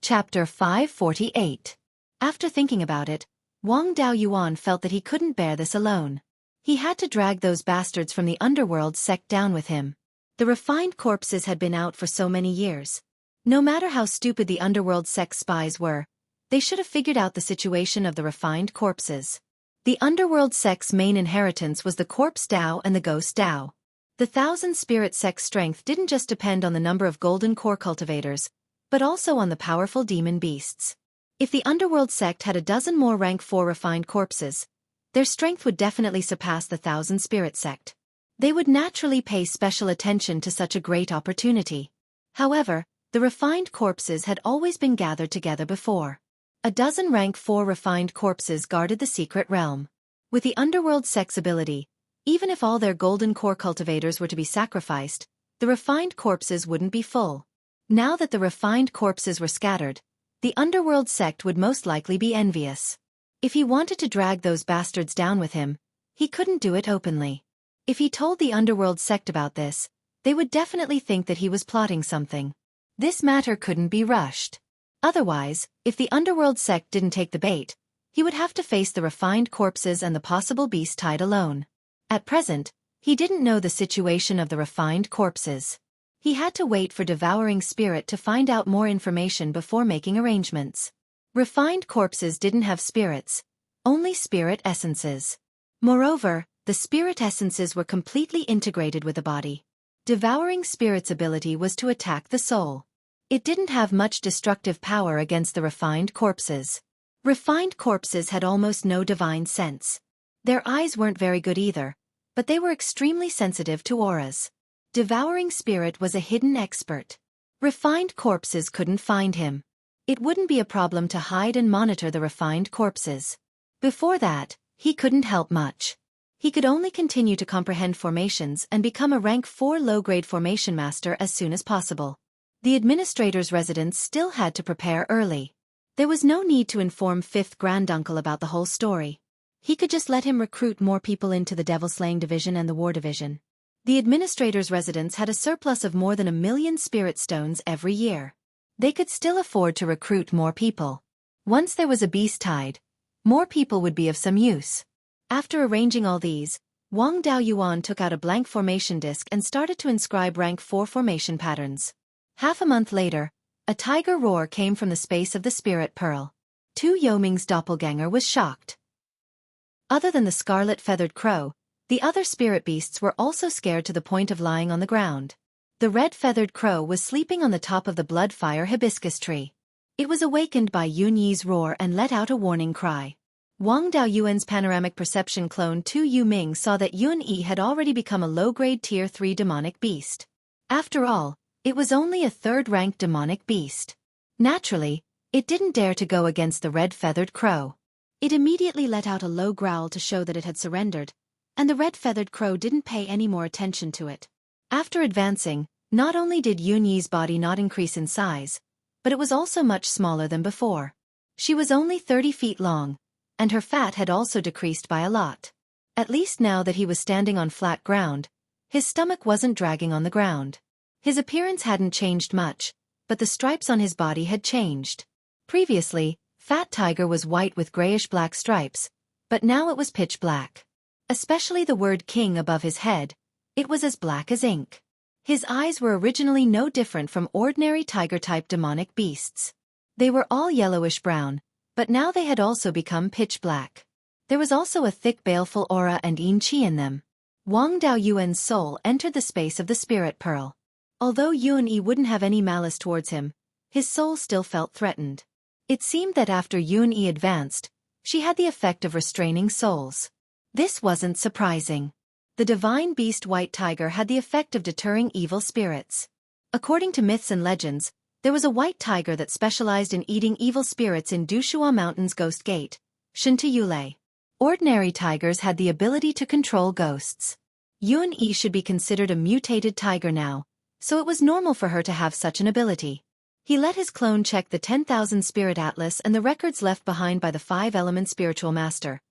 Chapter 548. After thinking about it, Wang Daoyuan felt that he couldn't bear this alone. He had to drag those bastards from the underworld sect down with him. The refined corpses had been out for so many years. No matter how stupid the underworld sect spies were, they should have figured out the situation of the refined corpses. The underworld sect's main inheritance was the corpse Dao and the ghost Dao. The thousand spirit sect's strength didn't just depend on the number of golden core cultivators, but also on the powerful demon beasts. If the underworld sect had a dozen more rank 4 refined corpses, their strength would definitely surpass the thousand spirit sect. They would naturally pay special attention to such a great opportunity. However, the refined corpses had always been gathered together before. A dozen rank 4 refined corpses guarded the secret realm. With the underworld sect's ability, even if all their golden core cultivators were to be sacrificed, the refined corpses wouldn't be full. Now that the refined corpses were scattered, the underworld sect would most likely be envious. If he wanted to drag those bastards down with him, he couldn't do it openly. If he told the underworld sect about this, they would definitely think that he was plotting something. This matter couldn't be rushed. Otherwise, if the underworld sect didn't take the bait, he would have to face the refined corpses and the possible beast tied alone. At present, he didn't know the situation of the refined corpses. He had to wait for Devouring Spirit to find out more information before making arrangements. Refined corpses didn't have spirits, only spirit essences. Moreover, the spirit essences were completely integrated with the body. Devouring Spirit's ability was to attack the soul. It didn't have much destructive power against the refined corpses. Refined corpses had almost no divine sense. Their eyes weren't very good either, but they were extremely sensitive to auras. Devouring Spirit was a hidden expert. Refined corpses couldn't find him. It wouldn't be a problem to hide and monitor the refined corpses. Before that, he couldn't help much. He could only continue to comprehend formations and become a rank 4 low-grade formation master as soon as possible. The administrator's residence still had to prepare early. There was no need to inform 5th Granduncle about the whole story. He could just let him recruit more people into the Devil-Slaying Division and the War Division. The administrator's residence had a surplus of more than 1 million spirit stones every year. They could still afford to recruit more people. Once there was a beast tied, more people would be of some use. After arranging all these, Wang Daoyuan took out a blank formation disc and started to inscribe rank 4 formation patterns. Half a month later, a tiger roar came from the space of the spirit pearl. Tu Yoming's doppelganger was shocked. Other than the scarlet feathered crow, the other spirit beasts were also scared to the point of lying on the ground. The red-feathered crow was sleeping on the top of the blood-fire hibiscus tree. It was awakened by Yun Yi's roar and let out a warning cry. Wang Daoyuan's panoramic perception clone Tu Yuming saw that Yun Yi had already become a low-grade Tier 3 demonic beast. After all, it was only a 3rd-ranked demonic beast. Naturally, it didn't dare to go against the red-feathered crow. It immediately let out a low growl to show that it had surrendered, and the red-feathered crow didn't pay any more attention to it. After advancing, not only did Yun Yi's body not increase in size, but it was also much smaller than before. She was only 30 feet long, and her fat had also decreased by a lot. At least now that he was standing on flat ground, his stomach wasn't dragging on the ground. His appearance hadn't changed much, but the stripes on his body had changed. Previously, Fat Tiger was white with grayish-black stripes, but now it was pitch black. Especially the word King above his head, it was as black as ink. His eyes were originally no different from ordinary tiger-type demonic beasts. They were all yellowish-brown, but now they had also become pitch black. There was also a thick baleful aura and yin qi in them. Wang Daoyuan's soul entered the space of the spirit pearl. Although Yun Yi wouldn't have any malice towards him, his soul still felt threatened. It seemed that after Yun Yi advanced, she had the effect of restraining souls. This wasn't surprising. The divine beast White Tiger had the effect of deterring evil spirits. According to myths and legends, there was a white tiger that specialized in eating evil spirits in Dushua Mountain's Ghost Gate, Shintayule. Ordinary tigers had the ability to control ghosts. Yun Yi should be considered a mutated tiger now, so it was normal for her to have such an ability. He let his clone check the 10,000 Spirit Atlas and the records left behind by the 5-element spiritual master.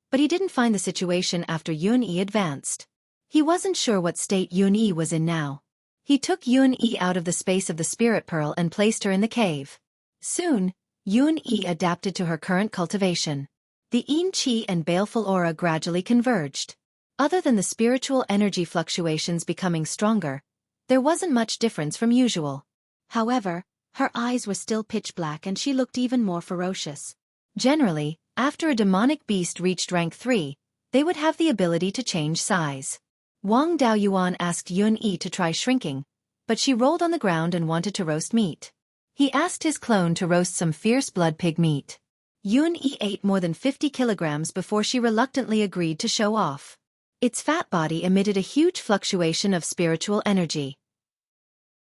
But he didn't find the situation after Yun Yi advanced. He wasn't sure what state Yun Yi was in now. He took Yun Yi out of the space of the spirit pearl and placed her in the cave. Soon, Yun-Yi adapted to her current cultivation. The yin-qi and baleful aura gradually converged. Other than the spiritual energy fluctuations becoming stronger, there wasn't much difference from usual. However, her eyes were still pitch black and she looked even more ferocious. Generally, after a demonic beast reached rank 3, they would have the ability to change size. Wang Daoyuan asked Yun-Yi to try shrinking, but she rolled on the ground and wanted to roast meat. He asked his clone to roast some fierce blood pig meat. Yun-Yi ate more than 50 kilograms before she reluctantly agreed to show off. Its fat body emitted a huge fluctuation of spiritual energy.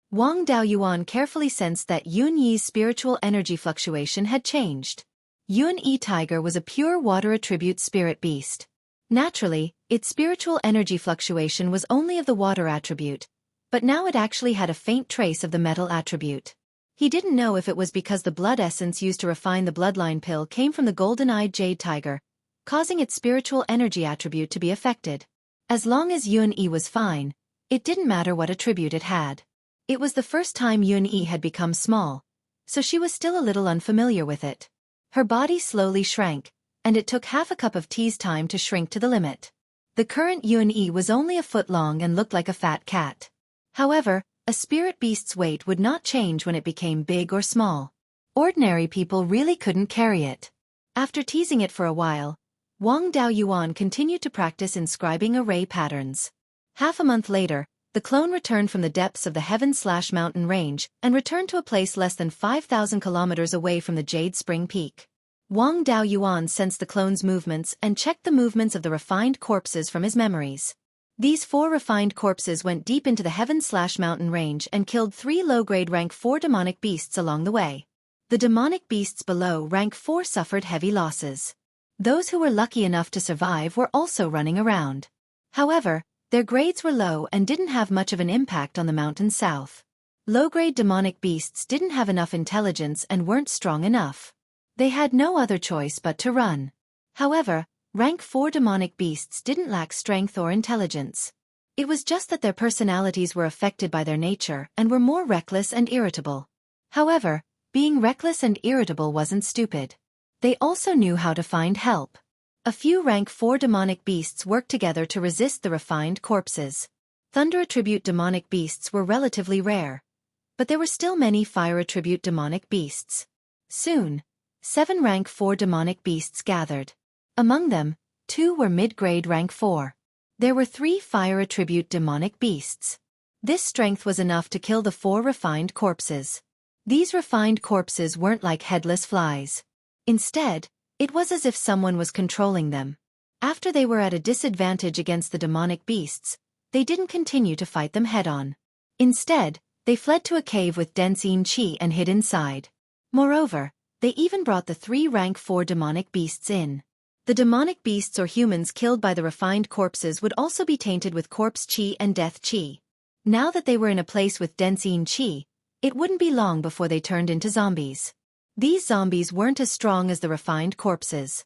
Wang Daoyuan carefully sensed that Yun-Yi's spiritual energy fluctuation had changed. Yun-Yi tiger was a pure water attribute spirit beast. Naturally, its spiritual energy fluctuation was only of the water attribute, but now it actually had a faint trace of the metal attribute. He didn't know if it was because the blood essence used to refine the bloodline pill came from the golden-eyed jade tiger, causing its spiritual energy attribute to be affected. As long as Yun-Yi was fine, it didn't matter what attribute it had. It was the first time Yun-Yi had become small, so she was still a little unfamiliar with it. Her body slowly shrank, and it took half a cup of tea's time to shrink to the limit. The current Yun-Yi was only a foot long and looked like a fat cat. However, a spirit beast's weight would not change when it became big or small. Ordinary people really couldn't carry it. After teasing it for a while, Wang Daoyuan continued to practice inscribing array patterns. Half a month later, the clone returned from the depths of the heaven-mountain range and returned to a place less than 5,000 kilometers away from the Jade Spring Peak. Wang Daoyuan sensed the clone's movements and checked the movements of the refined corpses from his memories. These 4 refined corpses went deep into the heaven-mountain range and killed 3 low-grade rank 4 demonic beasts along the way. The demonic beasts below rank 4 suffered heavy losses. Those who were lucky enough to survive were also running around. However, their grades were low and didn't have much of an impact on the mountains south. Low-grade demonic beasts didn't have enough intelligence and weren't strong enough. They had no other choice but to run. However, rank 4 demonic beasts didn't lack strength or intelligence. It was just that their personalities were affected by their nature and were more reckless and irritable. However, being reckless and irritable wasn't stupid. They also knew how to find help. A few rank 4 demonic beasts worked together to resist the refined corpses. Thunder attribute demonic beasts were relatively rare, but there were still many fire attribute demonic beasts. Soon, 7 rank 4 demonic beasts gathered. Among them, 2 were mid-grade rank 4. There were 3 fire attribute demonic beasts. This strength was enough to kill the 4 refined corpses. These refined corpses weren't like headless flies. Instead, it was as if someone was controlling them. After they were at a disadvantage against the demonic beasts, they didn't continue to fight them head-on. Instead, they fled to a cave with dense yin-qi and hid inside. Moreover, they even brought the 3 rank 4 demonic beasts in. The demonic beasts or humans killed by the refined corpses would also be tainted with corpse qi and death qi. Now that they were in a place with dense yin-qi, it wouldn't be long before they turned into zombies. These zombies weren't as strong as the refined corpses.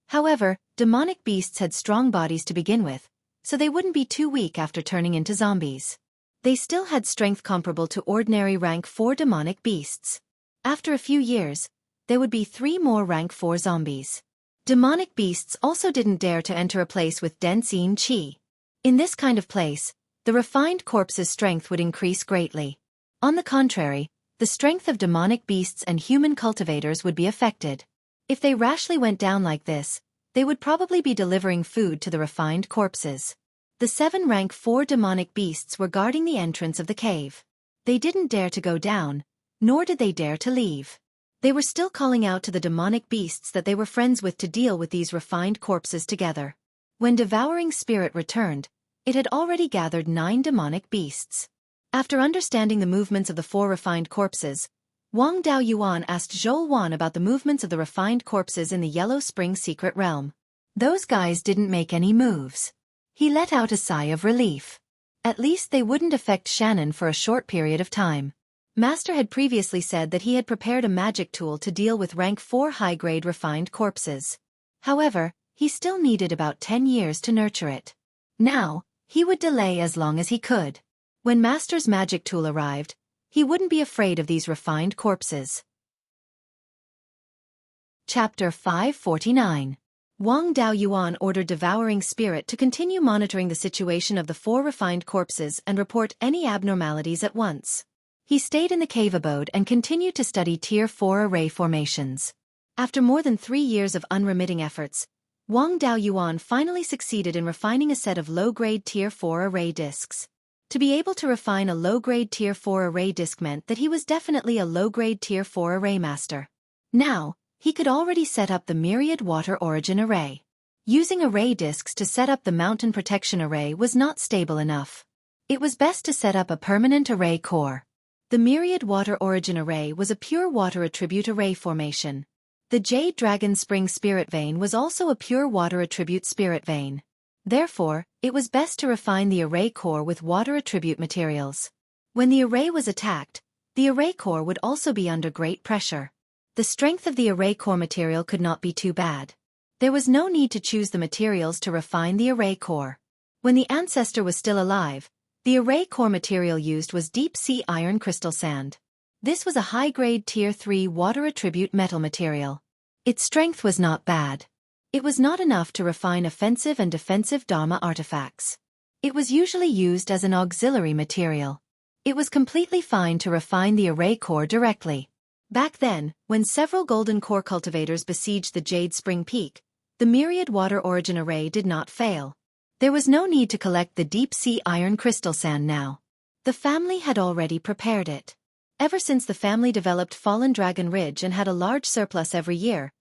However, demonic beasts had strong bodies to begin with, so they wouldn't be too weak after turning into zombies. They still had strength comparable to ordinary rank 4 demonic beasts. After a few years, there would be 3 more rank 4 zombies. Demonic beasts also didn't dare to enter a place with dense yin-qi. In this kind of place, the refined corpse's strength would increase greatly. On the contrary, the strength of demonic beasts and human cultivators would be affected. If they rashly went down like this, they would probably be delivering food to the refined corpses. The 7 rank 4 demonic beasts were guarding the entrance of the cave. They didn't dare to go down, nor did they dare to leave. They were still calling out to the demonic beasts that they were friends with to deal with these refined corpses together. When Devouring Spirit returned, it had already gathered 9 demonic beasts. After understanding the movements of the 4 refined corpses, Wang Daoyuan asked Zhou Wan about the movements of the refined corpses in the Yellow Spring Secret Realm. Those guys didn't make any moves. He let out a sigh of relief. At least they wouldn't affect Shannon for a short period of time. Master had previously said that he had prepared a magic tool to deal with rank 4 high-grade refined corpses. However, he still needed about 10 years to nurture it. Now, he would delay as long as he could. When Master's magic tool arrived, He wouldn't be afraid of these refined corpses. Chapter 549. Wang Daoyuan ordered Devouring Spirit to continue monitoring the situation of the 4 refined corpses and report any abnormalities at once. He stayed in the cave abode and continued to study Tier 4 array formations. After more than 3 years of unremitting efforts, Wang Daoyuan finally succeeded in refining a set of low-grade Tier 4 array discs. To be able to refine a low-grade Tier 4 array disc meant that he was definitely a low-grade Tier 4 array master. Now, he could already set up the Myriad Water Origin Array. Using array discs to set up the Mountain Protection Array was not stable enough. It was best to set up a permanent array core. The Myriad Water Origin Array was a pure water attribute array formation. The Jade Dragon Spring Spirit Vein was also a pure water attribute spirit vein. Therefore, it was best to refine the array core with water attribute materials. When the array was attacked, the array core would also be under great pressure. The strength of the array core material could not be too bad. There was no need to choose the materials to refine the array core. When the ancestor was still alive, the array core material used was deep-sea iron crystal sand. This was a high-grade Tier 3 water attribute metal material. Its strength was not bad. It was not enough to refine offensive and defensive Dharma artifacts. It was usually used as an auxiliary material. It was completely fine to refine the array core directly. Back then, when several golden core cultivators besieged the Jade Spring Peak, the Myriad Water Origin Array did not fail. There was no need to collect the deep-sea iron crystal sand now. The family had already prepared it. Ever since the family developed Fallen Dragon Ridge and had a large surplus every year,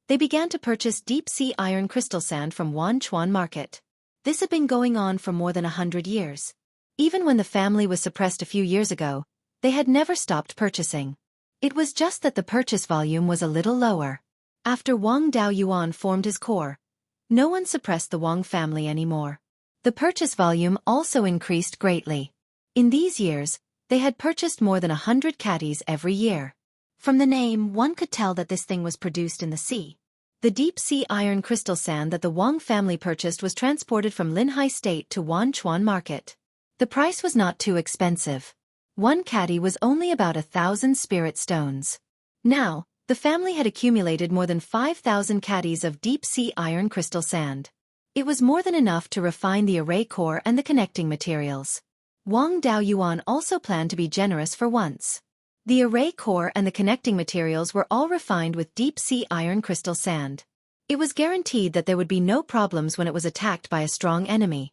they began to purchase deep-sea iron crystal sand from Wanchuan Market. This had been going on for more than 100 years. Even when the family was suppressed a few years ago, they had never stopped purchasing. It was just that the purchase volume was a little lower. After Wang Daoyuan formed his core, no one suppressed the Wang family anymore. The purchase volume also increased greatly. In these years, they had purchased more than 100 caddies every year. From the name, one could tell that this thing was produced in the sea. The deep-sea iron crystal sand that the Wang family purchased was transported from Linhai State to Wanchuan Market. The price was not too expensive. 1 caddy was only about 1,000 spirit stones. Now, the family had accumulated more than 5,000 caddies of deep-sea iron crystal sand. It was more than enough to refine the array core and the connecting materials. Wang Daoyuan also planned to be generous for once. The array core and the connecting materials were all refined with deep-sea iron crystal sand. It was guaranteed that there would be no problems when it was attacked by a strong enemy.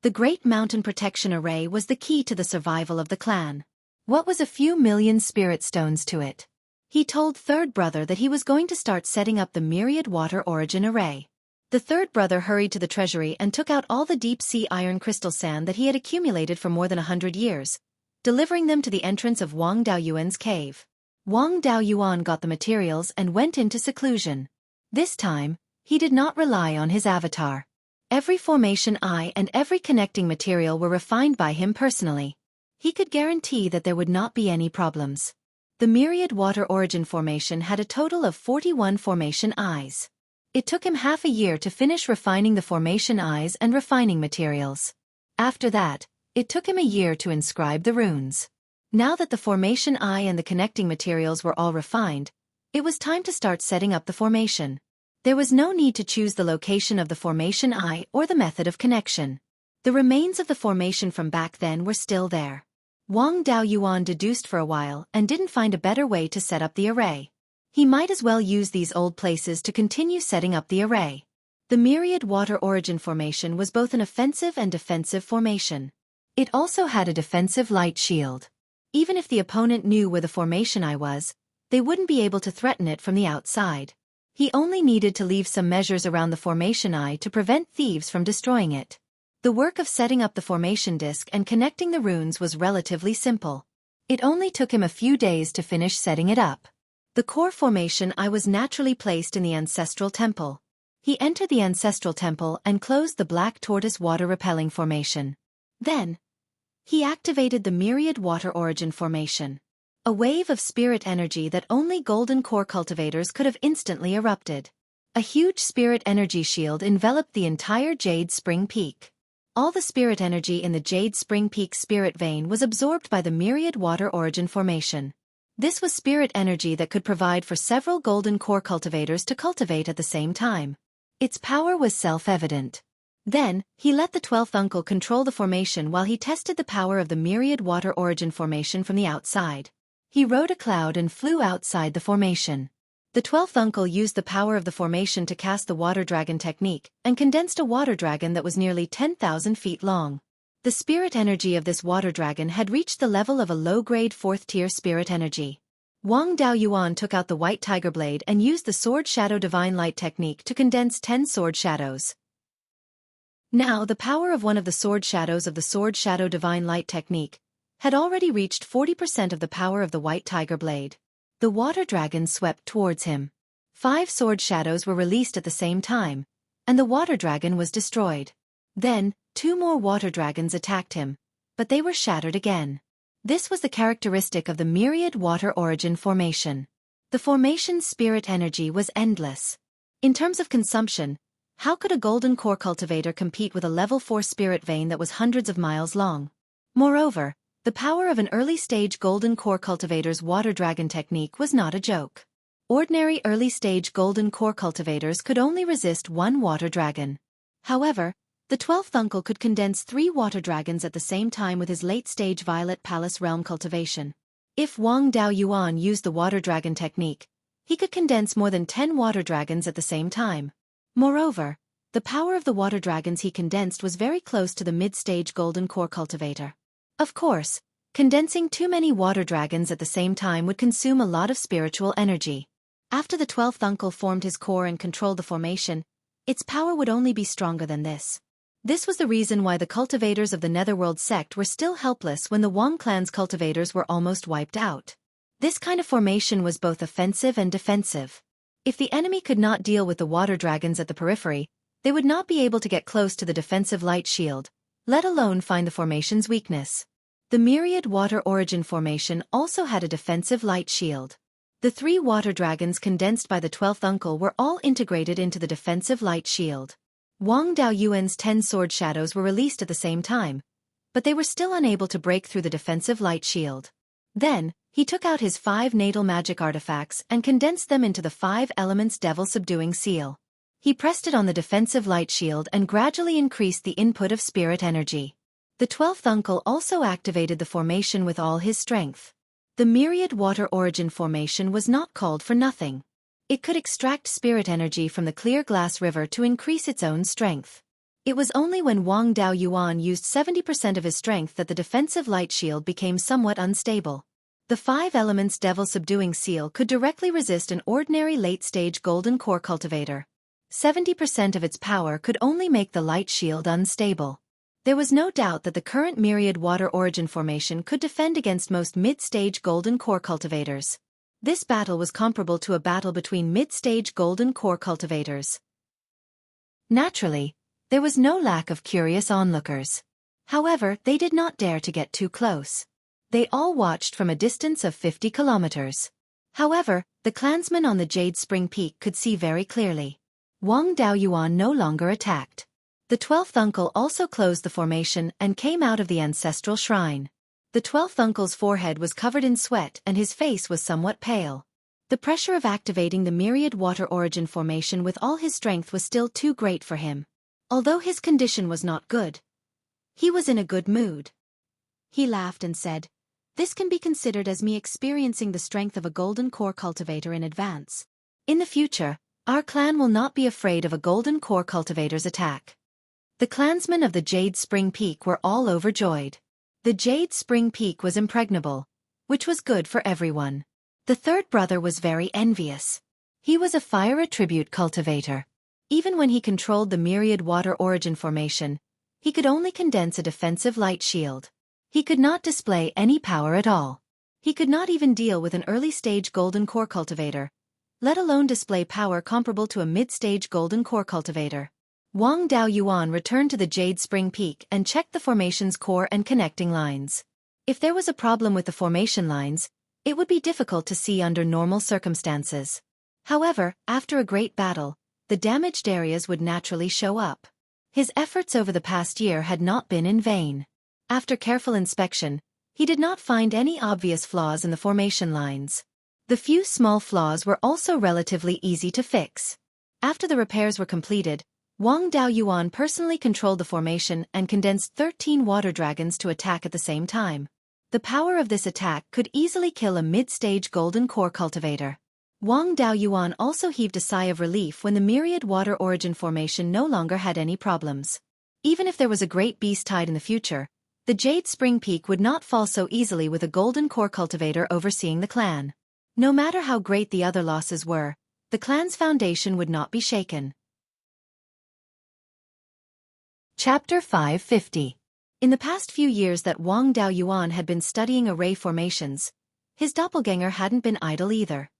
The Great Mountain Protection Array was the key to the survival of the clan. What was a few million spirit stones to it? He told third brother that he was going to start setting up the Myriad Water Origin Array. The third brother hurried to the treasury and took out all the deep-sea iron crystal sand that he had accumulated for more than 100 years, delivering them to the entrance of Wang Daoyuan's cave. Wang Daoyuan got the materials and went into seclusion. This time, he did not rely on his avatar. Every formation eye and every connecting material were refined by him personally. He could guarantee that there would not be any problems. The Myriad Water Origin formation had a total of 41 formation eyes. It took him half a year to finish refining the formation eyes and refining materials. After that, it took him a year to inscribe the runes. Now that the formation eye and the connecting materials were all refined, it was time to start setting up the formation. There was no need to choose the location of the formation eye or the method of connection. The remains of the formation from back then were still there. Wang Daoyuan deduced for a while and didn't find a better way to set up the array. He might as well use these old places to continue setting up the array. The Myriad Water Origin formation was both an offensive and defensive formation. It also had a defensive light shield. Even if the opponent knew where the formation eye was, they wouldn't be able to threaten it from the outside. He only needed to leave some measures around the formation eye to prevent thieves from destroying it. The work of setting up the formation disc and connecting the runes was relatively simple. It only took him a few days to finish setting it up. The core formation eye was naturally placed in the ancestral temple. He entered the ancestral temple and closed the black tortoise water-repelling formation. Then, he activated the Myriad Water Origin formation. A wave of spirit energy that only golden core cultivators could have instantly erupted. A huge spirit energy shield enveloped the entire Jade Spring Peak. All the spirit energy in the Jade Spring Peak spirit vein was absorbed by the myriad water origin formation. This was spirit energy that could provide for several golden core cultivators to cultivate at the same time. Its power was self-evident. Then, he let the 12th uncle control the formation while he tested the power of the myriad water origin formation from the outside. He rode a cloud and flew outside the formation. The 12th uncle used the power of the formation to cast the water dragon technique and condensed a water dragon that was nearly 10,000 feet long. The spirit energy of this water dragon had reached the level of a low-grade 4th-tier spirit energy. Wang Daoyuan took out the white tiger blade and used the Sword Shadow Divine Light technique to condense 10 sword shadows. Now the power of one of the sword shadows of the Sword Shadow Divine Light technique had already reached 40% of the power of the white tiger blade. The water dragon swept towards him. 5 sword shadows were released at the same time, and the water dragon was destroyed. Then, 2 more water dragons attacked him, but they were shattered again. This was the characteristic of the myriad water origin formation. The formation's spirit energy was endless. In terms of consumption, how could a golden core cultivator compete with a level 4 spirit vein that was hundreds of miles long? Moreover, the power of an early-stage golden core cultivator's water dragon technique was not a joke. Ordinary early-stage golden core cultivators could only resist 1 water dragon. However, the 12th uncle could condense 3 water dragons at the same time with his late-stage Violet Palace realm cultivation. If Wang Daoyuan used the water dragon technique, he could condense more than 10 water dragons at the same time. Moreover, the power of the water dragons he condensed was very close to the mid-stage golden core cultivator. Of course, condensing too many water dragons at the same time would consume a lot of spiritual energy. After the 12th uncle formed his core and controlled the formation, its power would only be stronger than this. This was the reason why the cultivators of the Netherworld sect were still helpless when the Wang clan's cultivators were almost wiped out. This kind of formation was both offensive and defensive. If the enemy could not deal with the water dragons at the periphery, they would not be able to get close to the defensive light shield, let alone find the formation's weakness. The myriad water origin formation also had a defensive light shield. The 3 water dragons condensed by the 12th uncle were all integrated into the defensive light shield. Wang Daoyuan's 10 sword shadows were released at the same time, but they were still unable to break through the defensive light shield. Then, he took out his 5 natal magic artifacts and condensed them into the 5 elements devil subduing seal. He pressed it on the defensive light shield and gradually increased the input of spirit energy. The 12th uncle also activated the formation with all his strength. The myriad water origin formation was not called for nothing. It could extract spirit energy from the clear glass river to increase its own strength. It was only when Wang Daoyuan used 70% of his strength that the defensive light shield became somewhat unstable. The 5 elements devil subduing seal could directly resist an ordinary late-stage golden core cultivator. 70% of its power could only make the light shield unstable. There was no doubt that the current myriad water origin formation could defend against most mid-stage golden core cultivators. This battle was comparable to a battle between mid-stage golden core cultivators. Naturally, there was no lack of curious onlookers. However, they did not dare to get too close. They all watched from a distance of 50 kilometers. However, the clansmen on the Jade Spring Peak could see very clearly. Wang Daoyuan no longer attacked. The 12th uncle also closed the formation and came out of the ancestral shrine. The 12th uncle's forehead was covered in sweat and his face was somewhat pale. The pressure of activating the myriad water origin formation with all his strength was still too great for him. Although his condition was not good, he was in a good mood. He laughed and said, "This can be considered as me experiencing the strength of a golden core cultivator in advance. In the future, our clan will not be afraid of a golden core cultivator's attack." The clansmen of the Jade Spring Peak were all overjoyed. The Jade Spring Peak was impregnable, which was good for everyone. The 3rd brother was very envious. He was a fire attribute cultivator. Even when he controlled the myriad water origin formation, he could only condense a defensive light shield. He could not display any power at all. He could not even deal with an early-stage golden core cultivator, let alone display power comparable to a mid-stage golden core cultivator. Wang Daoyuan returned to the Jade Spring Peak and checked the formation's core and connecting lines. If there was a problem with the formation lines, it would be difficult to see under normal circumstances. However, after a great battle, the damaged areas would naturally show up. His efforts over the past year had not been in vain. After careful inspection, he did not find any obvious flaws in the formation lines. The few small flaws were also relatively easy to fix. After the repairs were completed, Wang Daoyuan personally controlled the formation and condensed 13 water dragons to attack at the same time. The power of this attack could easily kill a mid-stage golden core cultivator. Wang Daoyuan also heaved a sigh of relief when the myriad water origin formation no longer had any problems. Even if there was a great beast tide in the future, the Jade Spring Peak would not fall so easily with a golden core cultivator overseeing the clan. No matter how great the other losses were, the clan's foundation would not be shaken. Chapter 550. In the past few years that Wang Daoyuan had been studying array formations, his doppelganger hadn't been idle either.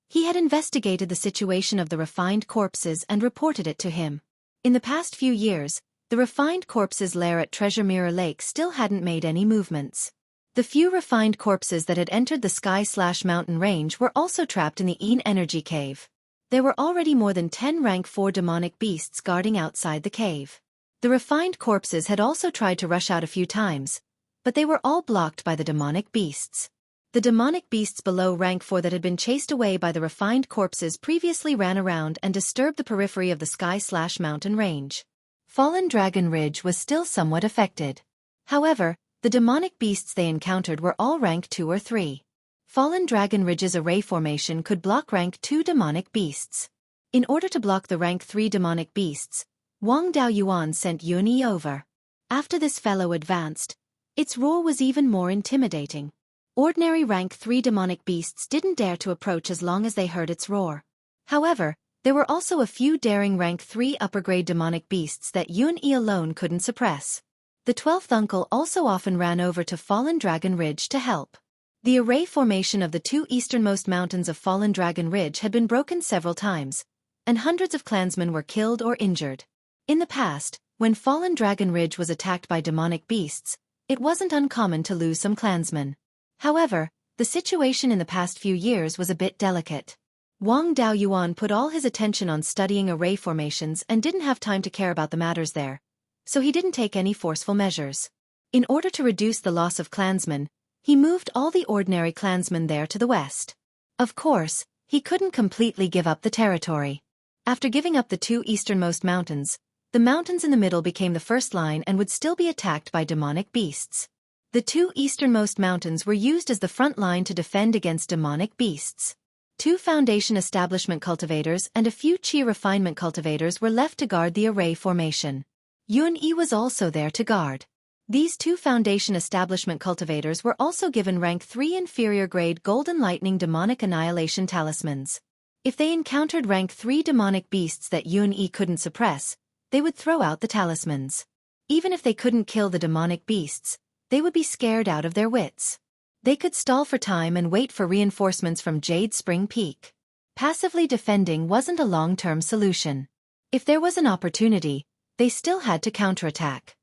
He had investigated the situation of the refined corpses and reported it to him. In the past few years, the refined corpses' lair at Treasure Mirror Lake still hadn't made any movements. The few refined corpses that had entered the Sky/Mountain range were also trapped in the Een Energy Cave. There were already more than 10 rank 4 demonic beasts guarding outside the cave. The refined corpses had also tried to rush out a few times, but they were all blocked by the demonic beasts. The demonic beasts below rank 4 that had been chased away by the refined corpses previously ran around and disturbed the periphery of the Sky/Mountain range. Fallen Dragon Ridge was still somewhat affected. However, the demonic beasts they encountered were all rank 2 or 3. Fallen Dragon Ridge's array formation could block rank 2 demonic beasts. In order to block the rank 3 demonic beasts, Wang Daoyuan sent Xueqi over. After this fellow advanced, its roar was even more intimidating. Ordinary rank 3 demonic beasts didn't dare to approach as long as they heard its roar. However, there were also a few daring rank 3 upper-grade demonic beasts that Xueqi alone couldn't suppress. The 12th uncle also often ran over to Fallen Dragon Ridge to help. The array formation of the 2 easternmost mountains of Fallen Dragon Ridge had been broken several times, and hundreds of clansmen were killed or injured. In the past, when Fallen Dragon Ridge was attacked by demonic beasts, it wasn't uncommon to lose some clansmen. However, the situation in the past few years was a bit delicate. Wang Daoyuan put all his attention on studying array formations and didn't have time to care about the matters there, so he didn't take any forceful measures. In order to reduce the loss of clansmen, he moved all the ordinary clansmen there to the west. Of course, he couldn't completely give up the territory. After giving up the 2 easternmost mountains, the mountains in the middle became the first line and would still be attacked by demonic beasts. The 2 easternmost mountains were used as the front line to defend against demonic beasts. 2 foundation establishment cultivators and a few chi refinement cultivators were left to guard the array formation. Xueqi was also there to guard. These 2 foundation establishment cultivators were also given rank 3 inferior grade Golden Lightning Demonic Annihilation Talismans. If they encountered rank 3 demonic beasts that Xueqi couldn't suppress, they would throw out the talismans. Even if they couldn't kill the demonic beasts, they would be scared out of their wits. They could stall for time and wait for reinforcements from Jade Spring Peak. Passively defending wasn't a long-term solution. If there was an opportunity, they still had to counterattack.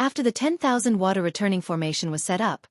After the 10,000 water returning formation was set up,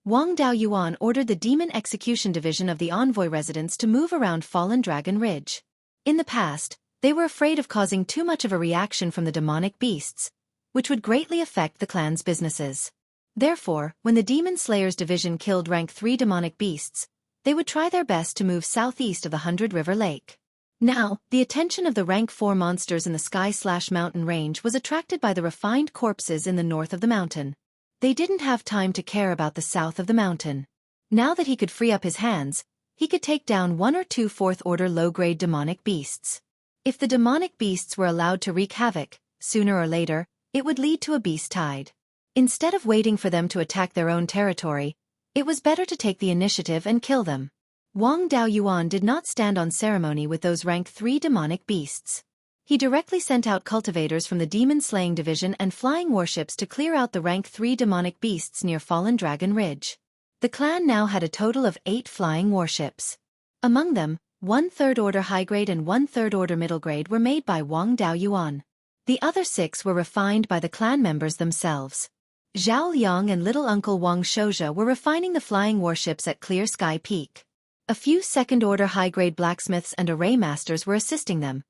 Wang Daoyuan ordered the Demon Execution Division of the Envoy Residence to move around Fallen Dragon Ridge. In the past, they were afraid of causing too much of a reaction from the demonic beasts, which would greatly affect the clan's businesses. Therefore, when the Demon Slayers Division killed rank 3 demonic beasts, they would try their best to move southeast of the 100 River Lake. Now, the attention of the rank 4 monsters in the Sky/Mountain range was attracted by the refined corpses in the north of the mountain. They didn't have time to care about the south of the mountain. Now that he could free up his hands, he could take down 1 or 2 4th-order low-grade demonic beasts. If the demonic beasts were allowed to wreak havoc, sooner or later, it would lead to a beast tide. Instead of waiting for them to attack their own territory, it was better to take the initiative and kill them. Wang Daoyuan did not stand on ceremony with those rank 3 demonic beasts. He directly sent out cultivators from the Demon Slaying Division and flying warships to clear out the rank 3 demonic beasts near Fallen Dragon Ridge. The clan now had a total of 8 flying warships. Among them, 1 3rd-order high-grade and 1 3rd-order middle-grade were made by Wang Daoyuan. The other 6 were refined by the clan members themselves. Zhao Liang and little uncle Wang Shouja were refining the flying warships at Clear Sky Peak. A few 2nd-order high-grade blacksmiths and array masters were assisting them,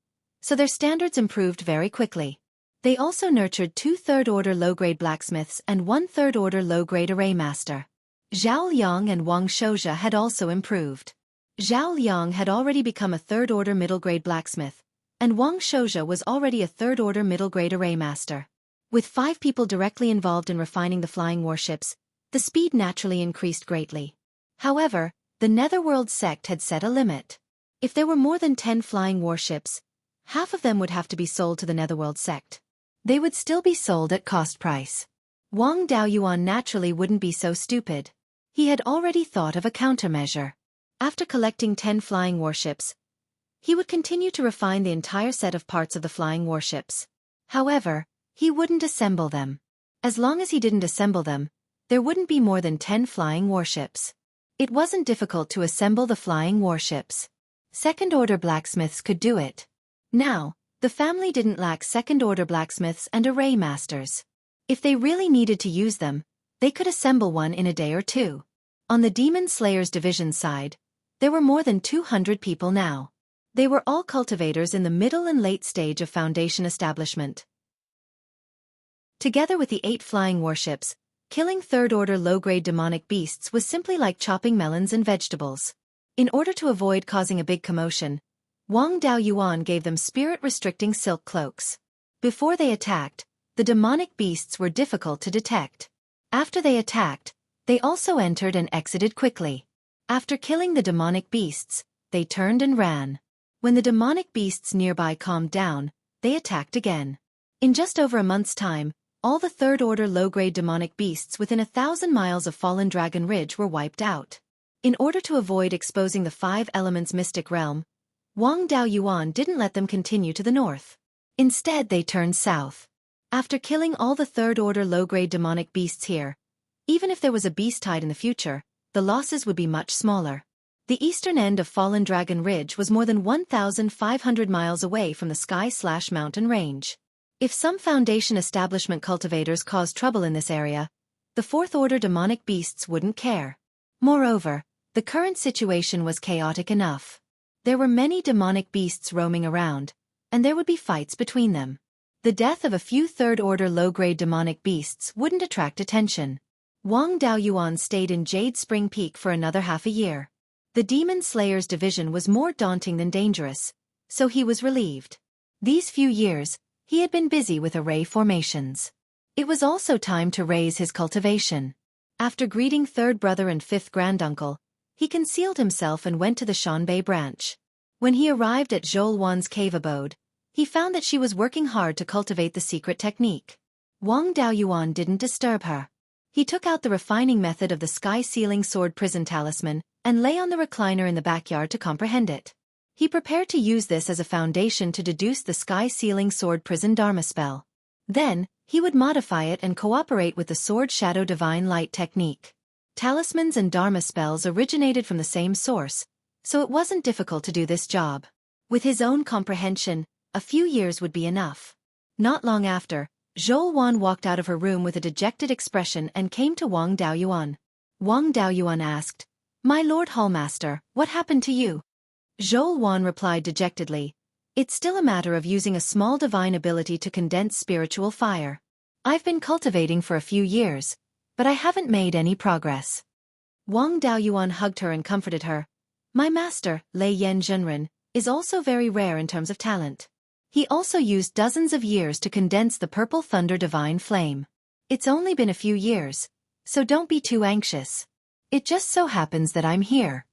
so their standards improved very quickly. They also nurtured 2 third-order low-grade blacksmiths and 1 third-order low-grade array master. Zhao Liang and Wang Shouja had also improved. Zhao Liang had already become a third-order middle-grade blacksmith, and Wang Shouja was already a third-order middle-grade array master. With 5 people directly involved in refining the flying warships, the speed naturally increased greatly. However, the Netherworld sect had set a limit. If there were more than 10 flying warships, half of them would have to be sold to the Netherworld sect. They would still be sold at cost price. Wang Daoyuan naturally wouldn't be so stupid. He had already thought of a countermeasure. After collecting 10 flying warships, he would continue to refine the entire set of parts of the flying warships. However, he wouldn't assemble them. As long as he didn't assemble them, there wouldn't be more than 10 flying warships. It wasn't difficult to assemble the flying warships. Second-order blacksmiths could do it. Now, the family didn't lack second-order blacksmiths and array masters. If they really needed to use them, they could assemble one in a day or two. On the Demon Slayers division side, there were more than 200 people now. They were all cultivators in the middle and late stage of Foundation establishment. Together with the 8 flying warships, killing third-order low-grade demonic beasts was simply like chopping melons and vegetables. In order to avoid causing a big commotion, Wang Daoyuan gave them spirit-restricting silk cloaks. Before they attacked, the demonic beasts were difficult to detect. After they attacked, they also entered and exited quickly. After killing the demonic beasts, they turned and ran. When the demonic beasts nearby calmed down, they attacked again. In just over a month's time, all the third-order low-grade demonic beasts within 1,000 miles of Fallen Dragon Ridge were wiped out. In order to avoid exposing the 5 elements mystic realm, Wang Daoyuan didn't let them continue to the north. Instead they turned south. After killing all the third-order low-grade demonic beasts here, even if there was a beast tide in the future, the losses would be much smaller. The eastern end of Fallen Dragon Ridge was more than 1,500 miles away from the Sky/Mountain Range. If some Foundation establishment cultivators caused trouble in this area, the fourth-order demonic beasts wouldn't care. Moreover, the current situation was chaotic enough. There were many demonic beasts roaming around, and there would be fights between them. The death of a few third-order low-grade demonic beasts wouldn't attract attention. Wang Daoyuan stayed in Jade Spring Peak for another half a year. The Demon Slayers division was more daunting than dangerous, so he was relieved. These few years, he had been busy with array formations. It was also time to raise his cultivation. After greeting third brother and fifth granduncle, he concealed himself and went to the Shanbei branch. When he arrived at Zhou Wan's cave abode, he found that she was working hard to cultivate the secret technique. Wang Daoyuan didn't disturb her. He took out the refining method of the sky-sealing sword prison talisman and lay on the recliner in the backyard to comprehend it. He prepared to use this as a foundation to deduce the sky-sealing sword prison dharma spell. Then, he would modify it and cooperate with the sword shadow divine light technique. Talismans and dharma spells originated from the same source, so it wasn't difficult to do this job. With his own comprehension, a few years would be enough. Not long after, Zhou Wan walked out of her room with a dejected expression and came to Wang Daoyuan. Wang Daoyuan asked, "My Lord Hallmaster, what happened to you?" Zhou Wan replied dejectedly, "It's still a matter of using a small divine ability to condense spiritual fire. I've been cultivating for a few years, but I haven't made any progress." Wang Daoyuan hugged her and comforted her. "My master, Lei Yan Zhenren, is also very rare in terms of talent. He also used dozens of years to condense the purple thunder divine flame. It's only been a few years, so don't be too anxious. It just so happens that I'm here."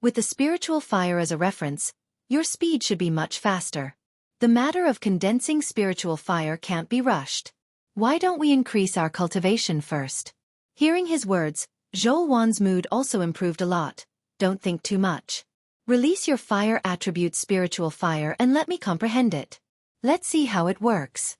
With the spiritual fire as a reference, your speed should be much faster. The matter of condensing spiritual fire can't be rushed. Why don't we increase our cultivation first? Hearing his words, Zhou Wan's mood also improved a lot. Don't think too much. Release your fire attribute spiritual fire and let me comprehend it. Let's see how it works.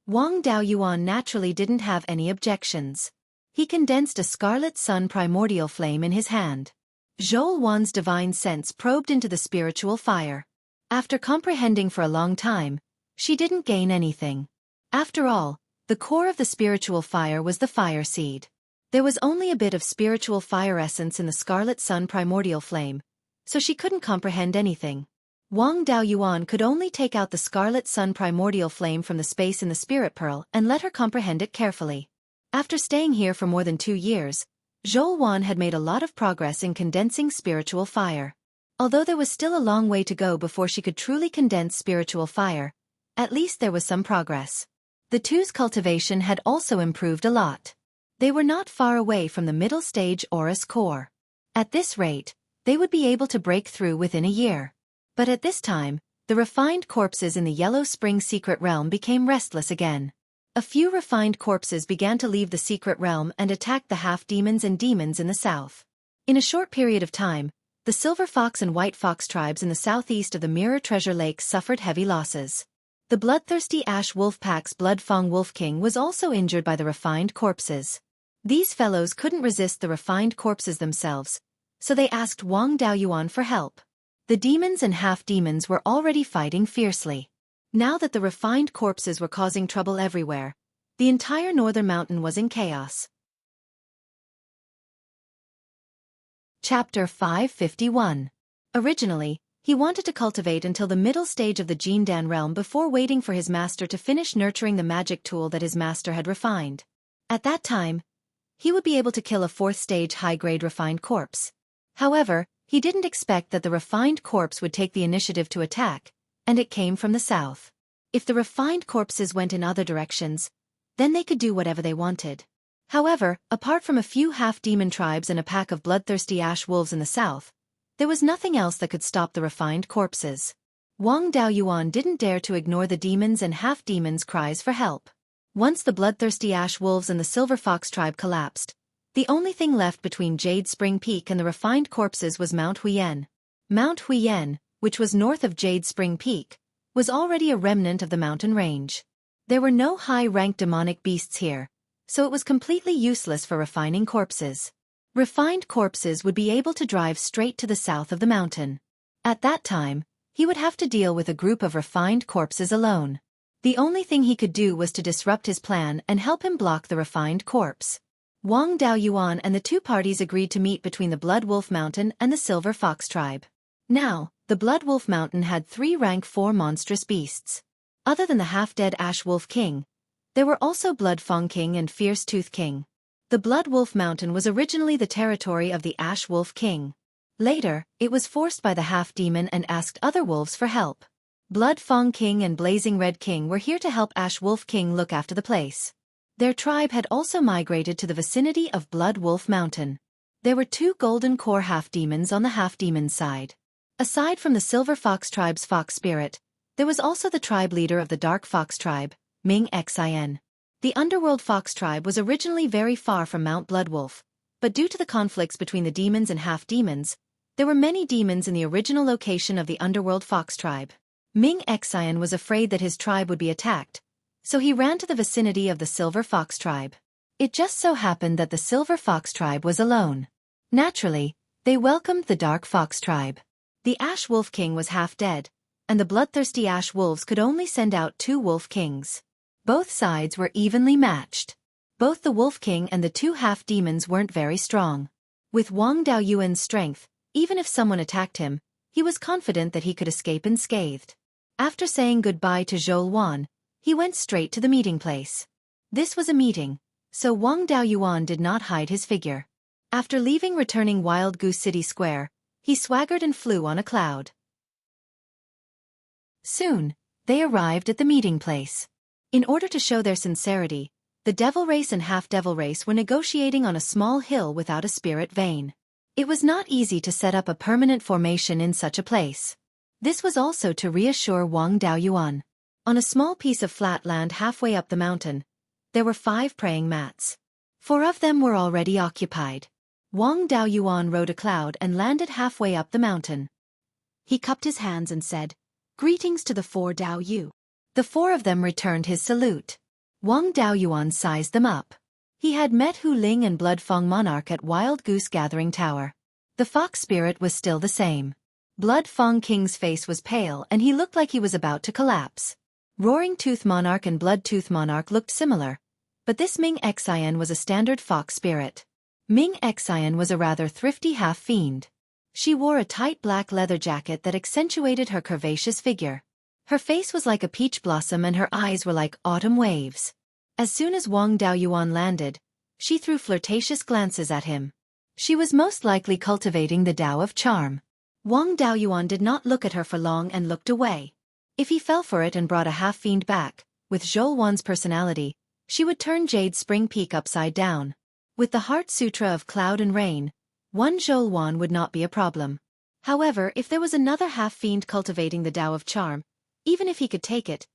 Wang Daoyuan naturally didn't have any objections. He condensed a scarlet sun primordial flame in his hand. Zhou Wan's divine sense probed into the spiritual fire. After comprehending for a long time, she didn't gain anything. After all, the core of the spiritual fire was the fire seed. There was only a bit of spiritual fire essence in the scarlet sun primordial flame, so she couldn't comprehend anything. Wang Daoyuan could only take out the Scarlet Sun primordial flame from the space in the Spirit Pearl and let her comprehend it carefully. After staying here for more than 2 years, Xueqi had made a lot of progress in condensing spiritual fire. Although there was still a long way to go before she could truly condense spiritual fire, at least there was some progress. The two's cultivation had also improved a lot. They were not far away from the middle stage Aurus core. At this rate, they would be able to break through within a year. But at this time, the refined corpses in the Yellow Spring secret realm became restless again. A few refined corpses began to leave the secret realm and attack the half-demons and demons in the south. In a short period of time, the Silver Fox and White Fox tribes in the southeast of the Mirror Treasure Lake suffered heavy losses. The bloodthirsty Ash Wolf Pack's Bloodfang Wolf King was also injured by the refined corpses. These fellows couldn't resist the refined corpses themselves, so they asked Wang Daoyuan for help. The demons and half-demons were already fighting fiercely. Now that the refined corpses were causing trouble everywhere, the entire northern mountain was in chaos. Chapter 551. Originally, he wanted to cultivate until the middle stage of the Jindan realm before waiting for his master to finish nurturing the magic tool that his master had refined. At that time, he would be able to kill a 4th stage high-grade refined corpse. However, he didn't expect that the refined corpse would take the initiative to attack, and it came from the south. If the refined corpses went in other directions, then they could do whatever they wanted. However, apart from a few half-demon tribes and a pack of bloodthirsty ash wolves in the south, there was nothing else that could stop the refined corpses. Wang Daoyuan didn't dare to ignore the demons and half-demons' cries for help. Once the bloodthirsty ash wolves and the Silver Fox tribe collapsed, the only thing left between Jade Spring Peak and the refined corpses was Mount Huiyen. Mount Huiyen, which was north of Jade Spring Peak, was already a remnant of the mountain range. There were no high-ranked demonic beasts here, so it was completely useless for refining corpses. Refined corpses would be able to drive straight to the south of the mountain. At that time, he would have to deal with a group of refined corpses alone. The only thing he could do was to disrupt his plan and help him block the refined corpse. Wang Daoyuan and the two parties agreed to meet between the Blood Wolf Mountain and the Silver Fox tribe. Now, the Blood Wolf Mountain had 3 rank 4 monstrous beasts. Other than the half-dead Ash Wolf King, there were also Bloodfang King and Fierce Tooth King. The Blood Wolf Mountain was originally the territory of the Ash Wolf King. Later, it was forced by the half-demon and asked other wolves for help. Bloodfang King and Blazing Red King were here to help Ash Wolf King look after the place. Their tribe had also migrated to the vicinity of Blood Wolf Mountain. There were 2 golden core half-demons on the half-demon side. Aside from the Silver Fox tribe's fox spirit, there was also the tribe leader of the Dark Fox tribe, Ming Xin. The Underworld Fox tribe was originally very far from Mount Bloodwolf, but due to the conflicts between the demons and half-demons, there were many demons in the original location of the Underworld Fox tribe. Ming Xin was afraid that his tribe would be attacked, so he ran to the vicinity of the Silver Fox tribe. It just so happened that the Silver Fox tribe was alone. Naturally, they welcomed the Dark Fox tribe. The Ash Wolf King was half dead, and the bloodthirsty Ash Wolves could only send out 2 Wolf Kings. Both sides were evenly matched. Both the Wolf King and the 2 half-demons weren't very strong. With Wang Daoyuan's strength, even if someone attacked him, he was confident that he could escape unscathed. After saying goodbye to Xueqi, he went straight to the meeting place. This was a meeting, so Wang Daoyuan did not hide his figure. After leaving returning Wild Goose City Square, he swaggered and flew on a cloud. Soon, they arrived at the meeting place. In order to show their sincerity, the Devil Race and Half-Devil Race were negotiating on a small hill without a spirit vein. It was not easy to set up a permanent formation in such a place. This was also to reassure Wang Daoyuan. On a small piece of flat land halfway up the mountain, there were 5 praying mats. 4 of them were already occupied. Wang Daoyuan rode a cloud and landed halfway up the mountain. He cupped his hands and said, "Greetings to the 4 Dao Yu." The 4 of them returned his salute. Wang Daoyuan sized them up. He had met Hu Ling and Bloodfang Monarch at Wild Goose Gathering Tower. The fox spirit was still the same. Bloodfang King's face was pale and he looked like he was about to collapse. Roaring Tooth Monarch and Blood Tooth Monarch looked similar, but this Ming Xin was a standard fox spirit. Ming Xin was a rather thrifty half-fiend. She wore a tight black leather jacket that accentuated her curvaceous figure. Her face was like a peach blossom and her eyes were like autumn waves. As soon as Wang Daoyuan landed, she threw flirtatious glances at him. She was most likely cultivating the Tao of charm. Wang Daoyuan did not look at her for long and looked away. If he fell for it and brought a half-fiend back, with Zhouwan's personality, she would turn Jade's spring peak upside down. With the Heart Sutra of Cloud and Rain, one Zhouwan would not be a problem. However, if there was another half-fiend cultivating the Tao of charm, even if he could take it,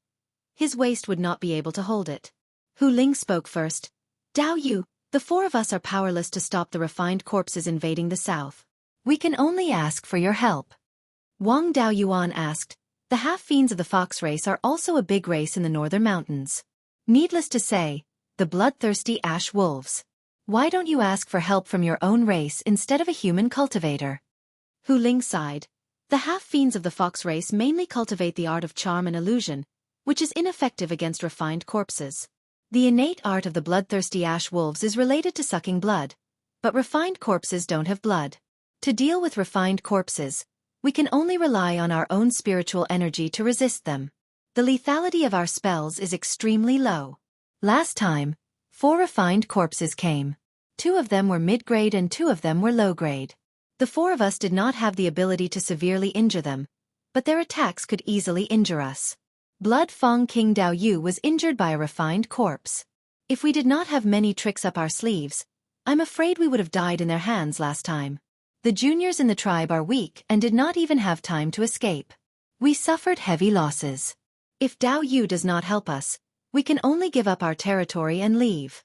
his waist would not be able to hold it. Hu Ling spoke first. Dao Yu, the four of us are powerless to stop the refined corpses invading the south. We can only ask for your help. Wang Daoyuan asked. The half-fiends of the fox race are also a big race in the northern mountains. Needless to say, the bloodthirsty ash wolves. Why don't you ask for help from your own race instead of a human cultivator? Hu Ling sighed. The half-fiends of the fox race mainly cultivate the art of charm and illusion, which is ineffective against refined corpses. The innate art of the bloodthirsty ash wolves is related to sucking blood, but refined corpses don't have blood. To deal with refined corpses, we can only rely on our own spiritual energy to resist them. The lethality of our spells is extremely low. Last time, 4 refined corpses came. 2 of them were mid-grade and 2 of them were low-grade. The 4 of us did not have the ability to severely injure them, but their attacks could easily injure us. Blood Fong King Dao Yu was injured by a refined corpse. If we did not have many tricks up our sleeves, I'm afraid we would have died in their hands last time. The juniors in the tribe are weak and did not even have time to escape. We suffered heavy losses. If Dao Yu does not help us, we can only give up our territory and leave.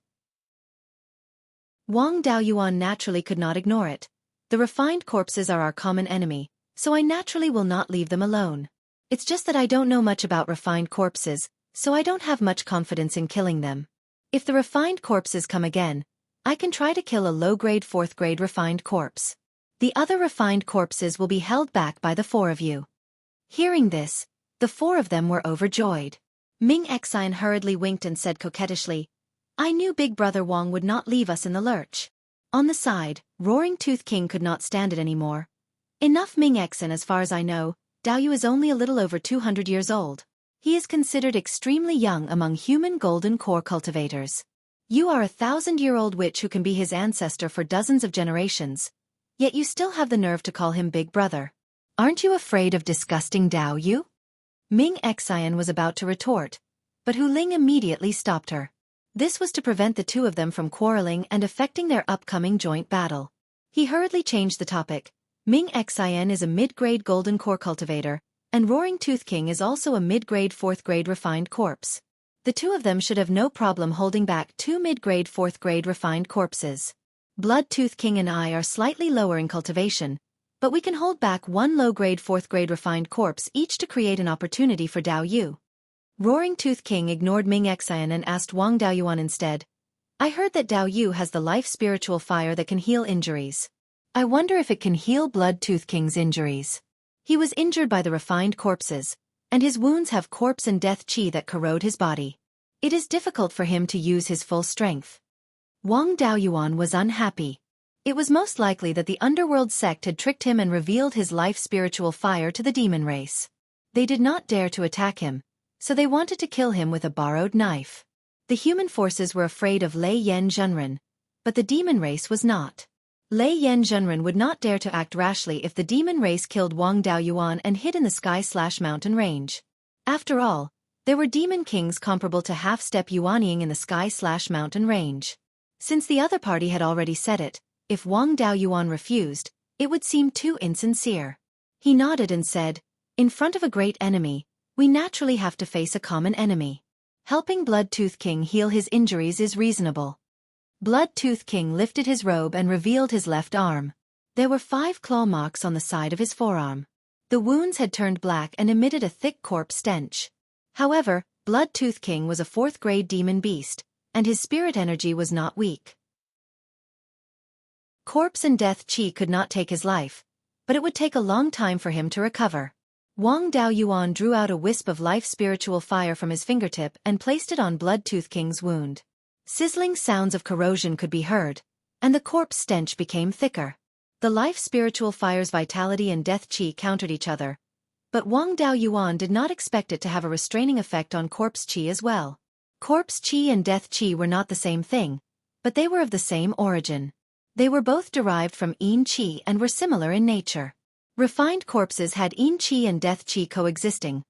Wang Daoyuan naturally could not ignore it. The refined corpses are our common enemy, so I naturally will not leave them alone. It's just that I don't know much about refined corpses, so I don't have much confidence in killing them. If the refined corpses come again, I can try to kill a low-grade 4th-grade refined corpse. The other refined corpses will be held back by the 4 of you. Hearing this, the 4 of them were overjoyed. Ming Xian hurriedly winked and said coquettishly, I knew Big Brother Wang would not leave us in the lurch. On the side, Roaring Tooth King could not stand it anymore. Enough Ming Xian, as far as I know, Dao Yu is only a little over 200 years old. He is considered extremely young among human golden core cultivators. You are a 1,000-year-old witch who can be his ancestor for dozens of generations. Yet you still have the nerve to call him Big Brother. Aren't you afraid of disgusting Dao Yu? Ming Xian was about to retort, but Hu Ling immediately stopped her. This was to prevent the 2 of them from quarreling and affecting their upcoming joint battle. He hurriedly changed the topic. Ming Xian is a mid-grade golden core cultivator, and Roaring Tooth King is also a mid-grade 4th-grade refined corpse. The 2 of them should have no problem holding back 2 mid-grade 4th-grade refined corpses. Blood Tooth King and I are slightly lower in cultivation, but we can hold back 1 low-grade 4th-grade refined corpse each to create an opportunity for Dao Yu. Roaring Tooth King ignored Ming Xian and asked Wang Daoyuan instead. I heard that Dao Yu has the life spiritual fire that can heal injuries. I wonder if it can heal Blood Tooth King's injuries. He was injured by the refined corpses, and his wounds have corpse and death chi that corrode his body. It is difficult for him to use his full strength. Wang Daoyuan was unhappy. It was most likely that the underworld sect had tricked him and revealed his life spiritual fire to the demon race. They did not dare to attack him, so they wanted to kill him with a borrowed knife. The human forces were afraid of Lei Yen Zhenren, but the demon race was not. Lei Yen Zhenren would not dare to act rashly if the demon race killed Wang Daoyuan and hid in the sky/mountain range. After all, there were demon kings comparable to half-step Yuanying in the sky/mountain range. Since the other party had already said it, if Wang Daoyuan refused, it would seem too insincere. He nodded and said, in front of a great enemy, we naturally have to face a common enemy. Helping Blood Tooth King heal his injuries is reasonable. Blood Tooth King lifted his robe and revealed his left arm. There were 5 claw marks on the side of his forearm. The wounds had turned black and emitted a thick corpse stench. However, Blood Tooth King was a 4th-grade demon beast, and his spirit energy was not weak. Corpse and death chi could not take his life, but it would take a long time for him to recover. Wang Daoyuan drew out a wisp of life spiritual fire from his fingertip and placed it on Blood Tooth King's wound. Sizzling sounds of corrosion could be heard, and the corpse stench became thicker. The life spiritual fire's vitality and death qi countered each other, but Wang Daoyuan did not expect it to have a restraining effect on corpse qi as well. Corpse qi and death qi were not the same thing, but they were of the same origin. They were both derived from yin qi and were similar in nature. Refined corpses had yin qi and death qi coexisting,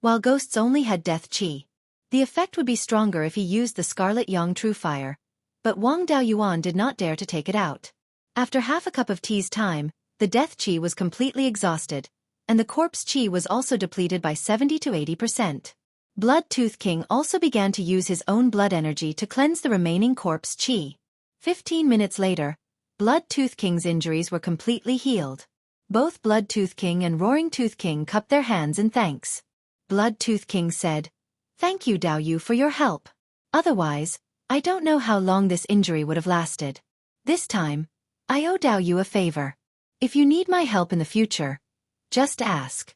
while ghosts only had death qi. The effect would be stronger if he used the Scarlet Yang True Fire, but Wang Daoyuan did not dare to take it out. After half a cup of tea's time, the death qi was completely exhausted, and the corpse qi was also depleted by 70 to 80%. Blood Tooth King also began to use his own blood energy to cleanse the remaining corpse qi. 15 minutes later, Blood Tooth King's injuries were completely healed. Both Blood Tooth King and Roaring Tooth King cupped their hands in thanks. Blood Tooth King said, "Thank you, Dao Yu, for your help. Otherwise, I don't know how long this injury would have lasted. This time, I owe Dao Yu a favor. If you need my help in the future, just ask."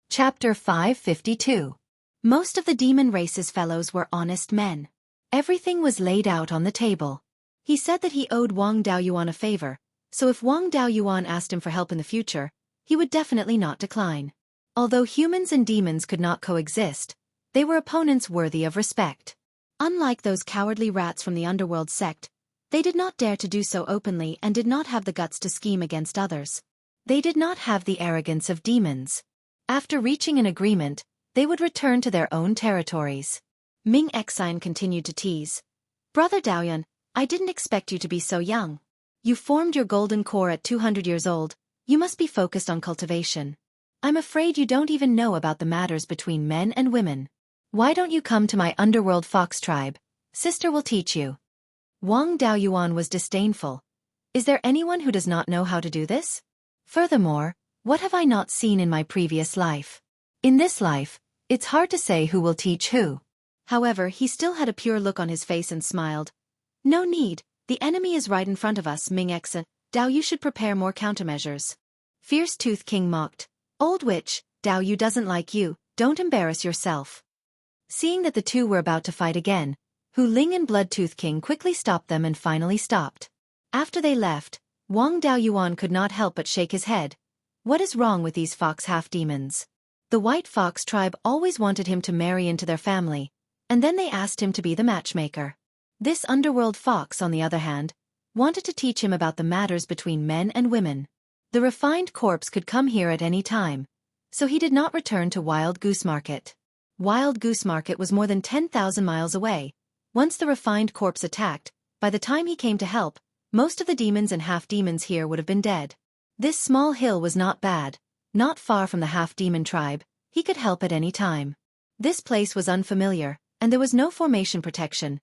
Chapter 552. Most of the demon race's fellows were honest men. Everything was laid out on the table. He said that he owed Wang Daoyuan a favor, so if Wang Daoyuan asked him for help in the future, he would definitely not decline. Although humans and demons could not coexist, they were opponents worthy of respect. Unlike those cowardly rats from the underworld sect, they did not dare to do so openly and did not have the guts to scheme against others. They did not have the arrogance of demons. After reaching an agreement, they would return to their own territories. Ming Exine continued to tease. "Brother Daoyuan, I didn't expect you to be so young. You formed your golden core at 200 years old, you must be focused on cultivation. I'm afraid you don't even know about the matters between men and women. Why don't you come to my underworld fox tribe? Sister will teach you." Wang Daoyuan was disdainful. "Is there anyone who does not know how to do this? Furthermore, what have I not seen in my previous life? In this life, it's hard to say who will teach who." However, he still had a pure look on his face and smiled. "No need, the enemy is right in front of us, Ming Exin. Dao Yu should prepare more countermeasures." Fierce Tooth King mocked. "Old witch, Dao Yu doesn't like you, don't embarrass yourself." Seeing that the two were about to fight again, Hu Ling and Blood Tooth King quickly stopped them and finally stopped. After they left, Wang Daoyuan could not help but shake his head. What is wrong with these fox half-demons? The White Fox tribe always wanted him to marry into their family, and then they asked him to be the matchmaker. This underworld fox, on the other hand, wanted to teach him about the matters between men and women. The refined corpse could come here at any time, so he did not return to Wild Goose Market. Wild Goose Market was more than 10,000 miles away. Once the refined corpse attacked, by the time he came to help, most of the demons and half-demons here would have been dead. This small hill was not bad, not far from the half-demon tribe, he could help at any time. This place was unfamiliar, and there was no formation protection.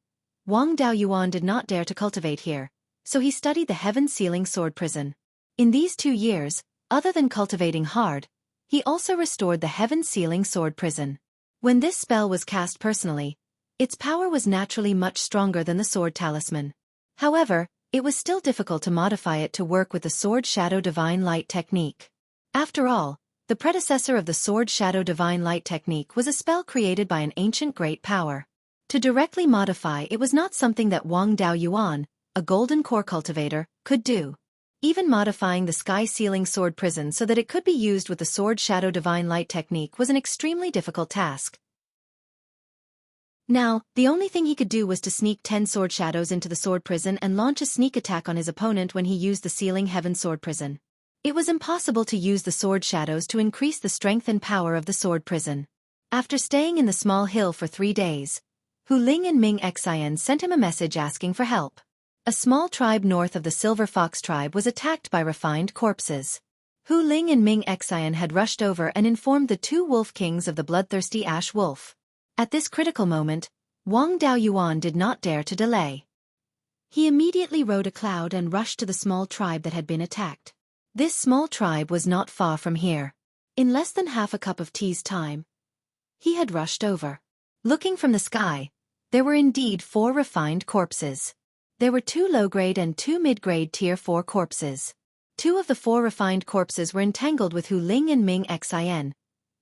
Wang Daoyuan did not dare to cultivate here, so he studied the heaven-sealing sword prison. In these 2 years, other than cultivating hard, he also restored the heaven-sealing sword prison. When this spell was cast personally, its power was naturally much stronger than the sword talisman. However, it was still difficult to modify it to work with the Sword Shadow Divine Light technique. After all, the predecessor of the Sword Shadow Divine Light technique was a spell created by an ancient great power. To directly modify it was not something that Wang Daoyuan, a golden core cultivator, could do. Even modifying the sky-sealing sword prison so that it could be used with the Sword Shadow Divine Light technique was an extremely difficult task. Now, the only thing he could do was to sneak 10 sword shadows into the sword prison and launch a sneak attack on his opponent when he used the sealing heaven sword prison. It was impossible to use the sword shadows to increase the strength and power of the sword prison. After staying in the small hill for 3 days, Hu Ling and Ming Xian sent him a message asking for help. A small tribe north of the Silver Fox tribe was attacked by refined corpses. Hu Ling and Ming Xian had rushed over and informed the 2 wolf kings of the bloodthirsty Ash Wolf. At this critical moment, Wang Daoyuan did not dare to delay. He immediately rode a cloud and rushed to the small tribe that had been attacked. This small tribe was not far from here. In less than half a cup of tea's time, he had rushed over. Looking from the sky, there were indeed 4 refined corpses. There were 2 low-grade and 2 mid-grade tier 4 corpses. 2 of the 4 refined corpses were entangled with Hu Ling and Ming Xian,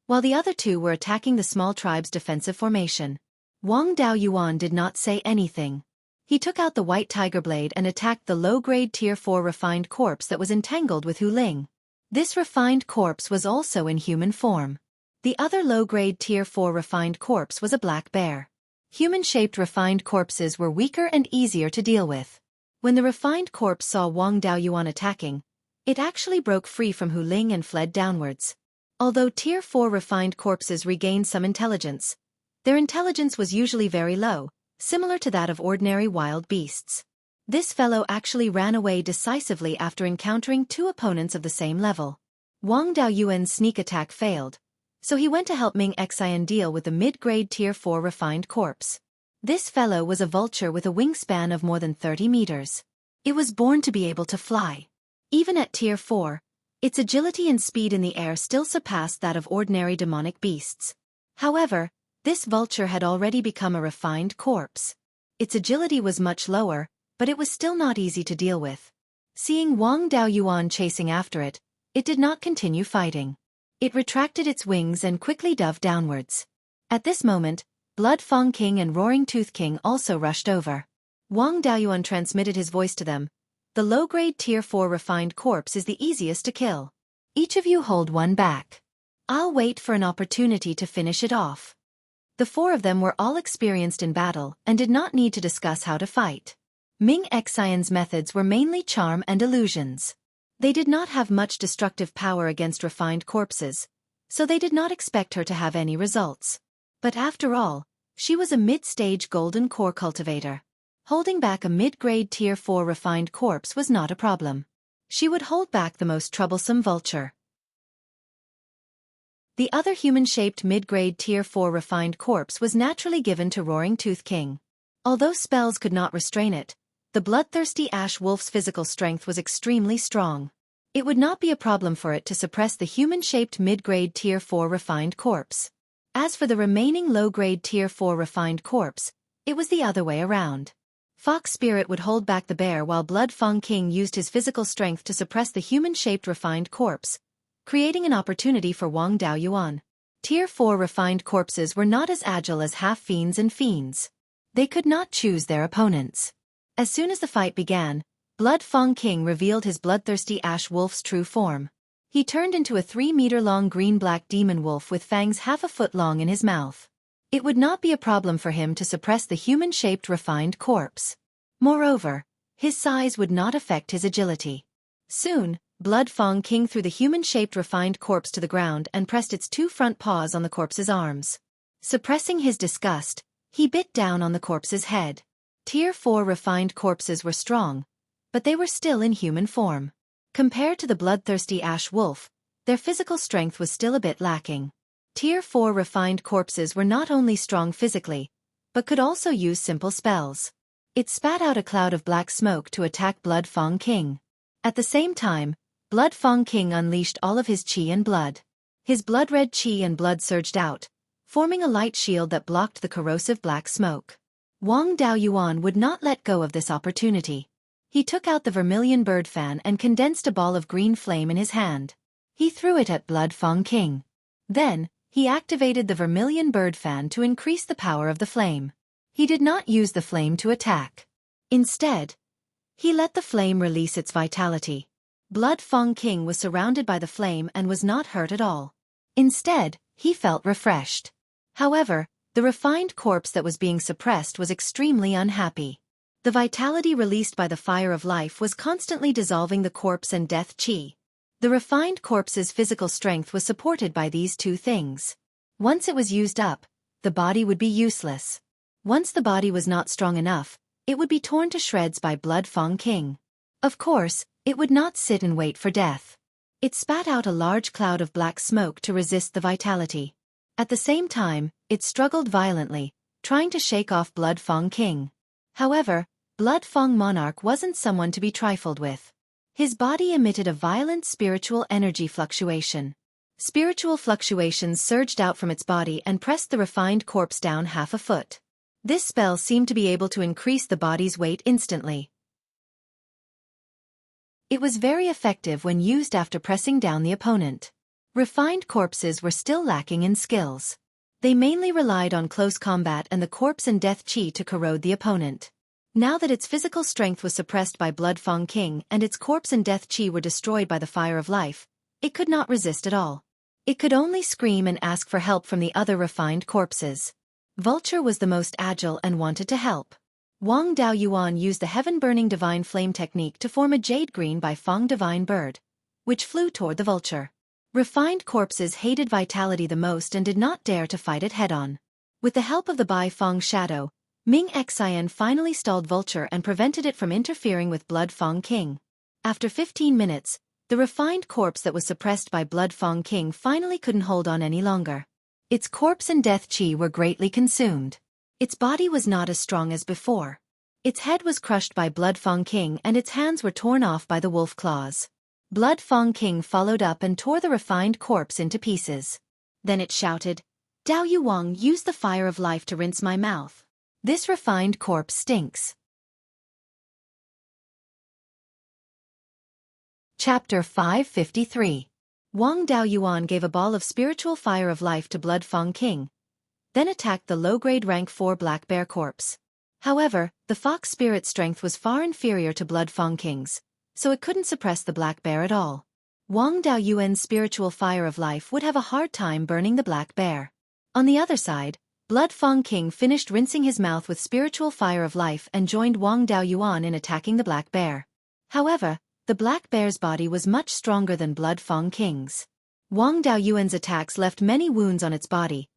while the other 2 were attacking the small tribe's defensive formation. Wang Daoyuan did not say anything. He took out the white tiger blade and attacked the low-grade Tier 4 refined corpse that was entangled with Hu Ling. This refined corpse was also in human form. The other low-grade Tier 4 refined corpse was a black bear. Human-shaped refined corpses were weaker and easier to deal with. When the refined corpse saw Wang Daoyuan attacking, it actually broke free from Hu Ling and fled downwards. Although Tier 4 refined corpses regained some intelligence, their intelligence was usually very low, similar to that of ordinary wild beasts. This fellow actually ran away decisively after encountering two opponents of the same level. Wang Daoyuan's sneak attack failed, so he went to help Ming Xian deal with the mid-grade Tier 4 refined corpse. This fellow was a vulture with a wingspan of more than 30 meters. It was born to be able to fly. Even at Tier 4, its agility and speed in the air still surpassed that of ordinary demonic beasts. However, this vulture had already become a refined corpse. Its agility was much lower, but it was still not easy to deal with. Seeing Wang Daoyuan chasing after it, it did not continue fighting. It retracted its wings and quickly dove downwards. At this moment, Blood Fang King and Roaring Tooth King also rushed over. Wang Daoyuan transmitted his voice to them. The low-grade Tier 4 refined corpse is the easiest to kill. Each of you hold one back. I'll wait for an opportunity to finish it off. The four of them were all experienced in battle and did not need to discuss how to fight. Ming Xian's methods were mainly charm and illusions. They did not have much destructive power against refined corpses, so they did not expect her to have any results. But after all, she was a mid-stage golden core cultivator. Holding back a mid-grade Tier 4 refined corpse was not a problem. She would hold back the most troublesome vulture. The other human-shaped mid-grade Tier 4 refined corpse was naturally given to Roaring Tooth King. Although spells could not restrain it, the bloodthirsty ash wolf's physical strength was extremely strong. It would not be a problem for it to suppress the human-shaped mid-grade Tier 4 refined corpse. As for the remaining low-grade Tier 4 refined corpse, it was the other way around. Fox Spirit would hold back the bear while Blood Fang King used his physical strength to suppress the human-shaped refined corpse, creating an opportunity for Wang Daoyuan. Tier 4 refined corpses were not as agile as half-fiends and fiends. They could not choose their opponents. As soon as the fight began, Blood Fang King revealed his bloodthirsty ash wolf's true form. He turned into a 3-meter-long green-black demon wolf with fangs half a foot long in his mouth. It would not be a problem for him to suppress the human-shaped refined corpse. Moreover, his size would not affect his agility. Soon, Blood Fang King threw the human-shaped refined corpse to the ground and pressed its two front paws on the corpse's arms. Suppressing his disgust, he bit down on the corpse's head. Tier 4 refined corpses were strong, but they were still in human form. Compared to the bloodthirsty ash wolf, their physical strength was still a bit lacking. Tier 4 refined corpses were not only strong physically, but could also use simple spells. It spat out a cloud of black smoke to attack Blood Fang King. At the same time, Blood Fang King unleashed all of his qi and blood. His blood-red qi and blood surged out, forming a light shield that blocked the corrosive black smoke. Wang Daoyuan would not let go of this opportunity. He took out the vermilion bird fan and condensed a ball of green flame in his hand. He threw it at Blood Fang King. Then, he activated the vermilion bird fan to increase the power of the flame. He did not use the flame to attack. Instead, he let the flame release its vitality. Blood Fang King was surrounded by the flame and was not hurt at all. Instead, he felt refreshed. However, the refined corpse that was being suppressed was extremely unhappy. The vitality released by the fire of life was constantly dissolving the corpse and death qi. The refined corpse's physical strength was supported by these two things. Once it was used up, the body would be useless. Once the body was not strong enough, it would be torn to shreds by Blood Fang King. Of course, it would not sit and wait for death. It spat out a large cloud of black smoke to resist the vitality. At the same time, it struggled violently, trying to shake off Blood Fang King. However, Blood Fang Monarch wasn't someone to be trifled with. His body emitted a violent spiritual energy fluctuation. Spiritual fluctuations surged out from its body and pressed the refined corpse down half a foot. This spell seemed to be able to increase the body's weight instantly. It was very effective when used after pressing down the opponent. Refined corpses were still lacking in skills. They mainly relied on close combat and the corpse and death qi to corrode the opponent. Now that its physical strength was suppressed by Blood Fang King and its corpse and death chi were destroyed by the fire of life, it could not resist at all. It could only scream and ask for help from the other refined corpses. Vulture was the most agile and wanted to help. Wang Daoyuan used the heaven-burning divine flame technique to form a jade green by Fang divine bird, which flew toward the vulture. Refined corpses hated vitality the most and did not dare to fight it head-on. With the help of the Bai Fang shadow, Ming Xian finally stalled Vulture and prevented it from interfering with Blood Fang King. After 15 minutes, the refined corpse that was suppressed by Blood Fang King finally couldn't hold on any longer. Its corpse and death chi were greatly consumed. Its body was not as strong as before. Its head was crushed by Blood Fang King and its hands were torn off by the wolf claws. Blood Fang King followed up and tore the refined corpse into pieces. Then it shouted, "Dao Yuang, use the fire of life to rinse my mouth. This refined corpse stinks." Chapter 553. Wang Daoyuan gave a ball of spiritual fire of life to Blood Fang King, then attacked the low-grade rank 4 black bear corpse. However, the fox spirit strength was far inferior to Blood Fang King's, so it couldn't suppress the black bear at all. Wang Daoyuan's spiritual fire of life would have a hard time burning the black bear. On the other side, Blood Fang King finished rinsing his mouth with spiritual fire of life and joined Wang Daoyuan in attacking the black bear. However, the black bear's body was much stronger than Blood Fang King's. Wang Daoyuan's attacks left many wounds on its body,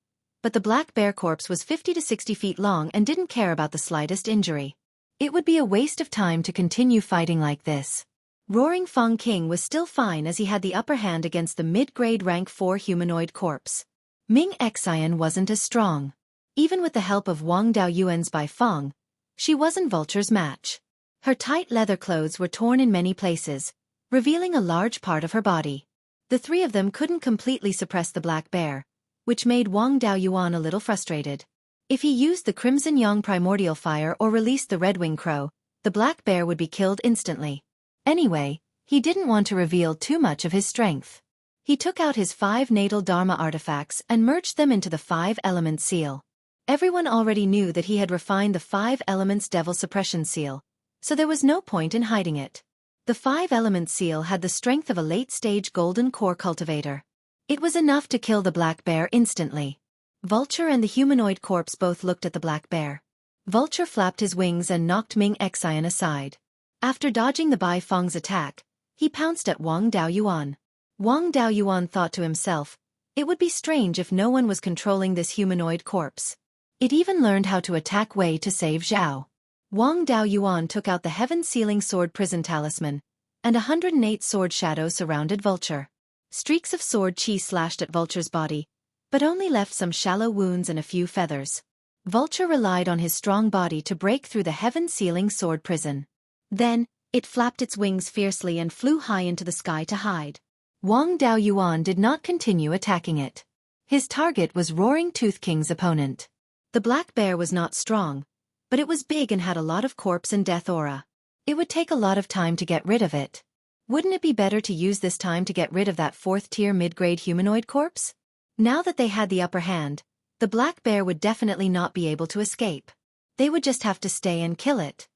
but the black bear corpse was 50 to 60 feet long and didn't care about the slightest injury. It would be a waste of time to continue fighting like this. Roaring Fang King was still fine as he had the upper hand against the mid-grade rank 4 humanoid corpse. Ming Xian wasn't as strong. Even with the help of Wang Daoyuan's Bai Fang, she wasn't Vulture's match. Her tight leather clothes were torn in many places, revealing a large part of her body. The three of them couldn't completely suppress the black bear, which made Wang Daoyuan a little frustrated. If he used the Crimson Yang primordial fire or released the Red-winged crow, the black bear would be killed instantly. Anyway, he didn't want to reveal too much of his strength. He took out his 5 natal Dharma artifacts and merged them into the 5-element seal. Everyone already knew that he had refined the 5 elements devil suppression seal, so there was no point in hiding it. The 5-element seal had the strength of a late-stage golden core cultivator. It was enough to kill the black bear instantly. Vulture and the humanoid corpse both looked at the black bear. Vulture flapped his wings and knocked Ming Xian aside. After dodging the Bai Fang's attack, he pounced at Wang Daoyuan. Wang Daoyuan thought to himself, it would be strange if no one was controlling this humanoid corpse. It even learned how to attack Wei to save Zhao. Wang Daoyuan took out the heaven-sealing sword prison talisman, and 108 sword shadows surrounded Vulture. Streaks of sword chi slashed at Vulture's body, but only left some shallow wounds and a few feathers. Vulture relied on his strong body to break through the heaven-sealing sword prison. Then, it flapped its wings fiercely and flew high into the sky to hide. Wang Daoyuan did not continue attacking it. His target was Roaring Tooth King's opponent. The black bear was not strong, but it was big and had a lot of corpse and death aura. It would take a lot of time to get rid of it. Wouldn't it be better to use this time to get rid of that 4th-tier mid-grade humanoid corpse? Now that they had the upper hand, the black bear would definitely not be able to escape. They would just have to stay and kill it.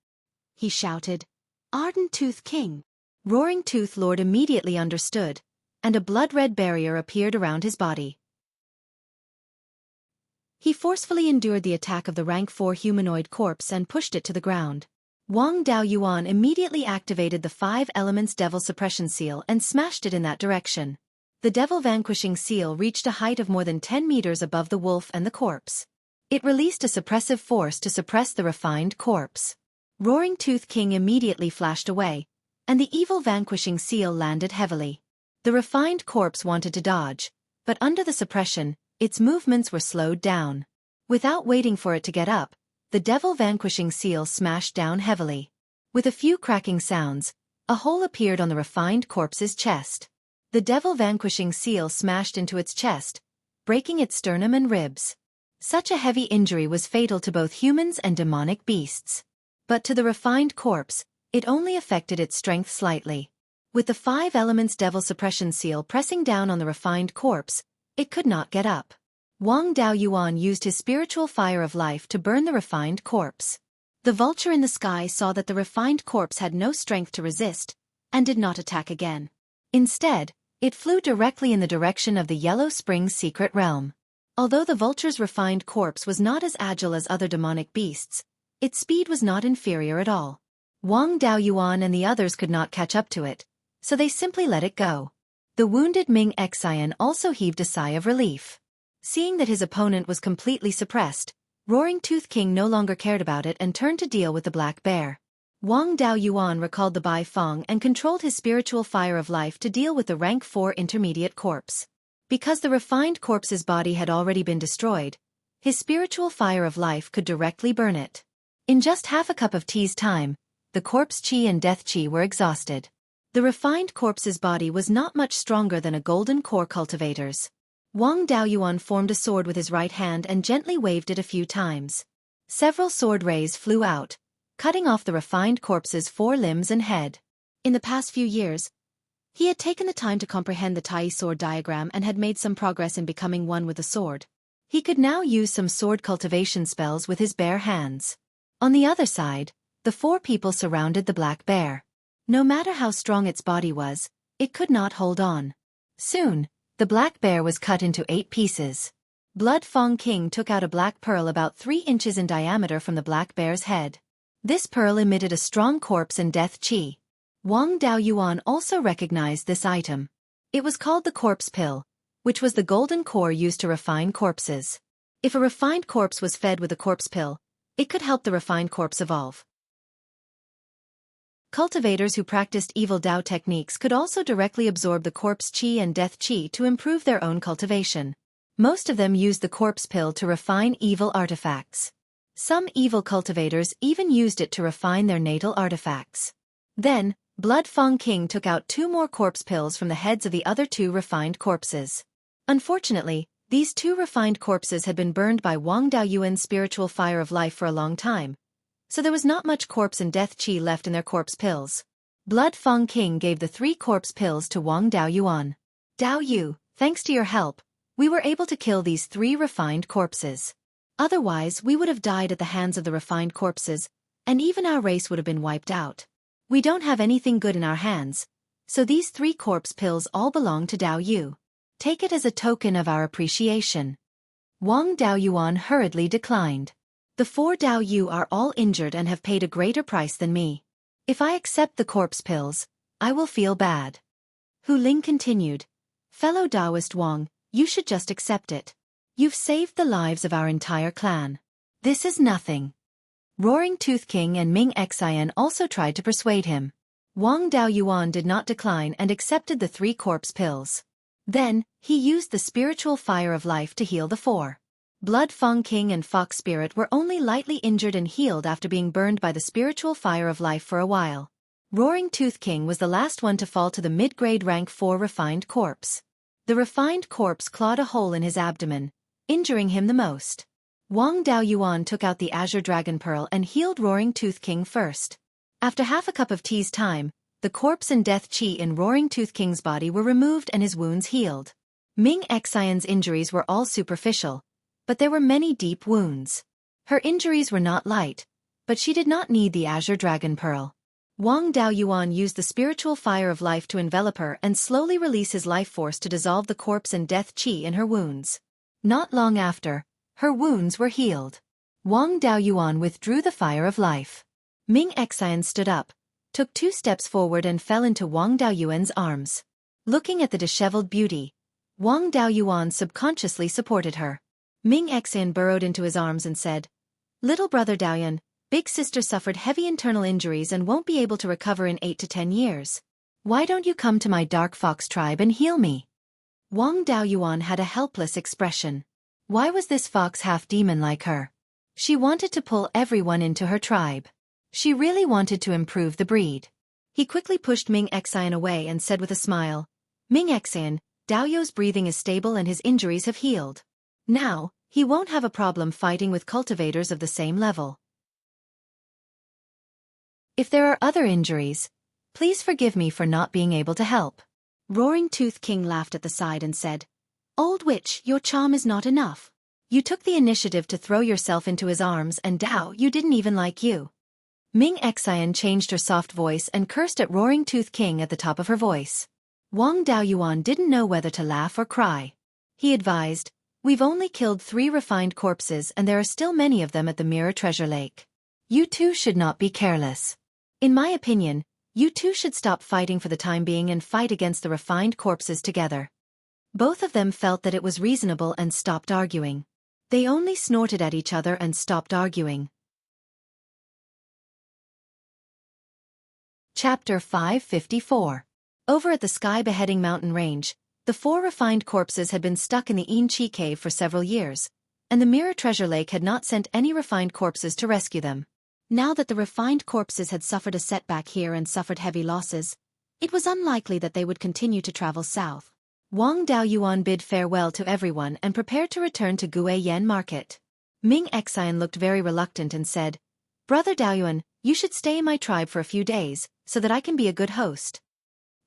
He shouted, "Ardent Tooth King!" Roaring Tooth Lord immediately understood, and a blood-red barrier appeared around his body. He forcefully endured the attack of the rank 4 humanoid corpse and pushed it to the ground. Wang Daoyuan immediately activated the 5 elements devil suppression seal and smashed it in that direction. The devil vanquishing seal reached a height of more than 10 meters above the wolf and the corpse. It released a suppressive force to suppress the refined corpse. Roaring Tooth King immediately flashed away, and the evil vanquishing seal landed heavily. The refined corpse wanted to dodge, but under the suppression, its movements were slowed down. Without waiting for it to get up, the devil vanquishing seal smashed down heavily. With a few cracking sounds, a hole appeared on the refined corpse's chest. The devil vanquishing seal smashed into its chest, breaking its sternum and ribs. Such a heavy injury was fatal to both humans and demonic beasts. But to the refined corpse, it only affected its strength slightly. With the 5 elements devil suppression seal pressing down on the refined corpse, it could not get up. Wang Daoyuan used his spiritual fire of life to burn the refined corpse. The vulture in the sky saw that the refined corpse had no strength to resist, and did not attack again. Instead, it flew directly in the direction of the Yellow Spring's secret realm. Although the vulture's refined corpse was not as agile as other demonic beasts, its speed was not inferior at all. Wang Daoyuan and the others could not catch up to it, so they simply let it go. The wounded Ming Xian also heaved a sigh of relief. Seeing that his opponent was completely suppressed, Roaring Tooth King no longer cared about it and turned to deal with the black bear. Wang Daoyuan recalled the Bai Feng and controlled his spiritual fire of life to deal with the rank 4 intermediate corpse. Because the refined corpse's body had already been destroyed, his spiritual fire of life could directly burn it. In just half a cup of tea's time, the corpse chi and death chi were exhausted. The refined corpse's body was not much stronger than a golden core cultivator's. Wang Daoyuan formed a sword with his right hand and gently waved it a few times. Several sword rays flew out, cutting off the refined corpse's 4 limbs and head. In the past few years, he had taken the time to comprehend the Tai sword diagram and had made some progress in becoming one with the sword. He could now use some sword cultivation spells with his bare hands. On the other side, the 4 people surrounded the black bear. No matter how strong its body was, it could not hold on. Soon, the black bear was cut into 8 pieces. Blood Fong King took out a black pearl about 3 inches in diameter from the black bear's head. This pearl emitted a strong corpse and death chi. Wang Daoyuan also recognized this item. It was called the corpse pill, which was the golden core used to refine corpses. If a refined corpse was fed with a corpse pill, it could help the refined corpse evolve. Cultivators who practiced evil Dao techniques could also directly absorb the corpse chi and death chi to improve their own cultivation. Most of them used the corpse pill to refine evil artifacts. Some evil cultivators even used it to refine their natal artifacts. Then, Blood Fong King took out 2 more corpse pills from the heads of the other 2 refined corpses. Unfortunately, these 2 refined corpses had been burned by Wang Daoyuan's spiritual fire of life for a long time, so there was not much corpse and death chi left in their corpse pills. Blood Fong King gave the 3 corpse pills to Wang Daoyuan. Dao Yu, thanks to your help, we were able to kill these 3 refined corpses. Otherwise, we would have died at the hands of the refined corpses, and even our race would have been wiped out. We don't have anything good in our hands, so these 3 corpse pills all belong to Dao Yu. Take it as a token of our appreciation. Wang Daoyuan hurriedly declined. The 4 Dao Yu are all injured and have paid a greater price than me. If I accept the corpse pills, I will feel bad. Hu Ling continued. Fellow Taoist Wang, you should just accept it. You've saved the lives of our entire clan. This is nothing. Roaring Tooth King and Ming Xian also tried to persuade him. Wang Daoyuan did not decline and accepted the 3 corpse pills. Then, he used the spiritual fire of life to heal the 4. Blood Fong King and Fox Spirit were only lightly injured and healed after being burned by the spiritual fire of life for a while. Roaring Tooth King was the last one to fall to the mid-grade rank 4 refined corpse. The refined corpse clawed a hole in his abdomen, injuring him the most. Wang Daoyuan took out the Azure Dragon Pearl and healed Roaring Tooth King first. After half a cup of tea's time, the corpse and death chi in Roaring Tooth King's body were removed and his wounds healed. Ming Xian's injuries were all superficial, but there were many deep wounds. Her injuries were not light, but she did not need the Azure Dragon Pearl. Wang Daoyuan used the spiritual fire of life to envelop her and slowly release his life force to dissolve the corpse and death chi in her wounds. Not long after, her wounds were healed. Wang Daoyuan withdrew the fire of life. Ming Xian stood up, took 2 steps forward and fell into Wang Daoyuan's arms. Looking at the disheveled beauty, Wang Daoyuan subconsciously supported her. Ming Xian burrowed into his arms and said, Little brother Daoyuan, big sister suffered heavy internal injuries and won't be able to recover in 8 to 10 years. Why don't you come to my dark fox tribe and heal me? Wang Daoyuan had a helpless expression. Why was this fox half demon like her? She wanted to pull everyone into her tribe. She really wanted to improve the breed. He quickly pushed Ming Xian away and said with a smile, Ming Xian, Daoyu's breathing is stable and his injuries have healed. Now, he won't have a problem fighting with cultivators of the same level. If there are other injuries, please forgive me for not being able to help. Roaring Tooth King laughed at the side and said, Old witch, your charm is not enough. You took the initiative to throw yourself into his arms and Dao, you didn't even like you. Ming Xian changed her soft voice and cursed at Roaring Tooth King at the top of her voice. Wang Daoyuan didn't know whether to laugh or cry. He advised, "We've only killed 3 refined corpses and there are still many of them at the Mirror Treasure Lake. You two should not be careless. In my opinion, you two should stop fighting for the time being and fight against the refined corpses together." Both of them felt that it was reasonable and stopped arguing. They only snorted at each other and stopped arguing. Chapter 554. Over at the Sky Beheading Mountain Range, the 4 refined corpses had been stuck in the Chi cave for several years, and the Mirror Treasure Lake had not sent any refined corpses to rescue them. Now that the refined corpses had suffered a setback here and suffered heavy losses, it was unlikely that they would continue to travel south. Wang Daoyuan bid farewell to everyone and prepared to return to Guiyan Market. Ming Xian looked very reluctant and said, "Brother Daoyuan, you should stay in my tribe for a few days, so that I can be a good host."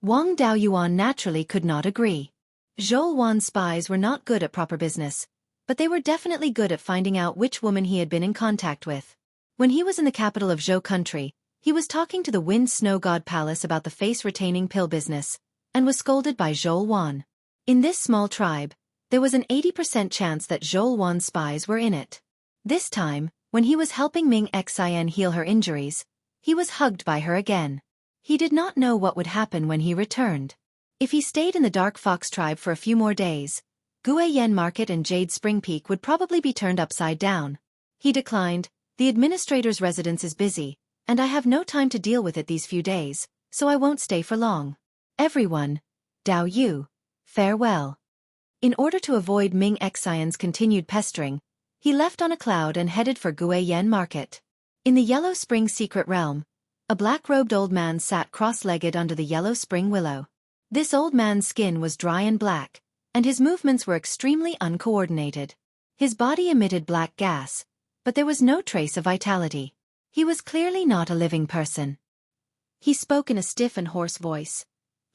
Wang Daoyuan naturally could not agree. Xueqi's spies were not good at proper business, but they were definitely good at finding out which woman he had been in contact with. When he was in the capital of Zhou country, he was talking to the Wind Snow God Palace about the face-retaining pill business, and was scolded by Xueqi. In this small tribe, there was an 80% chance that Xueqi's spies were in it. This time, when he was helping Ming Xian heal her injuries, he was hugged by her again. He did not know what would happen when he returned. If he stayed in the Dark Fox tribe for a few more days, Guiyan Market and Jade Spring Peak would probably be turned upside down. He declined, "The administrator's residence is busy, and I have no time to deal with it these few days, so I won't stay for long. Everyone, Dao Yu, farewell." In order to avoid Ming Xian's continued pestering, he left on a cloud and headed for Guiyan Market. In the Yellow Spring Secret Realm, a black-robed old man sat cross-legged under the Yellow Spring Willow. This old man's skin was dry and black, and his movements were extremely uncoordinated. His body emitted black gas, but there was no trace of vitality. He was clearly not a living person. He spoke in a stiff and hoarse voice.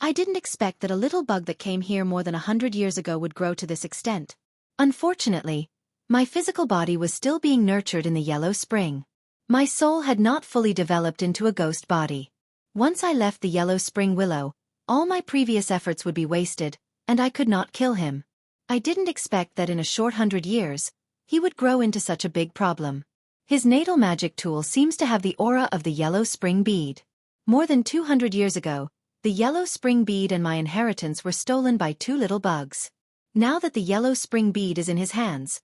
"I didn't expect that a little bug that came here more than 100 years ago would grow to this extent. Unfortunately, my physical body was still being nurtured in the Yellow Spring. My soul had not fully developed into a ghost body. Once I left the Yellow Spring Willow, all my previous efforts would be wasted, and I could not kill him. I didn't expect that in a short 100 years, he would grow into such a big problem. His natal magic tool seems to have the aura of the Yellow Spring Bead. More than 200 years ago, the Yellow Spring Bead and my inheritance were stolen by 2 little bugs. Now that the Yellow Spring Bead is in his hands,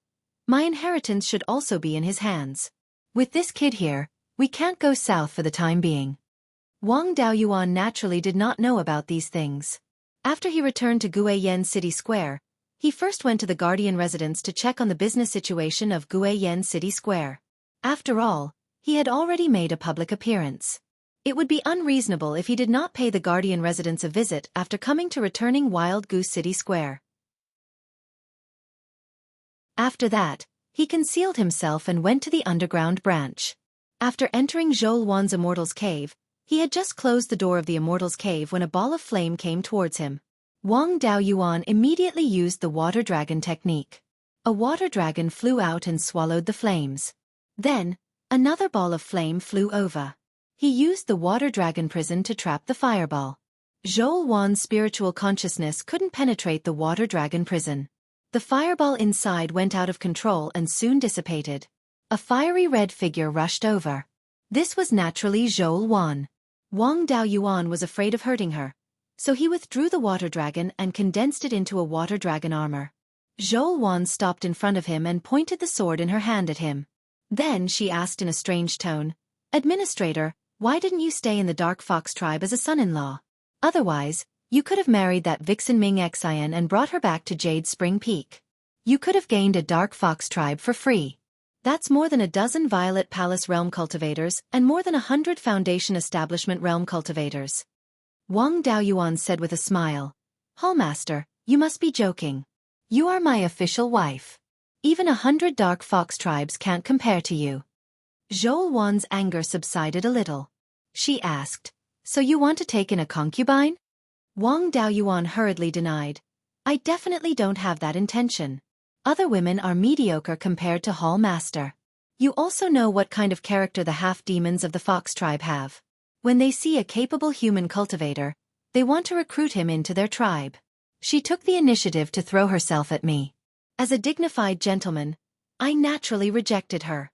my inheritance should also be in his hands. With this kid here, we can't go south for the time being." Wang Daoyuan naturally did not know about these things. After he returned to Guiyan City Square, he first went to the Guardian residence to check on the business situation of Guiyan City Square. After all, he had already made a public appearance. It would be unreasonable if he did not pay the Guardian residence a visit after coming to returning Wild Goose City Square. After that, he concealed himself and went to the underground branch. After entering Xueqi's Immortal's Cave, he had just closed the door of the Immortal's Cave when a ball of flame came towards him. Wang Daoyuan immediately used the water dragon technique. A water dragon flew out and swallowed the flames. Then, another ball of flame flew over. He used the water dragon prison to trap the fireball. Xueqi's spiritual consciousness couldn't penetrate the water dragon prison. The fireball inside went out of control and soon dissipated. A fiery red figure rushed over. This was naturally Xueqi. Wang Daoyuan was afraid of hurting her, so he withdrew the water dragon and condensed it into a water dragon armor. Xueqi stopped in front of him and pointed the sword in her hand at him. Then she asked in a strange tone, "Administrator, why didn't you stay in the Dark Fox tribe as a son-in-law? Otherwise, you could have married that vixen Ming Xian and brought her back to Jade Spring Peak. You could have gained a Dark Fox tribe for free. That's more than a dozen Violet Palace realm cultivators and more than 100 Foundation Establishment realm cultivators." Wang Daoyuan said with a smile, "Hallmaster, you must be joking. You are my official wife. Even 100 Dark Fox tribes can't compare to you." Xueqi's anger subsided a little. She asked, "So you want to take in a concubine?" Wang Daoyuan hurriedly denied, "I definitely don't have that intention. Other women are mediocre compared to Hall Master. You also know what kind of character the half-demons of the fox tribe have. When they see a capable human cultivator, they want to recruit him into their tribe. She took the initiative to throw herself at me. As a dignified gentleman, I naturally rejected her.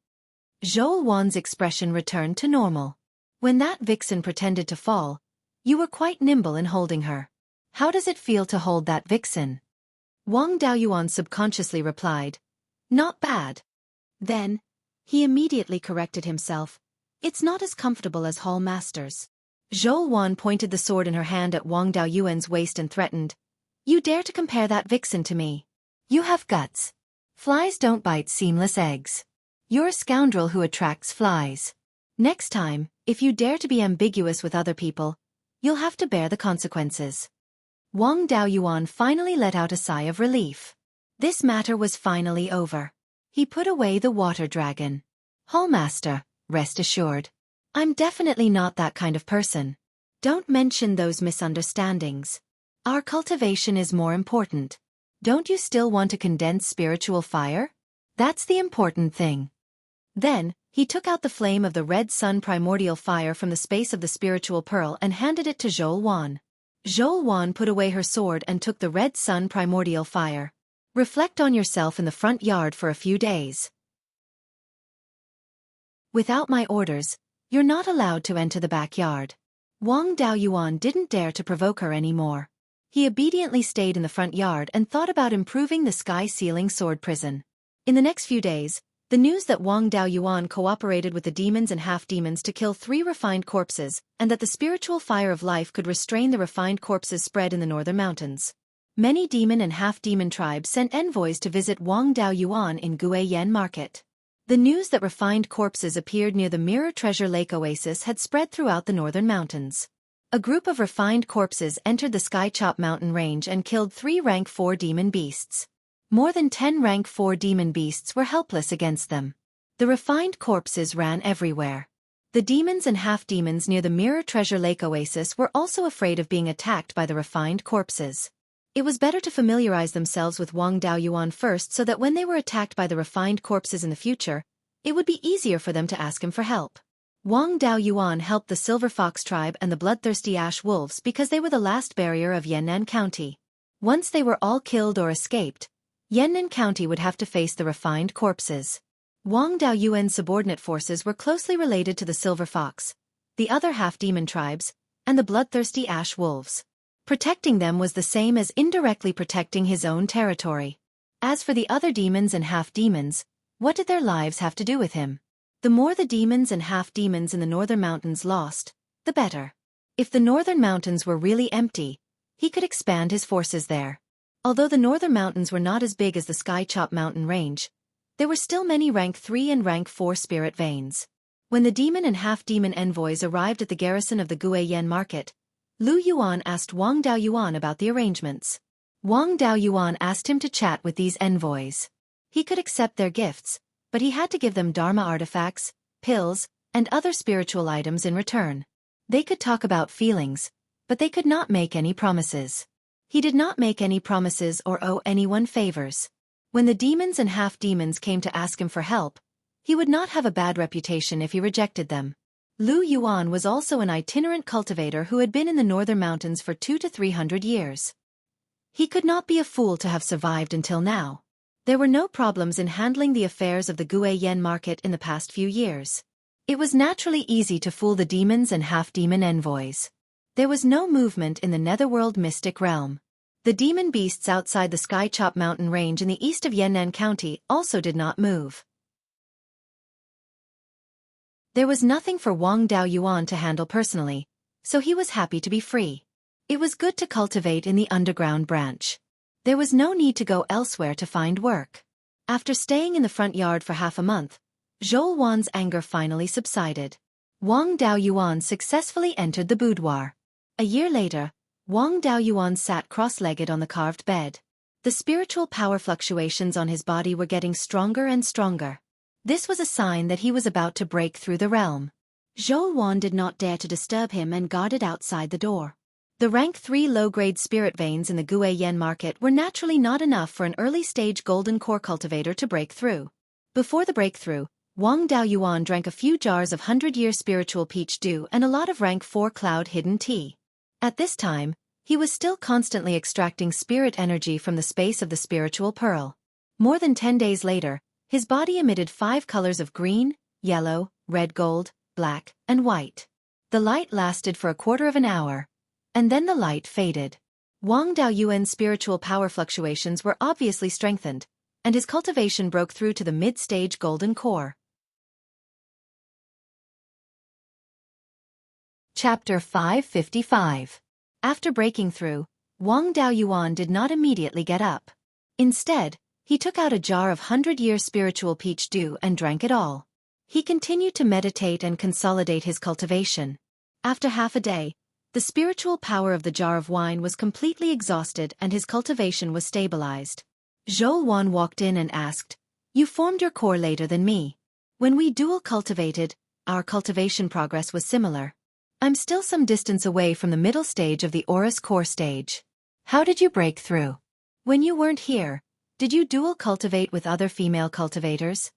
Zhou Wan's expression returned to normal. When that vixen pretended to fall, you were quite nimble in holding her. How does it feel to hold that vixen? Wang Daoyuan subconsciously replied, not bad. Then, he immediately corrected himself. It's not as comfortable as Hall Masters. Zhou Wan pointed the sword in her hand at Wang Daoyuan's waist and threatened, you dare to compare that vixen to me? You have guts. Flies don't bite seamless eggs. You're a scoundrel who attracts flies. Next time, if you dare to be ambiguous with other people, you'll have to bear the consequences. Wang Daoyuan finally let out a sigh of relief. This matter was finally over. He put away the water dragon. Hallmaster, rest assured. I'm definitely not that kind of person. Don't mention those misunderstandings. Our cultivation is more important. Don't you still want to condense spiritual fire? That's the important thing. Then, he took out the flame of the red sun primordial fire from the space of the spiritual pearl and handed it to Zhou Wan. Zhou Wan put away her sword and took the red sun primordial fire. Reflect on yourself in the front yard for a few days. Without my orders, you're not allowed to enter the backyard. Wang Daoyuan didn't dare to provoke her anymore. He obediently stayed in the front yard and thought about improving the sky-ceiling sword prison. In the next few days, the news that Wang Daoyuan cooperated with the demons and half-demons to kill 3 refined corpses, and that the spiritual fire of life could restrain the refined corpses spread in the northern mountains. Many demon and half-demon tribes sent envoys to visit Wang Daoyuan in Guiyan Market. The news that refined corpses appeared near the Mirror Treasure Lake Oasis had spread throughout the northern mountains. A group of refined corpses entered the Skychop mountain range and killed 3 rank 4 demon beasts. More than 10 rank 4 demon beasts were helpless against them. The refined corpses ran everywhere. The demons and half-demons near the Mirror Treasure Lake Oasis were also afraid of being attacked by the refined corpses. It was better to familiarize themselves with Wang Daoyuan first so that when they were attacked by the refined corpses in the future, it would be easier for them to ask him for help. Wang Daoyuan helped the Silver Fox tribe and the Bloodthirsty Ash Wolves because they were the last barrier of Yan'an County. Once they were all killed or escaped, Yan'an County would have to face the refined corpses. Wang Daoyuan's subordinate forces were closely related to the Silver Fox, the other half-demon tribes, and the Bloodthirsty Ash Wolves. Protecting them was the same as indirectly protecting his own territory. As for the other demons and half-demons, what did their lives have to do with him? The more the demons and half-demons in the northern mountains lost, the better. If the northern mountains were really empty, he could expand his forces there. Although the northern mountains were not as big as the Skychop mountain range, there were still many rank 3 and rank 4 spirit veins. When the demon and half-demon envoys arrived at the garrison of the Guiyan Market, Lu Yuan asked Wang Daoyuan about the arrangements. Wang Daoyuan asked him to chat with these envoys. He could accept their gifts, but he had to give them Dharma artifacts, pills, and other spiritual items in return. They could talk about feelings, but they could not make any promises. He did not make any promises or owe anyone favors. When the demons and half-demons came to ask him for help, he would not have a bad reputation if he rejected them. Lu Yuan was also an itinerant cultivator who had been in the northern mountains for 200 to 300 years. He could not be a fool to have survived until now. There were no problems in handling the affairs of the Guiyan Market in the past few years. It was naturally easy to fool the demons and half-demon envoys. There was no movement in the netherworld mystic realm. The demon beasts outside the Skychop mountain range in the east of Yan'an County also did not move. There was nothing for Wang Daoyuan to handle personally, so he was happy to be free. It was good to cultivate in the underground branch. There was no need to go elsewhere to find work. After staying in the front yard for half a month, Zhou Wan's anger finally subsided. Wang Daoyuan successfully entered the boudoir. A year later, Wang Daoyuan sat cross-legged on the carved bed. The spiritual power fluctuations on his body were getting stronger and stronger. This was a sign that he was about to break through the realm. Zhou Wan did not dare to disturb him and guarded outside the door. The rank 3 low-grade spirit veins in the Guiyan Market were naturally not enough for an early-stage golden core cultivator to break through. Before the breakthrough, Wang Daoyuan drank a few jars of 100-year spiritual peach dew and a lot of rank 4 cloud hidden tea. At this time, he was still constantly extracting spirit energy from the space of the spiritual pearl. More than 10 days later, his body emitted 5 colors of green, yellow, red gold, black, and white. The light lasted for a quarter of an hour, and then the light faded. Wang Daoyuan's spiritual power fluctuations were obviously strengthened, and his cultivation broke through to the mid-stage golden core. Chapter 555. After breaking through, Wang Daoyuan did not immediately get up. Instead, he took out a jar of 100-year spiritual peach dew and drank it all. He continued to meditate and consolidate his cultivation. After half a day, the spiritual power of the jar of wine was completely exhausted and his cultivation was stabilized. Xueqi walked in and asked, "You formed your core later than me. When we dual cultivated, our cultivation progress was similar. I'm still some distance away from the middle stage of the Aura's core stage. How did you break through? When you weren't here, did you dual cultivate with other female cultivators?"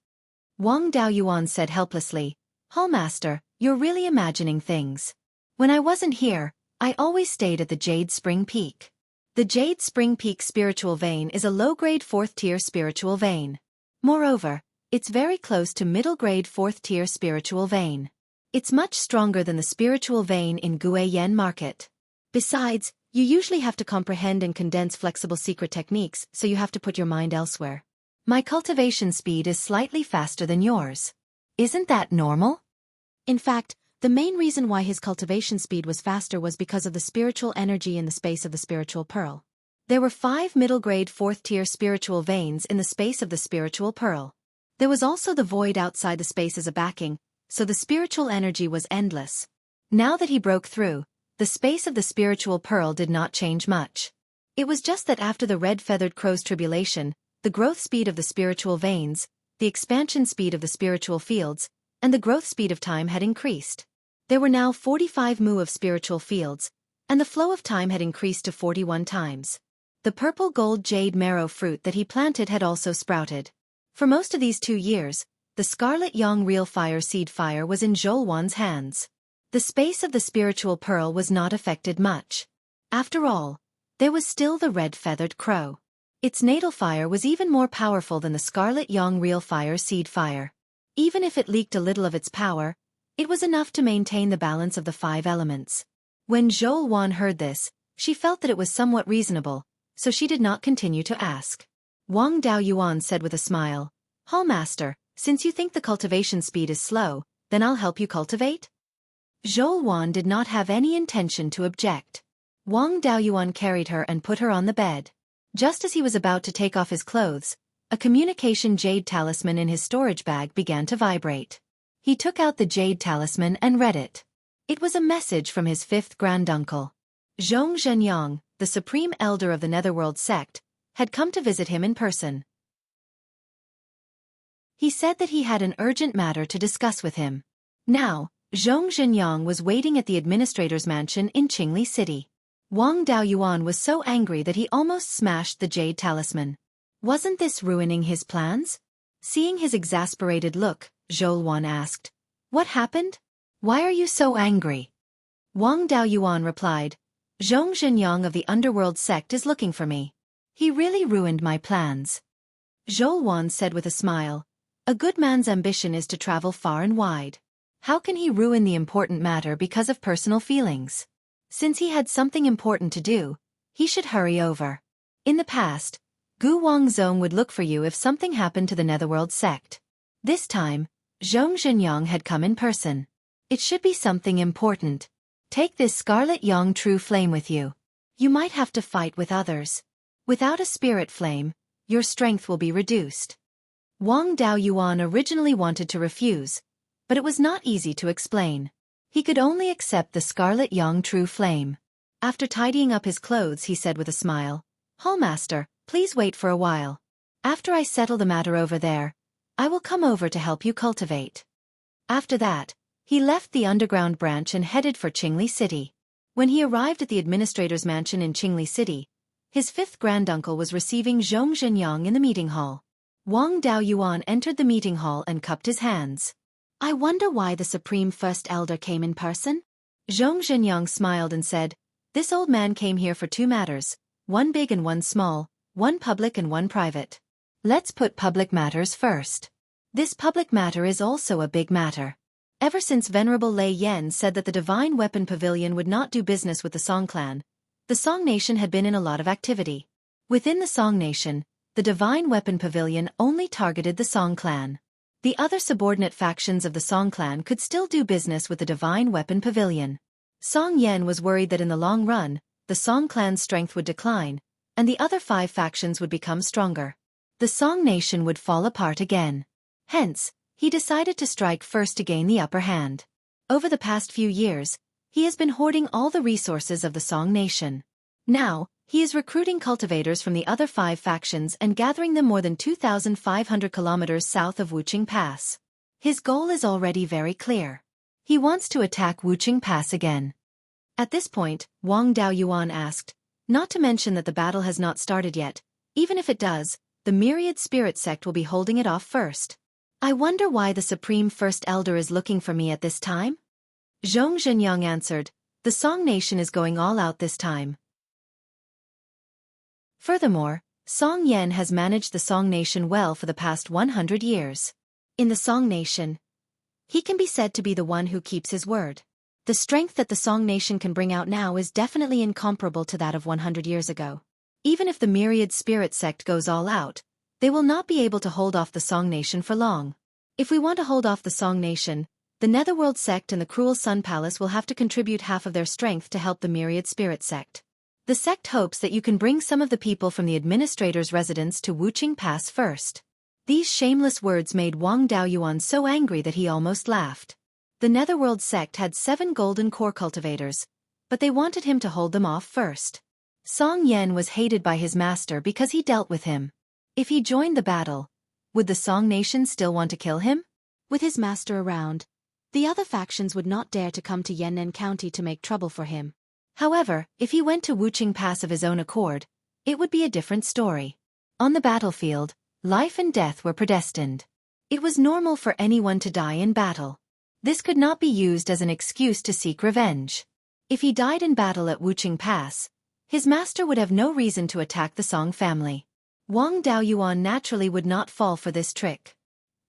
Wang Daoyuan said helplessly, "Hallmaster, you're really imagining things. When I wasn't here, I always stayed at the Jade Spring Peak. The Jade Spring Peak spiritual vein is a low-grade 4th-tier spiritual vein. Moreover, it's very close to middle-grade 4th-tier spiritual vein. It's much stronger than the spiritual vein in Guiyan market. Besides, you usually have to comprehend and condense flexible secret techniques, so you have to put your mind elsewhere. My cultivation speed is slightly faster than yours. Isn't that normal?" In fact, the main reason why his cultivation speed was faster was because of the spiritual energy in the space of the spiritual pearl. There were 5 middle-grade 4th-tier spiritual veins in the space of the spiritual pearl. There was also the void outside the space as a backing, so the spiritual energy was endless. Now that he broke through, the space of the spiritual pearl did not change much. It was just that after the red-feathered crow's tribulation, the growth speed of the spiritual veins, the expansion speed of the spiritual fields, and the growth speed of time had increased. There were now 45 mu of spiritual fields, and the flow of time had increased to 41 times. The purple gold jade marrow fruit that he planted had also sprouted. For most of these 2 years, the scarlet yang real fire seed fire was in Xueqi's hands. The space of the spiritual pearl was not affected much. After all, there was still the red-feathered crow. Its natal fire was even more powerful than the scarlet yang real fire seed fire. Even if it leaked a little of its power, it was enough to maintain the balance of the 5 elements. When Xueqi heard this, she felt that it was somewhat reasonable, so she did not continue to ask. Wang Daoyuan said with a smile, "Hallmaster, since you think the cultivation speed is slow, then I'll help you cultivate?" Xueqi did not have any intention to object. Wang Daoyuan carried her and put her on the bed. Just as he was about to take off his clothes, a communication jade talisman in his storage bag began to vibrate. He took out the jade talisman and read it. It was a message from his 5th granduncle. Zhong Zhenyang, the supreme elder of the Netherworld sect, had come to visit him in person. He said that he had an urgent matter to discuss with him. Now, Zhong Zhenyang was waiting at the administrator's mansion in Qingli City. Wang Daoyuan was so angry that he almost smashed the jade talisman. Wasn't this ruining his plans? Seeing his exasperated look, Xueqi asked, "What happened? Why are you so angry?" Wang Daoyuan replied, "Zhong Zhenyang of the underworld sect is looking for me. He really ruined my plans." Xueqi said with a smile, "A good man's ambition is to travel far and wide. How can he ruin the important matter because of personal feelings? Since he had something important to do, he should hurry over. In the past, Gu Wangzong would look for you if something happened to the Netherworld sect. This time, Zhong Zhenyang had come in person. It should be something important. Take this scarlet yang true flame with you. You might have to fight with others. Without a spirit flame, your strength will be reduced." Wang Daoyuan originally wanted to refuse, but it was not easy to explain. He could only accept the scarlet yang true flame. After tidying up his clothes, he said with a smile, "Hallmaster, please wait for a while. After I settle the matter over there, I will come over to help you cultivate." After that, he left the underground branch and headed for Qingli City. When he arrived at the administrator's mansion in Qingli City, his 5th granduncle was receiving Zhong Zhenyang in the meeting hall. Wang Daoyuan entered the meeting hall and cupped his hands. I wonder why the Supreme First Elder came in person? Zhong Zhenyang smiled and said, this old man came here for two matters, one big and one small, one public and one private. Let's put public matters first. This public matter is also a big matter. Ever since Venerable Lei Yan said that the Divine Weapon Pavilion would not do business with the Song clan, the Song Nation had been in a lot of activity. Within the Song Nation, the Divine Weapon Pavilion only targeted the Song clan. The other subordinate factions of the Song clan could still do business with the Divine Weapon Pavilion. Song Yan was worried that in the long run, the Song clan's strength would decline, and the other 5 factions would become stronger. The Song Nation would fall apart again. Hence, he decided to strike first to gain the upper hand. Over the past few years, he has been hoarding all the resources of the Song Nation. Now, he is recruiting cultivators from the other 5 factions and gathering them more than 2,500 kilometers south of Wuqing Pass. His goal is already very clear. He wants to attack Wuqing Pass again. At this point, Wang Daoyuan asked, not to mention that the battle has not started yet, even if it does, the Myriad Spirit Sect will be holding it off first. I wonder why the Supreme First Elder is looking for me at this time? Zhong Zhenyang answered, the Song Nation is going all out this time. Furthermore, Song Yan has managed the Song Nation well for the past 100 years. In the Song Nation, he can be said to be the one who keeps his word. The strength that the Song Nation can bring out now is definitely incomparable to that of 100 years ago. Even if the Myriad Spirit Sect goes all out, they will not be able to hold off the Song Nation for long. If we want to hold off the Song Nation, the Netherworld Sect and the Cruel Sun Palace will have to contribute half of their strength to help the Myriad Spirit Sect. The sect hopes that you can bring some of the people from the administrator's residence to Wuqing Pass first. These shameless words made Wang Daoyuan so angry that he almost laughed. The Netherworld Sect had 7 golden core cultivators, but they wanted him to hold them off first. Song Yan was hated by his master because he dealt with him. If he joined the battle, would the Song Nation still want to kill him? With his master around, the other factions would not dare to come to Yan'an County to make trouble for him. However, if he went to Wuqing Pass of his own accord, it would be a different story. On the battlefield, life and death were predestined. It was normal for anyone to die in battle. This could not be used as an excuse to seek revenge. If he died in battle at Wuqing Pass, his master would have no reason to attack the Song family. Wang Daoyuan naturally would not fall for this trick.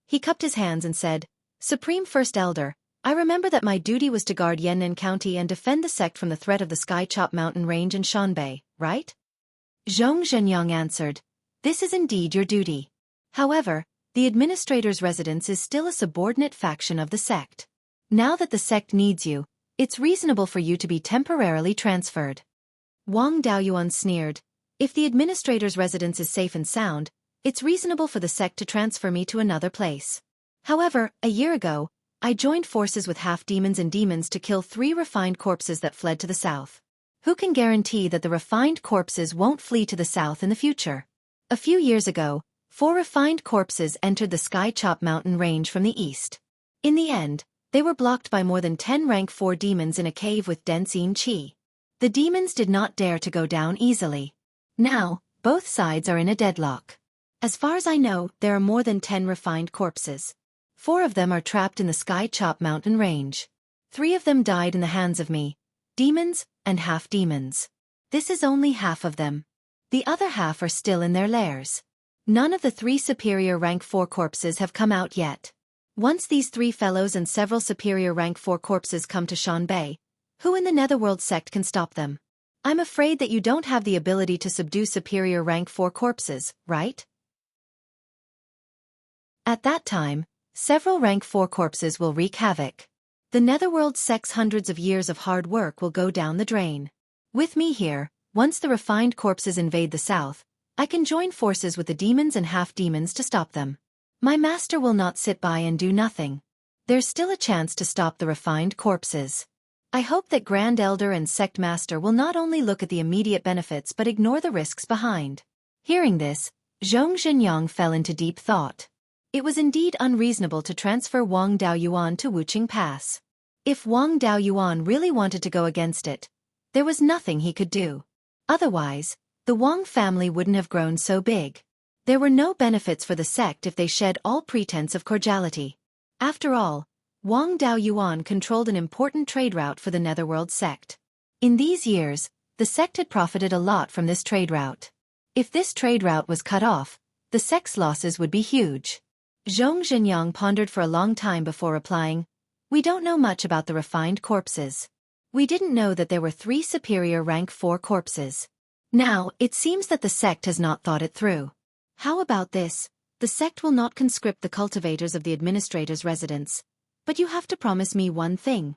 He cupped his hands and said, Supreme First Elder, I remember that my duty was to guard Yan'an County and defend the sect from the threat of the Sky Chop Mountain Range and Shanbei, right? Zhong Zhenyang answered, this is indeed your duty. However, the administrator's residence is still a subordinate faction of the sect. Now that the sect needs you, it's reasonable for you to be temporarily transferred. Wang Daoyuan sneered, if the administrator's residence is safe and sound, it's reasonable for the sect to transfer me to another place. However, a year ago, I joined forces with half-demons and demons to kill 3 refined corpses that fled to the south. Who can guarantee that the refined corpses won't flee to the south in the future? A few years ago, 4 refined corpses entered the Sky Chop Mountain Range from the east. In the end, they were blocked by more than 10 rank 4 demons in a cave with dense Qi. The demons did not dare to go down easily. Now, both sides are in a deadlock. As far as I know, there are more than 10 refined corpses. 4 of them are trapped in the Sky Chop Mountain Range. 3 of them died in the hands of me, demons and half-demons. This is only half of them. The other half are still in their lairs. None of the 3 superior rank 4 corpses have come out yet. Once these 3 fellows and several superior rank 4 corpses come to Shanbei, who in the Netherworld sect can stop them? I'm afraid that you don't have the ability to subdue superior rank 4 corpses, right? At that time, several rank 4 corpses will wreak havoc. The Netherworld sect's hundreds of years of hard work will go down the drain. With me here, once the refined corpses invade the south, I can join forces with the demons and half-demons to stop them. My master will not sit by and do nothing. There's still a chance to stop the refined corpses. I hope that Grand Elder and Sect Master will not only look at the immediate benefits but ignore the risks behind. Hearing this, Zhong Zhenyang fell into deep thought. It was indeed unreasonable to transfer Wang Daoyuan to Wuqing Pass. If Wang Daoyuan really wanted to go against it, there was nothing he could do. Otherwise, the Wang family wouldn't have grown so big. There were no benefits for the sect if they shed all pretense of cordiality. After all, Wang Daoyuan controlled an important trade route for the Netherworld sect. In these years, the sect had profited a lot from this trade route. If this trade route was cut off, the sect's losses would be huge. Zhong Zhenyang pondered for a long time before replying, "We don't know much about the refined corpses. We didn't know that there were 3 superior rank 4 corpses. Now, it seems that the sect has not thought it through. How about this? The sect will not conscript the cultivators of the administrator's residence. But you have to promise me one thing."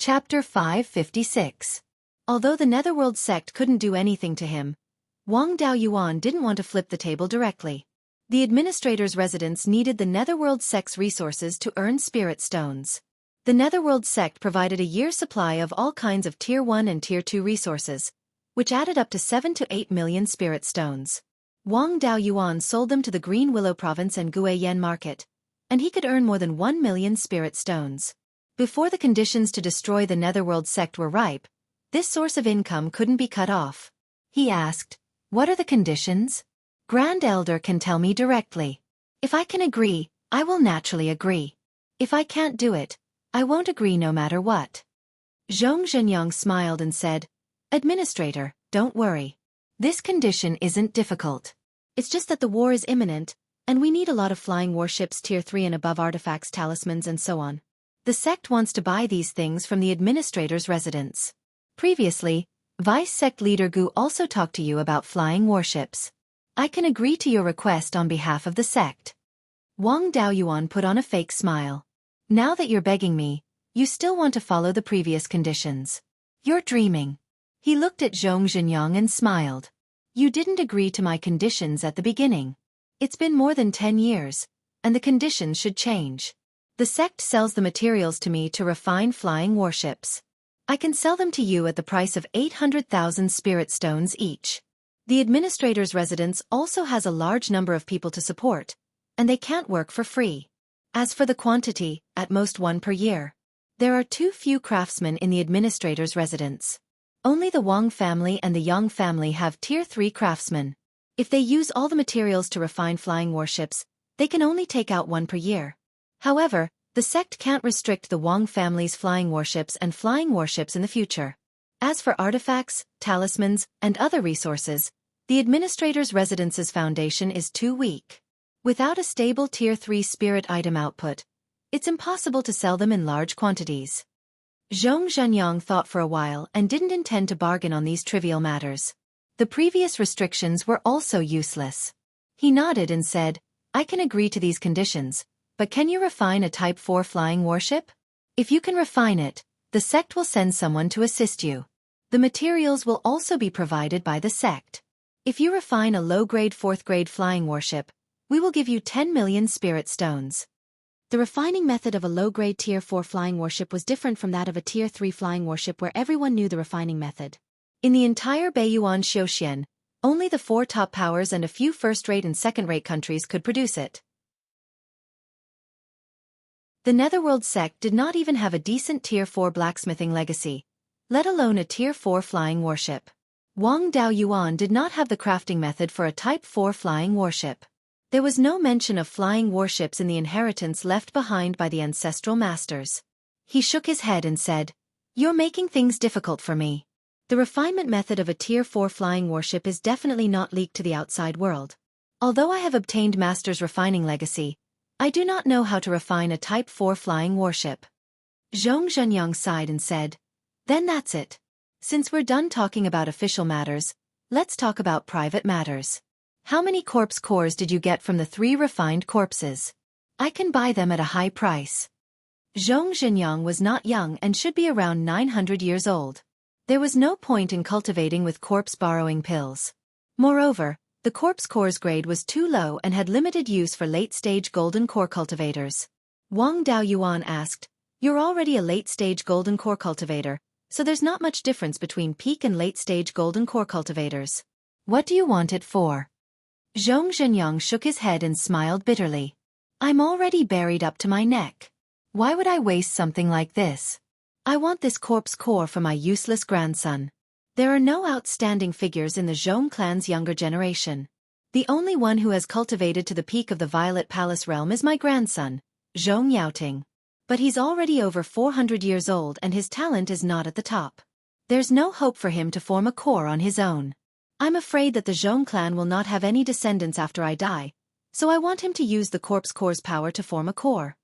Chapter 556. Although the Netherworld sect couldn't do anything to him, Wang Daoyuan didn't want to flip the table directly. The administrator's residence needed the Netherworld sect's resources to earn spirit stones. The Netherworld sect provided a year's supply of all kinds of Tier 1 and Tier 2 resources, which added up to 7 to 8 million spirit stones. Wang Daoyuan sold them to the Green Willow Province and Guiyan Market, and he could earn more than 1 million spirit stones. Before the conditions to destroy the Netherworld sect were ripe, this source of income couldn't be cut off. He asked, "What are the conditions?" "Grand Elder can tell me directly. If I can agree, I will naturally agree. If I can't do it, I won't agree no matter what." Zhong Zhenyang smiled and said, "Administrator, don't worry. This condition isn't difficult. It's just that the war is imminent, and we need a lot of flying warships Tier 3 and above, artifacts, talismans and so on. The sect wants to buy these things from the administrator's residence. Previously, Vice Sect Leader Gu also talked to you about flying warships. I can agree to your request on behalf of the sect." Wang Daoyuan put on a fake smile. "Now that you're begging me, you still want to follow the previous conditions. You're dreaming." He looked at Zhong Zhenyang and smiled. "You didn't agree to my conditions at the beginning. It's been more than 10 years, and the conditions should change. The sect sells the materials to me to refine flying warships. I can sell them to you at the price of 800,000 spirit stones each. The administrator's residence also has a large number of people to support, and they can't work for free. As for the quantity, at most 1 per year. There are too few craftsmen in the administrator's residence. Only the Wang family and the Yang family have Tier 3 craftsmen. If they use all the materials to refine flying warships, they can only take out 1 per year. However, the sect can't restrict the Wang family's flying warships and flying warships in the future. As for artifacts, talismans, and other resources, the administrator's residence's foundation is too weak. Without a stable Tier 3 spirit item output, it's impossible to sell them in large quantities." Zhong Zhenyang thought for a while and didn't intend to bargain on these trivial matters. The previous restrictions were also useless. He nodded and said, "I can agree to these conditions, but can you refine a Type 4 flying warship? If you can refine it, the sect will send someone to assist you. The materials will also be provided by the sect. If you refine a low-grade 4th-grade flying warship, we will give you 10 million spirit stones." The refining method of a low-grade Tier 4 flying warship was different from that of a Tier 3 flying warship where everyone knew the refining method. In the entire Beiyuan Xueqi, only the 4 top powers and a few first-rate and second-rate countries could produce it. The Netherworld sect did not even have a decent Tier 4 blacksmithing legacy, let alone a Tier 4 flying warship. Wang Daoyuan did not have the crafting method for a Type 4 flying warship. There was no mention of flying warships in the inheritance left behind by the ancestral masters. He shook his head and said, "You're making things difficult for me. The refinement method of a Tier 4 flying warship is definitely not leaked to the outside world. Although I have obtained Master's refining legacy, I do not know how to refine a Type 4 flying warship." Zhong Zhenyang sighed and said, "Then that's it. Since we're done talking about official matters, let's talk about private matters. How many corpse cores did you get from the 3 refined corpses? I can buy them at a high price." Zhong Zhenyang was not young and should be around 900 years old. There was no point in cultivating with corpse borrowing pills. Moreover, the corpse core's grade was too low and had limited use for late-stage golden core cultivators. Wang Daoyuan asked, "You're already a late-stage golden core cultivator, so there's not much difference between peak and late-stage golden core cultivators. What do you want it for?" Zhong Zhenyang shook his head and smiled bitterly. "I'm already buried up to my neck. Why would I waste something like this? I want this corpse core for my useless grandson. There are no outstanding figures in the Zhong clan's younger generation. The only one who has cultivated to the peak of the Violet Palace realm is my grandson, Zhong Yaoting. But he's already over 400 years old and his talent is not at the top. There's no hope for him to form a core on his own. I'm afraid that the Zhong clan will not have any descendants after I die, so I want him to use the corpse core's power to form a core.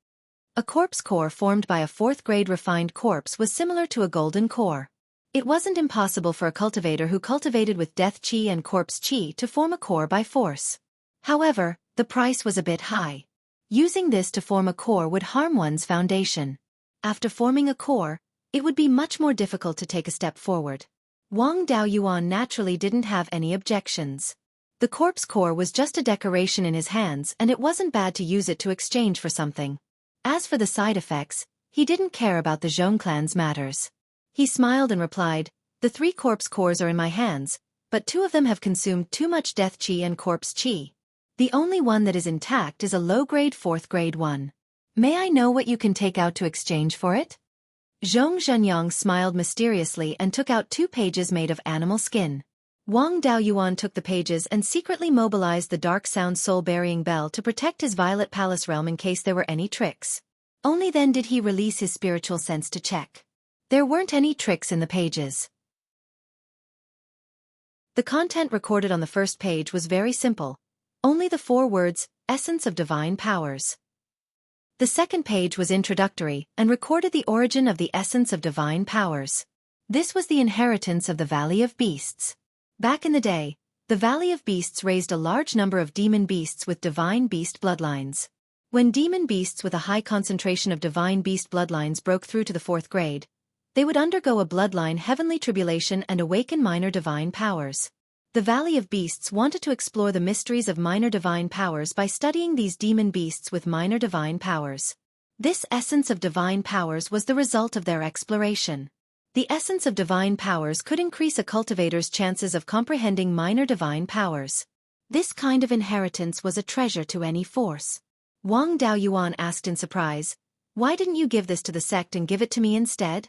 A corpse core formed by a 4th-grade refined corpse was similar to a golden core. It wasn't impossible for a cultivator who cultivated with death chi and corpse chi to form a core by force. However, the price was a bit high. Using this to form a core would harm one's foundation. After forming a core, it would be much more difficult to take a step forward. Wang Daoyuan naturally didn't have any objections. The corpse core was just a decoration in his hands and it wasn't bad to use it to exchange for something. As for the side effects, he didn't care about the Zhong clan's matters. He smiled and replied, "The 3 corpse cores are in my hands, but 2 of them have consumed too much death chi and corpse chi. The only one that is intact is a low-grade 4th-grade one. May I know what you can take out to exchange for it?" Zhong Zhenyang smiled mysteriously and took out 2 pages made of animal skin. Wang Daoyuan took the pages and secretly mobilized the dark sound soul-burying bell to protect his Violet Palace realm in case there were any tricks. Only then did he release his spiritual sense to check. There weren't any tricks in the pages. The content recorded on the first page was very simple. Only the 4 words, Essence of Divine Powers. The second page was introductory and recorded the origin of the Essence of Divine Powers. This was the inheritance of the Valley of Beasts. Back in the day, the Valley of Beasts raised a large number of demon beasts with divine beast bloodlines. When demon beasts with a high concentration of divine beast bloodlines broke through to the 4th grade, they would undergo a bloodline heavenly tribulation and awaken minor divine powers. The Valley of Beasts wanted to explore the mysteries of minor divine powers by studying these demon beasts with minor divine powers. This essence of divine powers was the result of their exploration. The essence of divine powers could increase a cultivator's chances of comprehending minor divine powers. This kind of inheritance was a treasure to any force. Wang Daoyuan asked in surprise, "Why didn't you give this to the sect and give it to me instead?"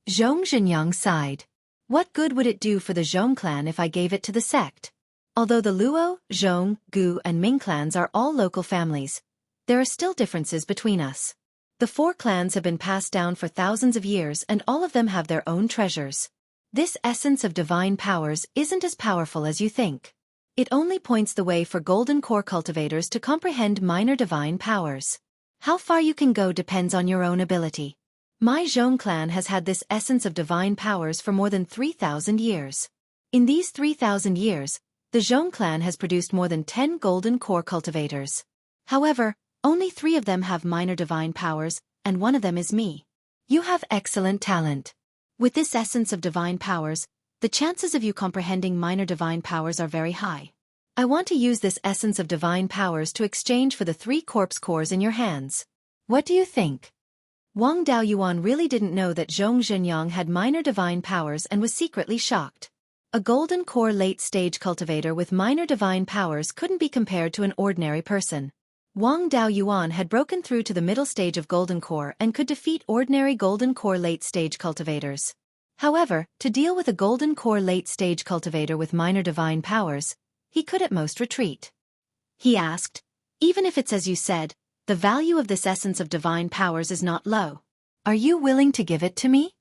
Zhong Zhenyang sighed. What good would it do for the Zhong clan if I gave it to the sect? Although the Luo, Zhong, Gu and Ming clans are all local families, there are still differences between us. The 4 clans have been passed down for thousands of years and all of them have their own treasures. This essence of divine powers isn't as powerful as you think. It only points the way for golden core cultivators to comprehend minor divine powers. How far you can go depends on your own ability. My Zhong clan has had this essence of divine powers for more than 3,000 years. In these 3,000 years, the Zhong clan has produced more than 10 golden core cultivators. However, only 3 of them have minor divine powers, and one of them is me. You have excellent talent. With this essence of divine powers, the chances of you comprehending minor divine powers are very high. I want to use this essence of divine powers to exchange for the 3 corpse cores in your hands. What do you think? Wang Daoyuan really didn't know that Zhong Zhenyang had minor divine powers and was secretly shocked. A golden core late-stage cultivator with minor divine powers couldn't be compared to an ordinary person. Wang Daoyuan had broken through to the middle stage of golden core and could defeat ordinary golden core late-stage cultivators. However, to deal with a golden core late-stage cultivator with minor divine powers, he could at most retreat. He asked, "Even if it's as you said, the value of this essence of divine powers is not low. Are you willing to give it to me?"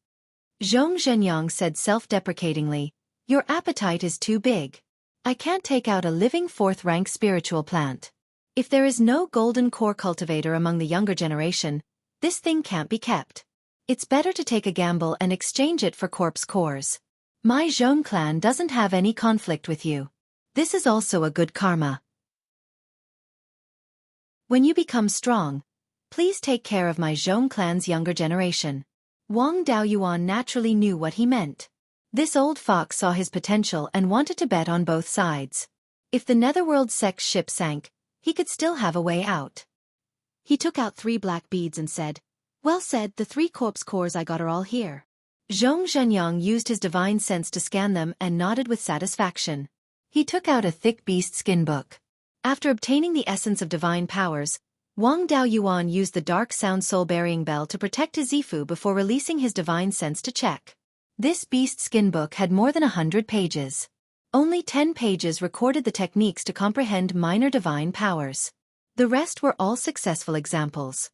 Zhong Zhenyang said self-deprecatingly, "Your appetite is too big. I can't take out a living 4th-rank spiritual plant. If there is no golden core cultivator among the younger generation, this thing can't be kept. It's better to take a gamble and exchange it for corpse cores. My Zhong clan doesn't have any conflict with you. This is also a good karma. When you become strong, please take care of my Zhong clan's younger generation." Wang Daoyuan naturally knew what he meant. This old fox saw his potential and wanted to bet on both sides. If the Netherworld sect's ship sank, he could still have a way out. He took out 3 black beads and said, "Well said, the 3 corpse cores I got are all here." Zhong Zhenyang used his divine sense to scan them and nodded with satisfaction. He took out a thick beast skin book. After obtaining the essence of divine powers, Wang Daoyuan used the dark sound soul-burying bell to protect his Zifu before releasing his divine sense to check. This beast skin book had more than 100 pages. Only 10 pages recorded the techniques to comprehend minor divine powers. The rest were all successful examples.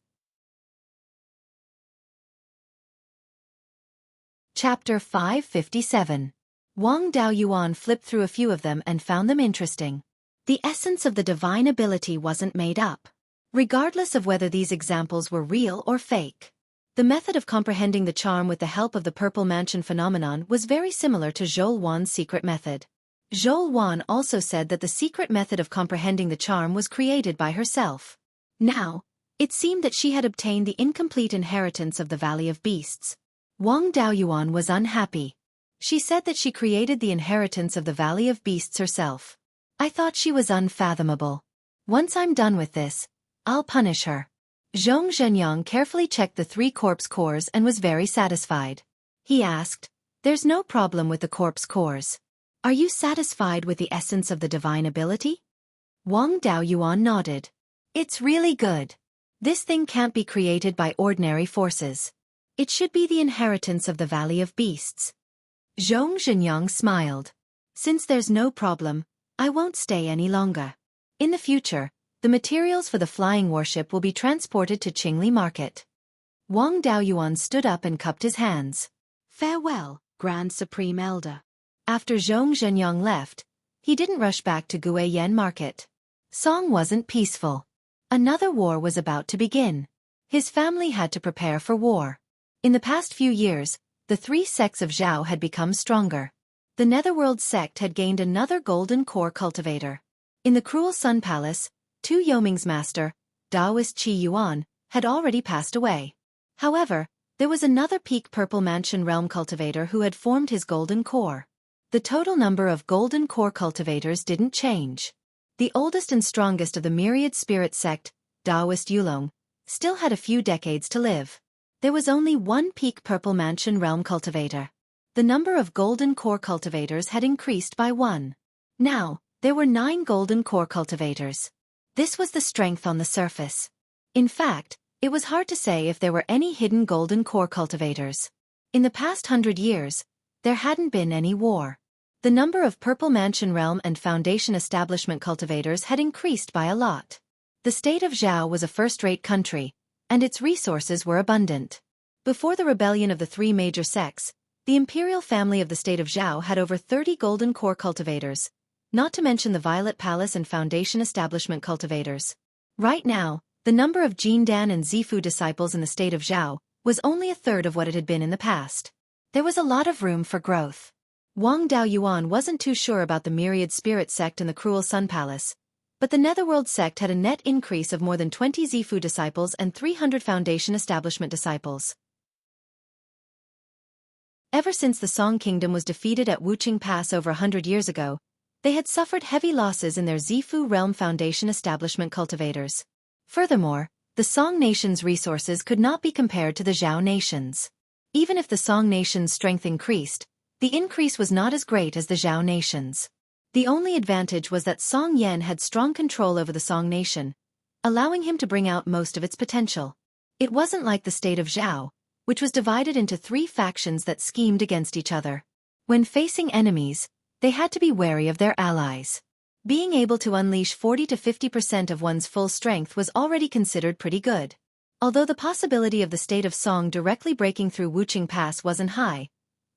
Chapter 557. Wang Daoyuan flipped through a few of them and found them interesting. The essence of the divine ability wasn't made up, regardless of whether these examples were real or fake. The method of comprehending the charm with the help of the Purple Mansion phenomenon was very similar to Zhou Wan's secret method. Zhou Wan also said that the secret method of comprehending the charm was created by herself. Now, it seemed that she had obtained the incomplete inheritance of the Valley of Beasts. Wang Daoyuan was unhappy. She said that she created the inheritance of the Valley of Beasts herself. I thought she was unfathomable. Once I'm done with this, I'll punish her. Zhong Zhenyang carefully checked the 3 corpse cores and was very satisfied. He asked, "There's no problem with the corpse cores. Are you satisfied with the essence of the divine ability?" Wang Daoyuan nodded. "It's really good. This thing can't be created by ordinary forces. It should be the inheritance of the Valley of Beasts." Zhong Zhenyang smiled. "Since there's no problem, I won't stay any longer. In the future, the materials for the flying warship will be transported to Qingli Market." Wang Daoyuan stood up and cupped his hands. "Farewell, Grand Supreme Elder." After Zhong Zhenyang left, he didn't rush back to Guiyan Market. Song wasn't peaceful. Another war was about to begin. His family had to prepare for war. In the past few years, the 3 sects of Zhao had become stronger. The Netherworld sect had gained another golden core cultivator. In the Cruel Sun Palace, Tu Yoming's master, Taoist Qi Yuan, had already passed away. However, there was another peak Purple Mansion realm cultivator who had formed his golden core. The total number of golden core cultivators didn't change. The oldest and strongest of the myriad spirit sect, Taoist Yulong, still had a few decades to live. There was only one peak Purple Mansion realm cultivator. The number of golden core cultivators had increased by 1. Now, there were 9 golden core cultivators. This was the strength on the surface. In fact, it was hard to say if there were any hidden golden core cultivators. In the past 100 years, there hadn't been any war. The number of Purple Mansion realm and Foundation establishment cultivators had increased by a lot. The state of Zhao was a first-rate country, and its resources were abundant. Before the rebellion of the 3 major sects, the imperial family of the state of Zhao had over 30 golden core cultivators, not to mention the Violet Palace and Foundation establishment cultivators. Right now, the number of Jindan and Zifu disciples in the state of Zhao was only a third of what it had been in the past. There was a lot of room for growth. Wang Daoyuan wasn't too sure about the Myriad Spirit sect and the Cruel Sun Palace, but the Netherworld sect had a net increase of more than 20 Zifu disciples and 300 Foundation establishment disciples. Ever since the Song Kingdom was defeated at Wuqing Pass over 100 years ago, they had suffered heavy losses in their Zifu Realm Foundation establishment cultivators. Furthermore, the Song Nation's resources could not be compared to the Zhao Nation's. Even if the Song Nation's strength increased, the increase was not as great as the Zhao Nation's. The only advantage was that Song Yan had strong control over the Song Nation, allowing him to bring out most of its potential. It wasn't like the state of Zhao, which was divided into 3 factions that schemed against each other. When facing enemies, they had to be wary of their allies. Being able to unleash 40 to 50% of one's full strength was already considered pretty good. Although the possibility of the state of Song directly breaking through Wuqing Pass wasn't high,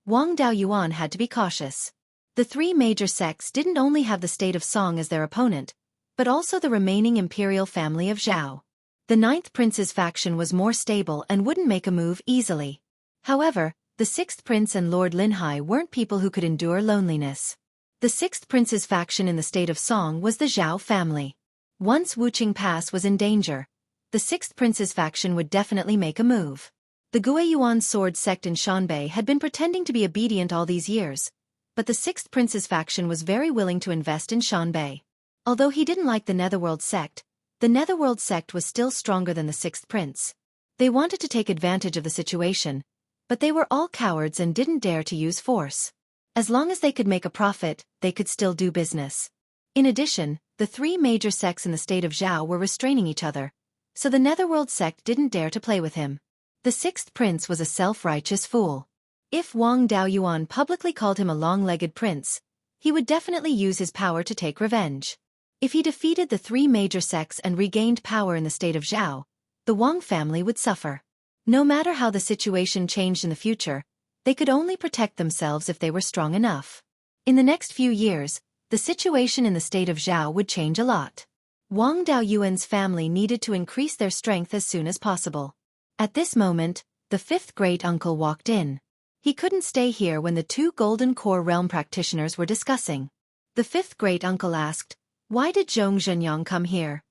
Wang Daoyuan had to be cautious. The 3 major sects didn't only have the state of Song as their opponent, but also the remaining imperial family of Zhao. The 9th Prince's faction was more stable and wouldn't make a move easily. However, the 6th Prince and Lord Linhai weren't people who could endure loneliness. The 6th Prince's faction in the state of Song was the Zhao family. Once Wuqing Pass was in danger, the 6th Prince's faction would definitely make a move. The Guiyuan sword sect in Shanbei had been pretending to be obedient all these years, but the 6th Prince's faction was very willing to invest in Shanbei. Although he didn't like the Netherworld sect, the Netherworld sect was still stronger than the 6th Prince. They wanted to take advantage of the situation, but they were all cowards and didn't dare to use force. As long as they could make a profit, they could still do business. In addition, the 3 major sects in the state of Zhao were restraining each other, so the Netherworld sect didn't dare to play with him. The 6th Prince was a self-righteous fool. If Wang Daoyuan publicly called him a long-legged prince, he would definitely use his power to take revenge. If he defeated the three major sects and regained power in the state of Zhao, the Wang family would suffer. No matter how the situation changed in the future, they could only protect themselves if they were strong enough. In the next few years, the situation in the state of Zhao would change a lot. Wang Daoyuan's family needed to increase their strength as soon as possible. At this moment, the fifth great-uncle walked in. He couldn't stay here when the two Golden Core Realm practitioners were discussing. The fifth great-uncle asked, "Why did Zhong Zhenyang come here?"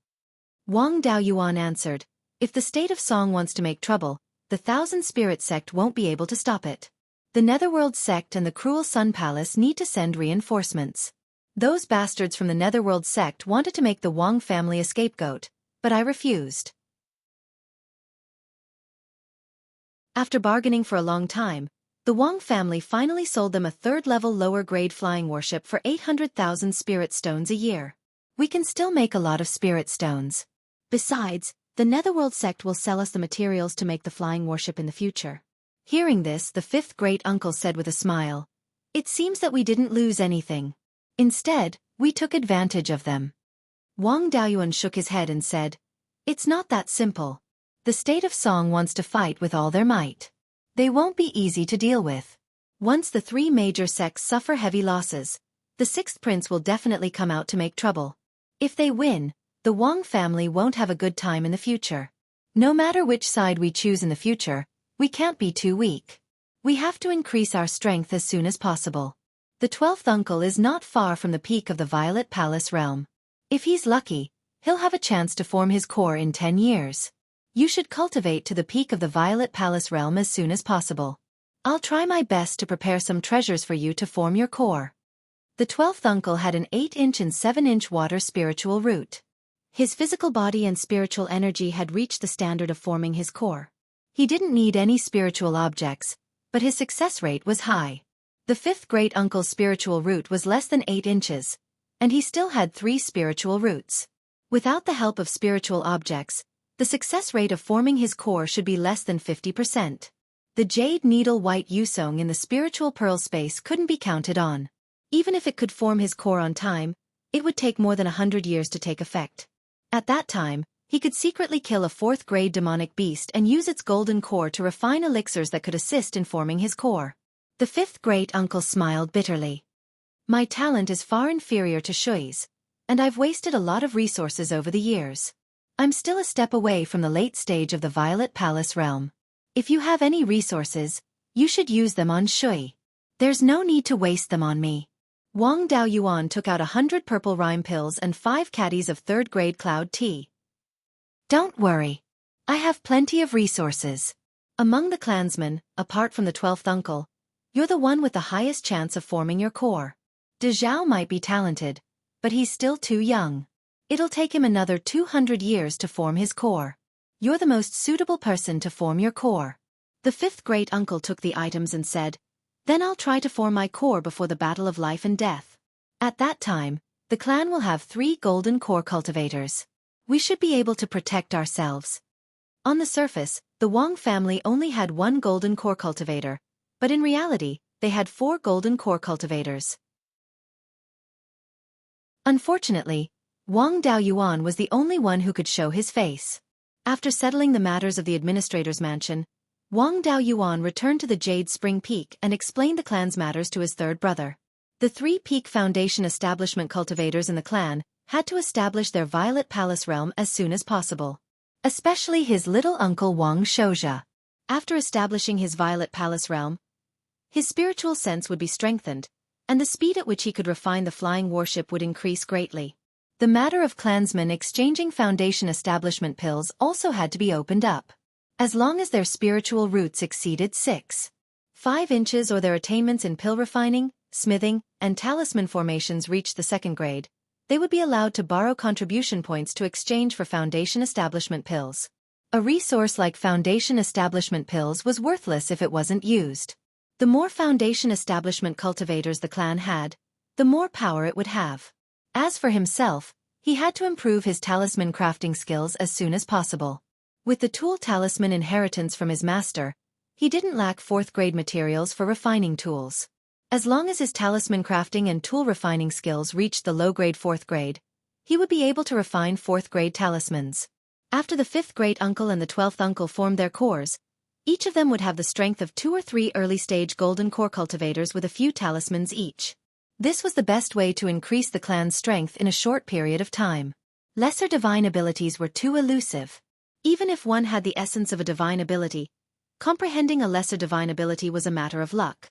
Wang Daoyuan answered, "If the state of Song wants to make trouble, the Thousand Spirit sect won't be able to stop it. The Netherworld sect and the Cruel Sun Palace need to send reinforcements. Those bastards from the Netherworld sect wanted to make the Wang family a scapegoat, but I refused." After bargaining for a long time, the Wang family finally sold them a third-level lower-grade flying warship for 800,000 spirit stones a year. "We can still make a lot of spirit stones. Besides, the Netherworld sect will sell us the materials to make the flying warship in the future." Hearing this, the fifth great-uncle said with a smile, "It seems that we didn't lose anything. Instead, we took advantage of them." Wang Daoyuan shook his head and said, "It's not that simple. The state of Song wants to fight with all their might. They won't be easy to deal with. Once the three major sects suffer heavy losses, the sixth prince will definitely come out to make trouble. If they win, the Wang family won't have a good time in the future. No matter which side we choose in the future, we can't be too weak. We have to increase our strength as soon as possible. The 12th uncle is not far from the peak of the Violet Palace realm. If he's lucky, he'll have a chance to form his core in 10 years. You should cultivate to the peak of the Violet Palace realm as soon as possible. I'll try my best to prepare some treasures for you to form your core." The 12th uncle had an 8-inch and 7-inch water spiritual root. His physical body and spiritual energy had reached the standard of forming his core. He didn't need any spiritual objects, but his success rate was high. The fifth great-uncle's spiritual root was less than 8 inches, and he still had 3 spiritual roots. Without the help of spiritual objects, the success rate of forming his core should be less than 50%. The jade needle white Yusong in the spiritual pearl space couldn't be counted on. Even if it could form his core on time, it would take more than 100 years to take effect. At that time, he could secretly kill a 4th-grade demonic beast and use its golden core to refine elixirs that could assist in forming his core. The fifth great-uncle smiled bitterly. "My talent is far inferior to Xueqi's, and I've wasted a lot of resources over the years. I'm still a step away from the late stage of the Violet Palace realm. If you have any resources, you should use them on Xueqi. There's no need to waste them on me." Wang Daoyuan took out 100 purple rhyme pills and 5 caddies of 3rd-grade cloud tea. "Don't worry. I have plenty of resources. Among the clansmen, apart from the 12th uncle, you're the one with the highest chance of forming your core. De Zhao might be talented, but he's still too young. It'll take him another 200 years to form his core. You're the most suitable person to form your core." The fifth great-uncle took the items and said, "Then I'll try to form my core before the battle of life and death. At that time, the clan will have 3 golden core cultivators. We should be able to protect ourselves." On the surface, the Wang family only had 1 golden core cultivator, but in reality, they had 4 golden core cultivators. Unfortunately, Wang Daoyuan was the only one who could show his face. After settling the matters of the administrator's mansion, Wang Daoyuan returned to the Jade Spring Peak and explained the clan's matters to his third brother. The 3 Peak Foundation establishment cultivators in the clan had to establish their Violet Palace realm as soon as possible. Especially his little uncle Wang Shouzhe. After establishing his Violet Palace realm, his spiritual sense would be strengthened, and the speed at which he could refine the flying warship would increase greatly. The matter of clansmen exchanging Foundation establishment pills also had to be opened up. As long as their spiritual roots exceeded 6.5 inches or their attainments in pill refining, smithing, and talisman formations reached the 2nd grade, they would be allowed to borrow contribution points to exchange for Foundation establishment pills. A resource like Foundation establishment pills was worthless if it wasn't used. The more Foundation establishment cultivators the clan had, the more power it would have. As for himself, he had to improve his talisman crafting skills as soon as possible. With the tool talisman inheritance from his master, He didn't lack fourth-grade materials for refining tools. As long as his talisman crafting and tool refining skills reached the low-grade fourth grade, he would be able to refine fourth-grade talismans. After the fifth great uncle and the 12th uncle formed their cores, each of them would have the strength of 2 or 3 early-stage golden core cultivators with a few talismans each. This was the best way to increase the clan's strength in a short period of time. Lesser divine abilities were too elusive. Even if one had the essence of a divine ability, comprehending a lesser divine ability was a matter of luck.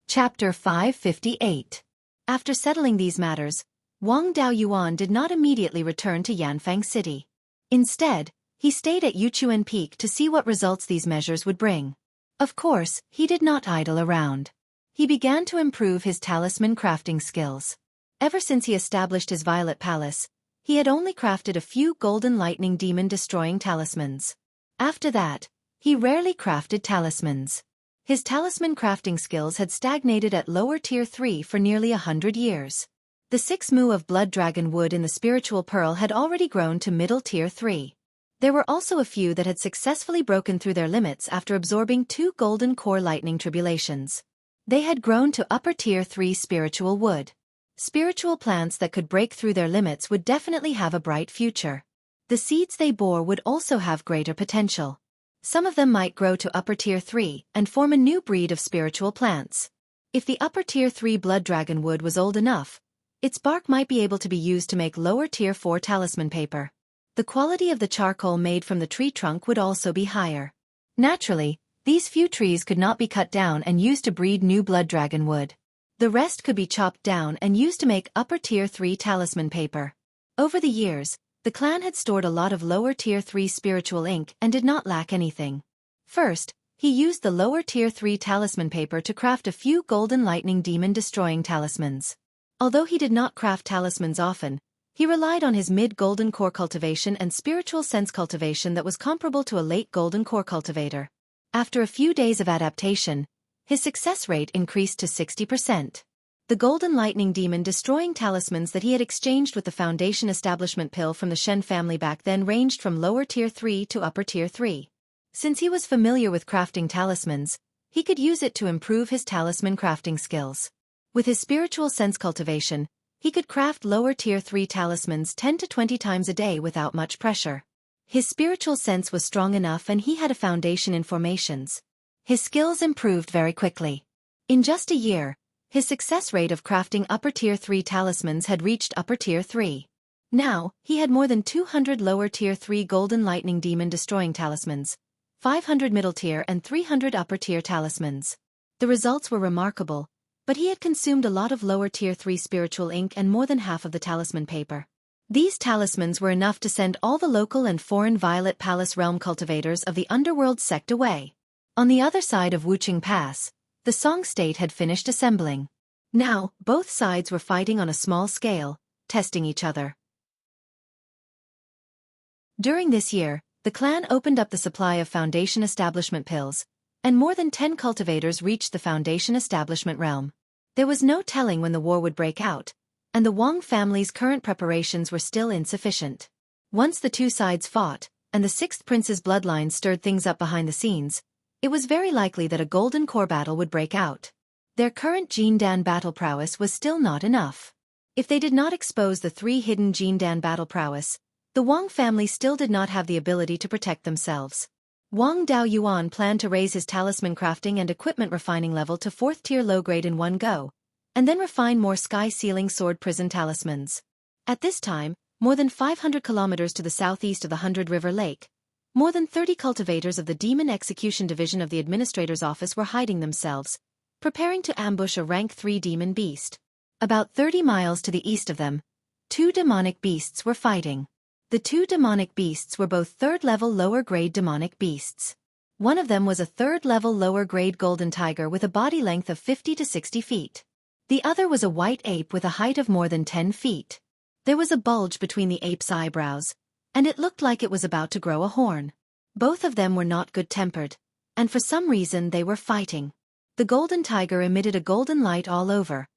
Chapter 558. After settling these matters, Wang Daoyuan did not immediately return to Yanfang City. Instead, he stayed at Yuchuan Peak to see what results these measures would bring. Of course, he did not idle around. He began to improve his talisman crafting skills. Ever since he established his Violet Palace, he had only crafted a few golden lightning demon-destroying talismans. After that, he rarely crafted talismans. His talisman crafting skills had stagnated at lower tier 3 for nearly 100 years. The 6 mu of blood dragon wood in the spiritual pearl had already grown to middle tier 3. There were also a few that had successfully broken through their limits after absorbing 2 golden core lightning tribulations. They had grown to upper tier 3 spiritual wood. Spiritual plants that could break through their limits would definitely have a bright future. The seeds they bore would also have greater potential. Some of them might grow to upper tier 3 and form a new breed of spiritual plants. If the upper tier 3 blood dragon wood was old enough, its bark might be able to be used to make lower tier 4 talisman paper. The quality of the charcoal made from the tree trunk would also be higher. Naturally, these few trees could not be cut down and used to breed new blood dragon wood. The rest could be chopped down and used to make upper tier 3 talisman paper. Over the years, the clan had stored a lot of lower tier 3 spiritual ink and did not lack anything. First, he used the lower tier 3 talisman paper to craft a few golden lightning demon-destroying talismans. Although he did not craft talismans often, he relied on his mid-golden core cultivation and spiritual sense cultivation that was comparable to a late golden core cultivator. After a few days of adaptation, his success rate increased to 60%. The golden lightning demon-destroying talismans that he had exchanged with the Foundation Establishment Pill from the Shen family back then ranged from lower tier 3 to upper tier 3. Since he was familiar with crafting talismans, he could use it to improve his talisman crafting skills. With his spiritual sense cultivation, he could craft lower tier 3 talismans 10 to 20 times a day without much pressure. His spiritual sense was strong enough and he had a foundation in formations. His skills improved very quickly. In just a year, his success rate of crafting upper tier 3 talismans had reached upper tier 3. Now, he had more than 200 lower tier 3 golden lightning demon destroying talismans, 500 middle tier and 300 upper tier talismans. The results were remarkable, but he had consumed a lot of lower tier 3 spiritual ink and more than half of the talisman paper. These talismans were enough to send all the local and foreign Violet Palace realm cultivators of the underworld sect away. On the other side of Wuqing Pass, the Song State had finished assembling. Now, both sides were fighting on a small scale, testing each other. During this year, the clan opened up the supply of Foundation Establishment pills, and more than 10 cultivators reached the Foundation Establishment realm. There was no telling when the war would break out, and the Wang family's current preparations were still insufficient. Once the two sides fought, and the 6th prince's bloodline stirred things up behind the scenes, it was very likely that a golden core battle would break out. Their current Jindan battle prowess was still not enough. If they did not expose the 3 hidden Jindan battle prowess, the Wang family still did not have the ability to protect themselves. Wang Daoyuan planned to raise his talisman crafting and equipment refining level to 4th tier low grade in one go, and then refine more sky-sealing sword prison talismans. At this time, more than 500 kilometers to the southeast of the 100 River Lake, more than 30 cultivators of the Demon Execution Division of the Administrator's Office were hiding themselves, preparing to ambush a rank 3 demon beast. About 30 miles to the east of them, 2 demonic beasts were fighting. The 2 demonic beasts were both 3rd-level lower-grade demonic beasts. One of them was a 3rd-level lower-grade golden tiger with a body length of 50 to 60 feet. The other was a white ape with a height of more than 10 feet. There was a bulge between the ape's eyebrows, and it looked like it was about to grow a horn. Both of them were not good-tempered, and for some reason they were fighting. The golden tiger emitted a golden light all over,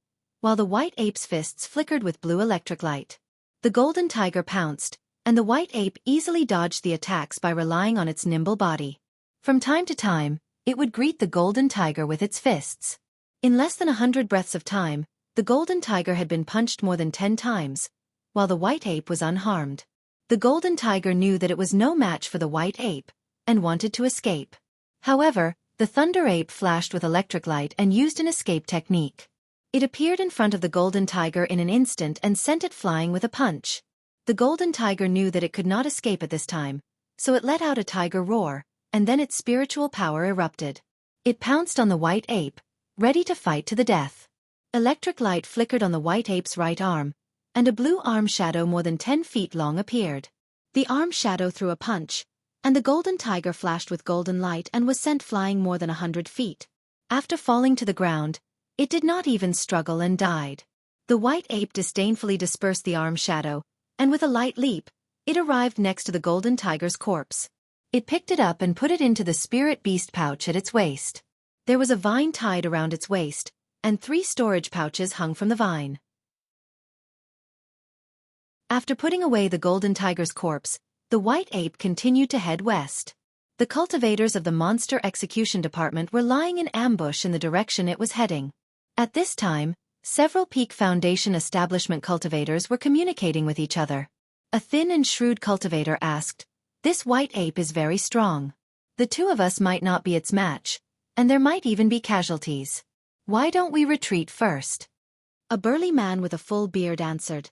while the white ape's fists flickered with blue electric light. The golden tiger pounced, and the white ape easily dodged the attacks by relying on its nimble body. From time to time, it would greet the golden tiger with its fists. In less than 100 breaths of time, the golden tiger had been punched more than 10 times, while the white ape was unharmed. The golden tiger knew that it was no match for the white ape, and wanted to escape. However, the thunder ape flashed with electric light and used an escape technique. It appeared in front of the golden tiger in an instant and sent it flying with a punch. The golden tiger knew that it could not escape at this time, so it let out a tiger roar, and then its spiritual power erupted. It pounced on the white ape, ready to fight to the death. Electric light flickered on the white ape's right arm, and a blue arm shadow more than 10 feet long appeared. The arm shadow threw a punch, and the golden tiger flashed with golden light and was sent flying more than 100 feet. After falling to the ground, it did not even struggle and died. The white ape disdainfully dispersed the arm shadow, and with a light leap, it arrived next to the golden tiger's corpse. It picked it up and put it into the spirit beast pouch at its waist. There was a vine tied around its waist, and 3 storage pouches hung from the vine. After putting away the golden tiger's corpse, the white ape continued to head west. The cultivators of the Monster Execution Department were lying in ambush in the direction it was heading. At this time, several Peak Foundation establishment cultivators were communicating with each other. A thin and shrewd cultivator asked, "This white ape is very strong. The 2 of us might not be its match, and there might even be casualties. Why don't we retreat first?" A burly man with a full beard answered,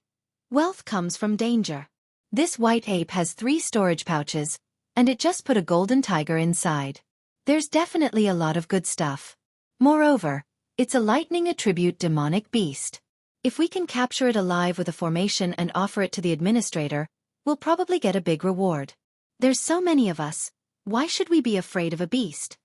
"Wealth comes from danger. This white ape has 3 storage pouches, and it just put a golden tiger inside. There's definitely a lot of good stuff. Moreover, it's a lightning attribute demonic beast. If we can capture it alive with a formation and offer it to the administrator, we'll probably get a big reward. There's so many of us, why should we be afraid of a beast?"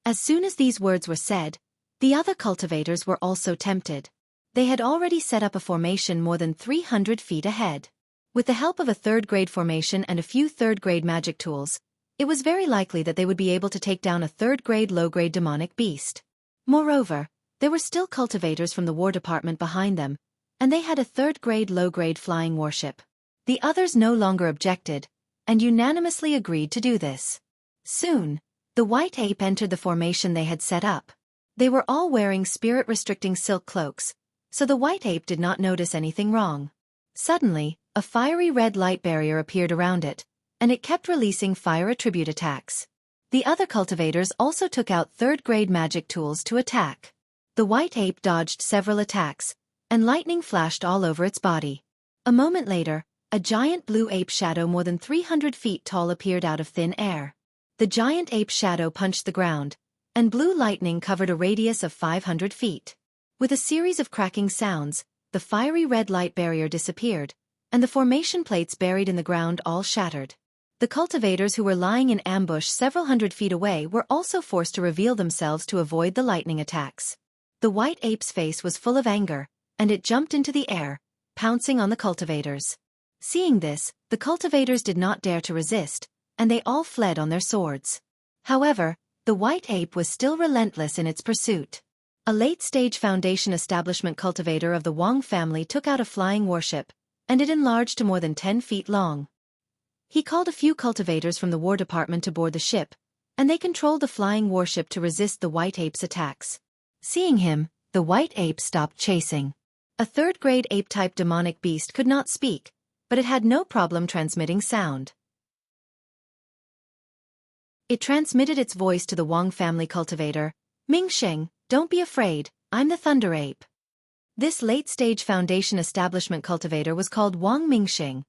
As soon as these words were said, the other cultivators were also tempted. They had already set up a formation more than 300 feet ahead. With the help of a 3rd-grade formation and a few 3rd-grade magic tools, it was very likely that they would be able to take down a 3rd-grade low-grade demonic beast. Moreover, there were still cultivators from the War Department behind them, and they had a 3rd-grade low-grade flying warship. The others no longer objected, and unanimously agreed to do this. Soon, the white ape entered the formation they had set up. They were all wearing spirit-restricting silk cloaks, so the white ape did not notice anything wrong. Suddenly, a fiery red light barrier appeared around it, and it kept releasing fire attribute attacks. The other cultivators also took out 3rd-grade magic tools to attack. The white ape dodged several attacks, and lightning flashed all over its body. A moment later, a giant blue ape shadow more than 300 feet tall appeared out of thin air. The giant ape shadow punched the ground, and blue lightning covered a radius of 500 feet. With a series of cracking sounds, the fiery red light barrier disappeared, and the formation plates buried in the ground all shattered. The cultivators who were lying in ambush several hundred feet away were also forced to reveal themselves to avoid the lightning attacks. The white ape's face was full of anger, and it jumped into the air, pouncing on the cultivators. Seeing this, the cultivators did not dare to resist, and they all fled on their swords. However, the white ape was still relentless in its pursuit. A late-stage Foundation establishment cultivator of the Wang family took out a flying warship, and it enlarged to more than 10 feet long. He called a few cultivators from the War Department to board the ship, and they controlled the flying warship to resist the white ape's attacks. Seeing him, the white ape stopped chasing. A 3rd-grade ape-type demonic beast could not speak, but it had no problem transmitting sound. It transmitted its voice to the Wang family cultivator, "Mingsheng, don't be afraid, I'm the Thunder Ape." This late-stage Foundation establishment cultivator was called Wang Mingsheng,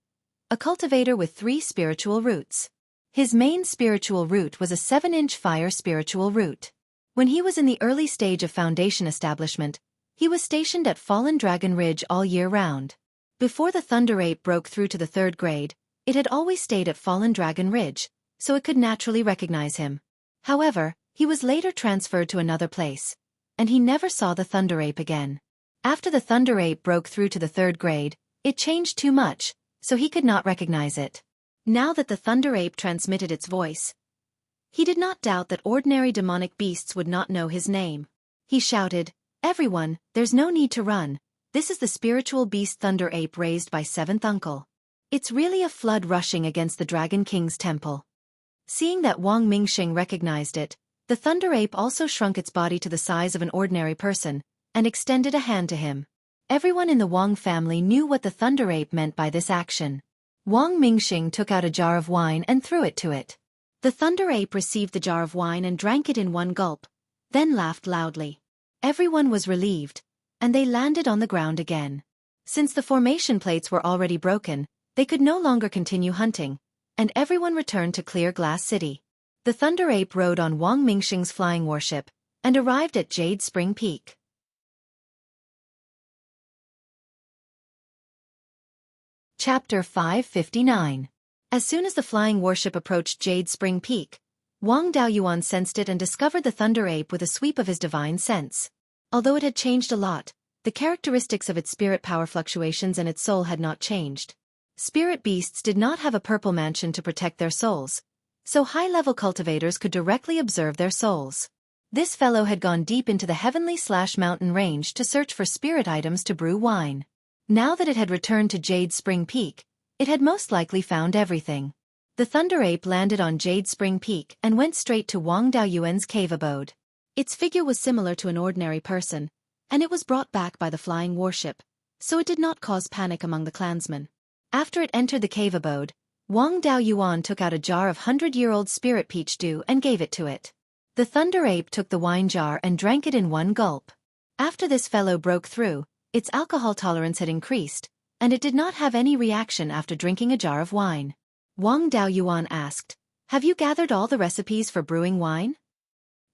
a cultivator with 3 spiritual roots. His main spiritual root was a 7-inch fire spiritual root. When he was in the early stage of Foundation establishment, he was stationed at Fallen Dragon Ridge all year round. Before the Thunder Ape broke through to the 3rd grade, it had always stayed at Fallen Dragon Ridge, so it could naturally recognize him. However, he was later transferred to another place, and he never saw the Thunder Ape again. After the Thunder Ape broke through to the 3rd grade, it changed too much, so he could not recognize it. Now that the Thunder Ape transmitted its voice, he did not doubt that ordinary demonic beasts would not know his name. He shouted, "Everyone, there's no need to run. This is the spiritual beast Thunder Ape raised by 7th Uncle. It's really a flood rushing against the Dragon King's temple. Seeing that Wang Mingxing recognized it, the Thunder Ape also shrunk its body to the size of an ordinary person, and extended a hand to him. Everyone in the Wang family knew what the Thunder Ape meant by this action. Wang Mingxing took out a jar of wine and threw it to it. The Thunder Ape received the jar of wine and drank it in one gulp, then laughed loudly. Everyone was relieved, and they landed on the ground again. Since the formation plates were already broken, they could no longer continue hunting, and everyone returned to Clear Glass City. The Thunder Ape rode on Wang Mingxing's flying warship, and arrived at Jade Spring Peak. Chapter 559. As soon as the flying warship approached Jade Spring Peak, Wang Daoyuan sensed it and discovered the Thunder Ape with a sweep of his divine sense. Although it had changed a lot, the characteristics of its spirit power fluctuations and its soul had not changed. Spirit beasts did not have a purple mansion to protect their souls, so high-level cultivators could directly observe their souls. This fellow had gone deep into the heavenly/mountain range to search for spirit items to brew wine. Now that it had returned to Jade Spring Peak, it had most likely found everything. The Thunder Ape landed on Jade Spring Peak and went straight to Wang Daoyuan's cave abode. Its figure was similar to an ordinary person, and it was brought back by the flying warship, so it did not cause panic among the clansmen. After it entered the cave abode, Wang Daoyuan took out a jar of 100-year-old spirit peach dew and gave it to it. The Thunder Ape took the wine jar and drank it in one gulp. After this fellow broke through, its alcohol tolerance had increased, and it did not have any reaction after drinking a jar of wine. Wang Daoyuan asked, "Have you gathered all the recipes for brewing wine?"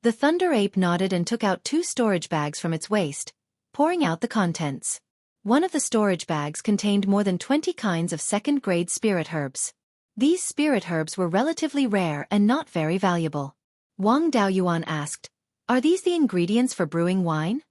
The Thunder Ape nodded and took out 2 storage bags from its waist, pouring out the contents. One of the storage bags contained more than 20 kinds of second-grade spirit herbs. These spirit herbs were relatively rare and not very valuable. Wang Daoyuan asked, "Are these the ingredients for brewing wine?"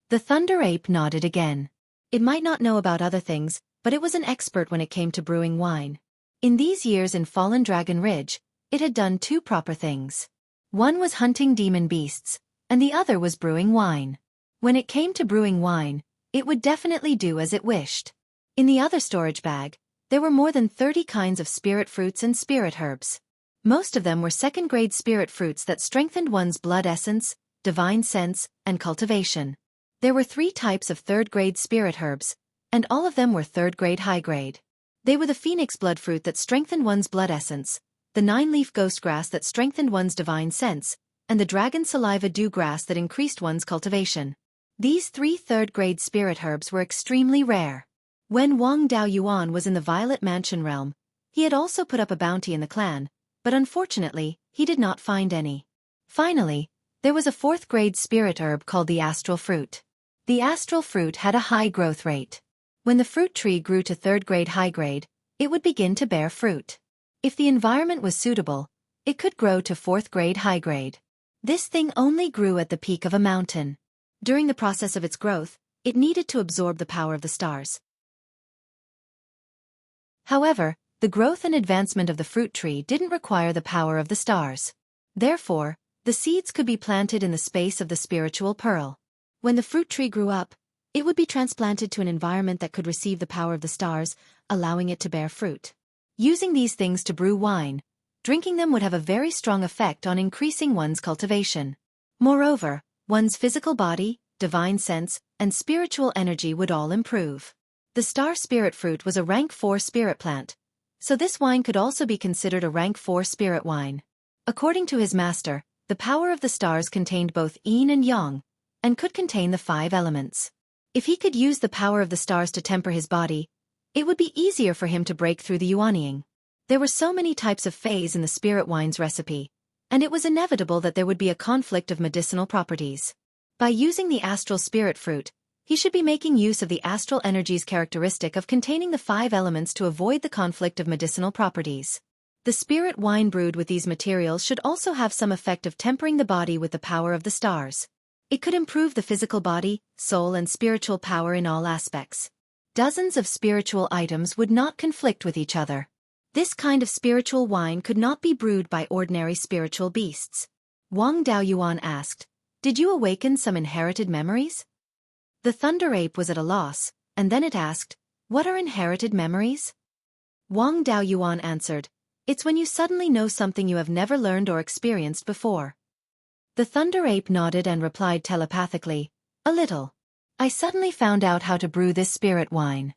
The Thunder Ape nodded again. It might not know about other things, but it was an expert when it came to brewing wine. In these years in Fallen Dragon Ridge, it had done 2 proper things. One was hunting demon beasts, and the other was brewing wine. When it came to brewing wine, it would definitely do as it wished. In the other storage bag, there were more than 30 kinds of spirit fruits and spirit herbs. Most of them were second-grade spirit fruits that strengthened one's blood essence, divine sense, and cultivation. There were 3 types of third-grade spirit herbs, and all of them were third-grade high-grade. They were the phoenix blood fruit that strengthened one's blood essence, the 9-leaf ghost grass that strengthened one's divine sense, and the dragon saliva dew grass that increased one's cultivation. These 3 third-grade spirit herbs were extremely rare. When Wang Daoyuan was in the Violet Mansion realm, he had also put up a bounty in the clan, but unfortunately, he did not find any. Finally, there was a 4th-grade spirit herb called the astral fruit. The astral fruit had a high growth rate. When the fruit tree grew to 3rd-grade high-grade, it would begin to bear fruit. If the environment was suitable, it could grow to 4th-grade high-grade. This thing only grew at the peak of a mountain. During the process of its growth, it needed to absorb the power of the stars. However, the growth and advancement of the fruit tree didn't require the power of the stars. Therefore, the seeds could be planted in the space of the spiritual pearl. When the fruit tree grew up, it would be transplanted to an environment that could receive the power of the stars, allowing it to bear fruit. Using these things to brew wine, drinking them would have a very strong effect on increasing one's cultivation. Moreover, one's physical body, divine sense, and spiritual energy would all improve. The star spirit fruit was a rank 4 spirit plant, so this wine could also be considered a rank 4 spirit wine. According to his master, the power of the stars contained both yin and yang, and could contain the 5 elements. If he could use the power of the stars to temper his body, it would be easier for him to break through the yuanying. There were so many types of phase in the spirit wine's recipe, and it was inevitable that there would be a conflict of medicinal properties. By using the astral spirit fruit, he should be making use of the astral energy's characteristic of containing the 5 elements to avoid the conflict of medicinal properties. The spirit wine brewed with these materials should also have some effect of tempering the body with the power of the stars. It could improve the physical body, soul and spiritual power in all aspects. Dozens of spiritual items would not conflict with each other. This kind of spiritual wine could not be brewed by ordinary spiritual beasts. Wang Daoyuan asked, "Did you awaken some inherited memories?" The Thunder Ape was at a loss, and then it asked, "What are inherited memories?" Wang Daoyuan answered, "It's when you suddenly know something you have never learned or experienced before." The Thunder Ape nodded and replied telepathically, "A little. I suddenly found out how to brew this spirit wine."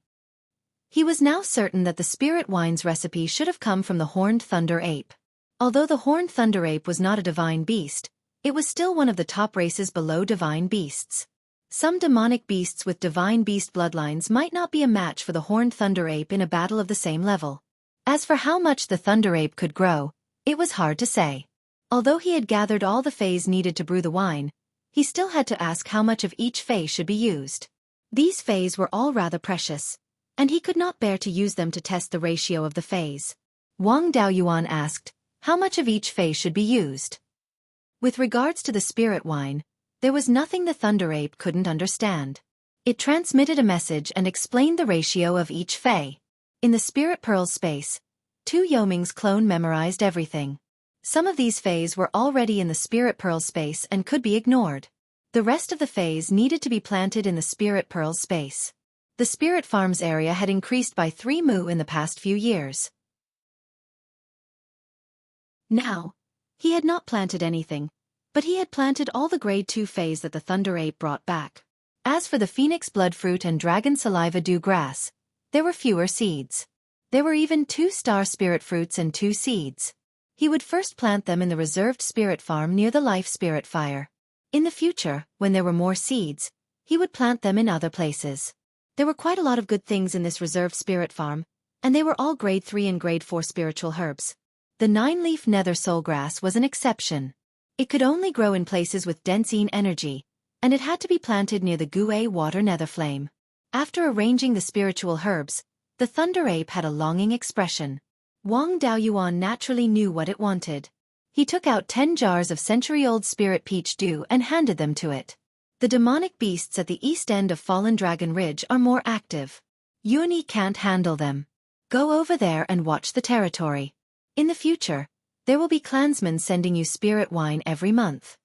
He was now certain that the spirit wine's recipe should have come from the Horned Thunder Ape. Although the Horned Thunder Ape was not a divine beast, it was still one of the top races below divine beasts. Some demonic beasts with divine beast bloodlines might not be a match for the Horned Thunder Ape in a battle of the same level. As for how much the Thunder Ape could grow, it was hard to say. Although he had gathered all the fays needed to brew the wine, he still had to ask how much of each fay should be used. These fays were all rather precious, and he could not bear to use them to test the ratio of the fays. Wang Daoyuan asked, how much of each fay should be used? With regards to the spirit wine, there was nothing the Thunder Ape couldn't understand. It transmitted a message and explained the ratio of each fay. In the Spirit Pearl space, 2 Yoming's clone memorized everything. Some of these fays were already in the Spirit Pearl space and could be ignored. The rest of the fays needed to be planted in the Spirit Pearl space. The Spirit Farms area had increased by 3 mu in the past few years. Now, he had not planted anything, but he had planted all the grade 2 fays that the Thunder Ape brought back. As for the Phoenix Bloodfruit and Dragon Saliva Dew Grass, there were fewer seeds. There were even 2 Star Spirit Fruits and 2 seeds. He would first plant them in the reserved spirit farm near the Life Spirit Fire. In the future, when there were more seeds, he would plant them in other places. There were quite a lot of good things in this reserved spirit farm, and they were all grade 3 and grade 4 spiritual herbs. The 9-leaf Nether Soulgrass was an exception. It could only grow in places with dense energy, and it had to be planted near the Gue Water Nether Flame. After arranging the spiritual herbs, the Thunder Ape had a longing expression. Wang Daoyuan naturally knew what it wanted. He took out 10 jars of century-old spirit peach dew and handed them to it. The demonic beasts at the east end of Fallen Dragon Ridge are more active. Yuani can't handle them. Go over there and watch the territory. In the future, there will be clansmen sending you spirit wine every month.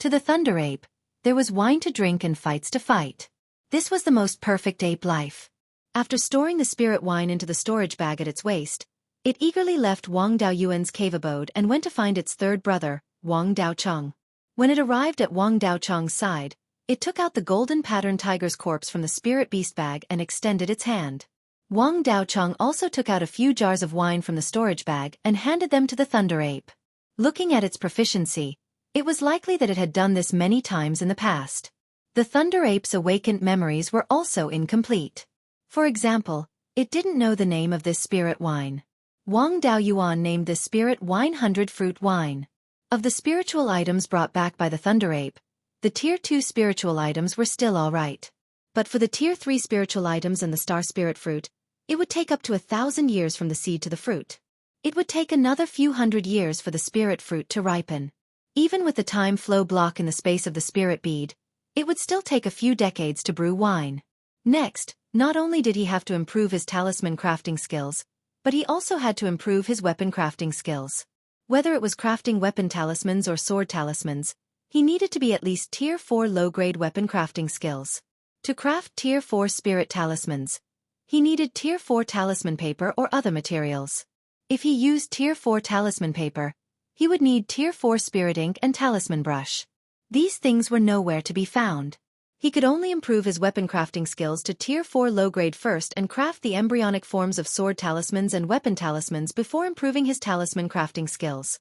To the Thunder Ape, there was wine to drink and fights to fight. This was the most perfect ape life. After storing the spirit wine into the storage bag at its waist, it eagerly left Wang Daoyuan's cave abode and went to find its third brother, Wang Daocheng. When it arrived at Wang Daocheng's side, it took out the golden pattern tiger's corpse from the spirit beast bag and extended its hand. Wang Daocheng also took out a few jars of wine from the storage bag and handed them to the Thunder Ape. Looking at its proficiency, it was likely that it had done this many times in the past. The Thunder Ape's awakened memories were also incomplete. For example, it didn't know the name of this spirit wine. Wang Daoyuan named this spirit wine 100 fruit wine. Of the spiritual items brought back by the Thunder Ape, the Tier 2 spiritual items were still alright. But for the Tier 3 spiritual items and the Star Spirit Fruit, it would take up to 1,000 years from the seed to the fruit. It would take another few hundred years for the spirit fruit to ripen. Even with the time flow block in the space of the spirit bead, it would still take a few decades to brew wine. Next, not only did he have to improve his talisman crafting skills, but he also had to improve his weapon crafting skills. Whether it was crafting weapon talismans or sword talismans, he needed to be at least Tier 4 low-grade weapon crafting skills. To craft Tier 4 spirit talismans, he needed Tier 4 talisman paper or other materials. If he used Tier 4 talisman paper, he would need Tier 4 spirit ink and talisman brush. These things were nowhere to be found. He could only improve his weapon crafting skills to Tier 4 low-grade first and craft the embryonic forms of sword talismans and weapon talismans before improving his talisman crafting skills.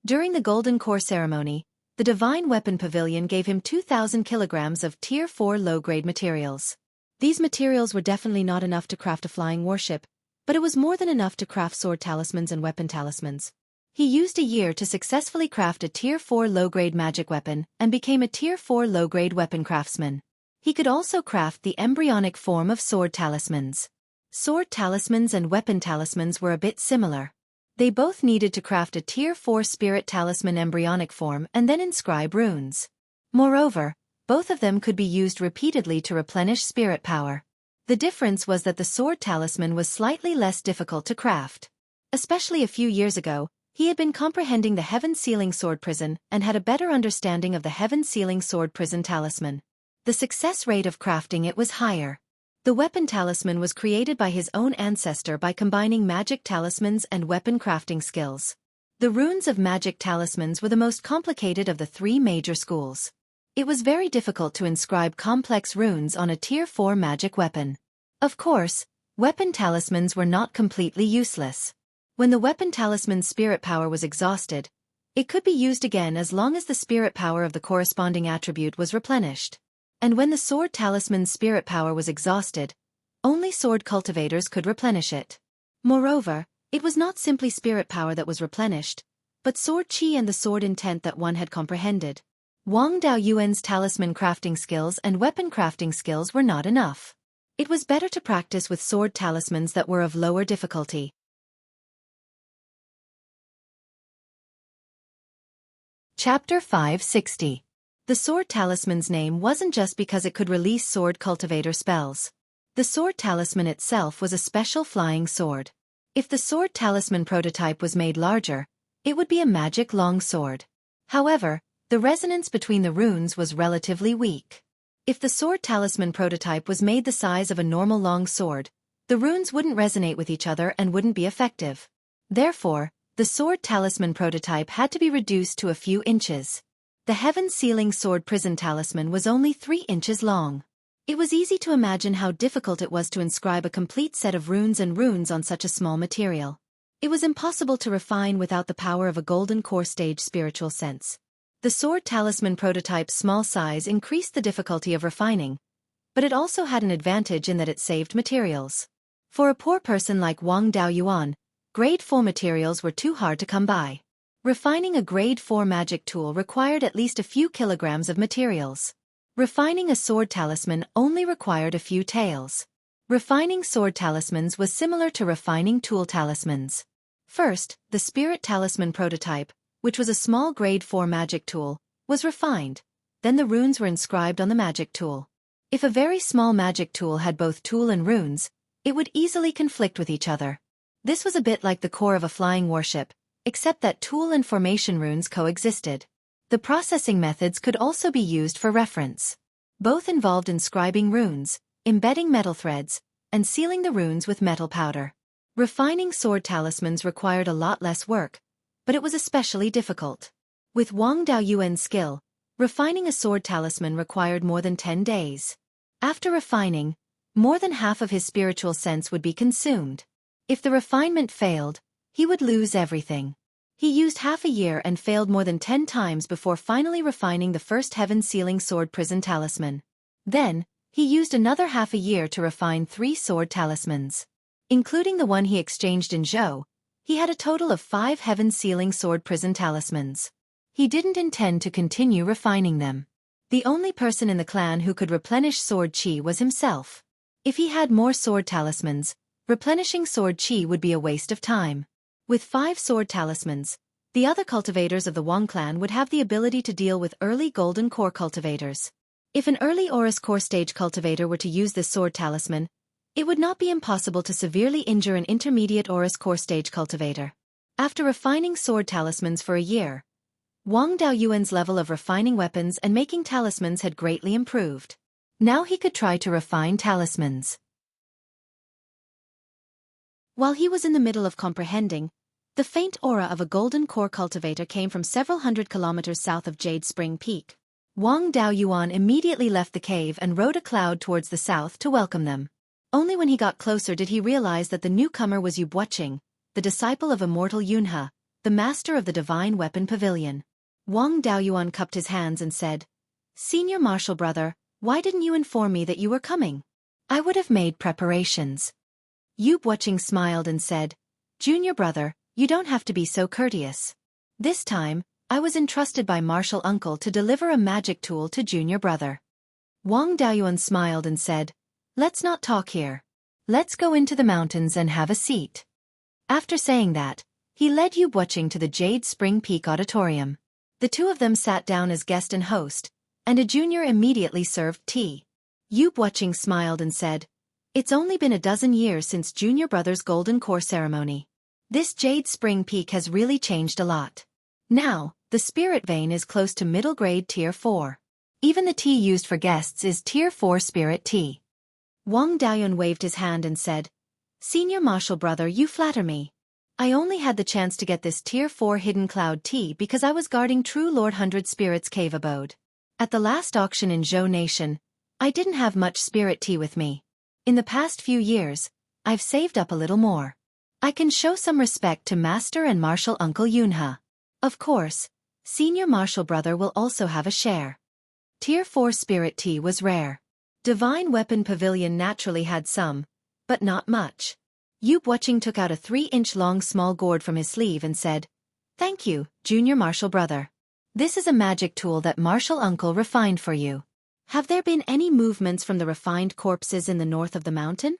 During the Golden Core ceremony, the Divine Weapon Pavilion gave him 2,000 kilograms of Tier 4 low-grade materials. These materials were definitely not enough to craft a flying warship, but it was more than enough to craft sword talismans and weapon talismans. He used a year to successfully craft a Tier 4 low-grade magic weapon and became a Tier 4 low-grade weapon craftsman. He could also craft the embryonic form of sword talismans. Sword talismans and weapon talismans were a bit similar. They both needed to craft a Tier 4 spirit talisman embryonic form and then inscribe runes. Moreover, both of them could be used repeatedly to replenish spirit power. The difference was that the sword talisman was slightly less difficult to craft. Especially a few years ago, he had been comprehending the Heaven Sealing Sword Prison and had a better understanding of the Heaven Sealing Sword Prison talisman. The success rate of crafting it was higher. The weapon talisman was created by his own ancestor by combining magic talismans and weapon crafting skills. The runes of magic talismans were the most complicated of the three major schools. It was very difficult to inscribe complex runes on a Tier 4 magic weapon. Of course, weapon talismans were not completely useless. When the weapon talisman's spirit power was exhausted, it could be used again as long as the spirit power of the corresponding attribute was replenished. And when the sword talisman's spirit power was exhausted, only sword cultivators could replenish it. Moreover, it was not simply spirit power that was replenished, but sword qi and the sword intent that one had comprehended. Wang Daoyuan's talisman crafting skills and weapon crafting skills were not enough. It was better to practice with sword talismans that were of lower difficulty. Chapter 560. The sword talisman's name wasn't just because it could release sword cultivator spells. The sword talisman itself was a special flying sword. If the sword talisman prototype was made larger, it would be a magic long sword. However, the resonance between the runes was relatively weak. If the sword talisman prototype was made the size of a normal long sword, the runes wouldn't resonate with each other and wouldn't be effective. Therefore, the sword talisman prototype had to be reduced to a few inches. The heaven-sealing sword prison talisman was only 3 inches long. It was easy to imagine how difficult it was to inscribe a complete set of runes on such a small material. It was impossible to refine without the power of a golden core stage spiritual sense. The sword talisman prototype's small size increased the difficulty of refining, but it also had an advantage in that it saved materials. For a poor person like Wang Daoyuan, Grade 4 materials were too hard to come by. Refining a Grade 4 magic tool required at least a few kilograms of materials. Refining a sword talisman only required a few taels. Refining sword talismans was similar to refining tool talismans. First, the spirit talisman prototype, which was a small Grade 4 magic tool, was refined. Then the runes were inscribed on the magic tool. If a very small magic tool had both tool and runes, it would easily conflict with each other. This was a bit like the core of a flying warship, except that tool and formation runes coexisted. The processing methods could also be used for reference. Both involved inscribing runes, embedding metal threads, and sealing the runes with metal powder. Refining sword talismans required a lot less work, but it was especially difficult. With Wang Daoyuan's skill, refining a sword talisman required more than 10 days. After refining, more than half of his spiritual sense would be consumed. If the refinement failed, he would lose everything. He used half a year and failed more than 10 times before finally refining the first heaven-sealing sword prison talisman. Then, he used another half a year to refine 3 sword talismans. Including the one he exchanged in Zhou, he had a total of 5 heaven-sealing sword prison talismans. He didn't intend to continue refining them. The only person in the clan who could replenish sword qi was himself. If he had more sword talismans, replenishing sword qi would be a waste of time. With 5 sword talismans, the other cultivators of the Wang clan would have the ability to deal with early golden core cultivators. If an early Aurus core stage cultivator were to use this sword talisman, it would not be impossible to severely injure an intermediate Aurus core stage cultivator. After refining sword talismans for a year, Wang Daoyuan's level of refining weapons and making talismans had greatly improved. Now he could try to refine talismans. While he was in the middle of comprehending, the faint aura of a golden core cultivator came from several hundred kilometers south of Jade Spring Peak. Wang Daoyuan immediately left the cave and rode a cloud towards the south to welcome them. Only when he got closer did he realize that the newcomer was Xueqi, the disciple of immortal Yunhe, the master of the divine weapon pavilion. Wang Daoyuan cupped his hands and said, "Senior martial brother, why didn't you inform me that you were coming? I would have made preparations." Xueqi smiled and said, "Junior brother, you don't have to be so courteous. This time, I was entrusted by martial uncle to deliver a magic tool to junior brother." Wang Daoyuan smiled and said, "Let's not talk here. Let's go into the mountains and have a seat." After saying that, he led Xueqi to the Jade Spring Peak Auditorium. The two of them sat down as guest and host, and a junior immediately served tea. Xueqi smiled and said, "It's only been a dozen years since junior brother's golden core ceremony. This Jade Spring Peak has really changed a lot. Now, the spirit vein is close to middle grade Tier 4. Even the tea used for guests is Tier 4 spirit tea. Wang Daoyuan waved his hand and said, "Senior Marshal Brother, you flatter me. I only had the chance to get this Tier 4 hidden cloud tea because I was guarding True Lord Hundred Spirits cave abode. At the last auction in Zhou Nation, I didn't have much spirit tea with me. In the past few years, I've saved up a little more. I can show some respect to Master and Marshal Uncle Yunhe. Of course, Senior Marshal Brother will also have a share." Tier 4 spirit tea was rare. Divine Weapon Pavilion naturally had some, but not much. Yu Buoqing took out a 3-inch long small gourd from his sleeve and said, "Thank you, Junior Marshal Brother. This is a magic tool that Marshal Uncle refined for you. Have there been any movements from the refined corpses in the north of the mountain?"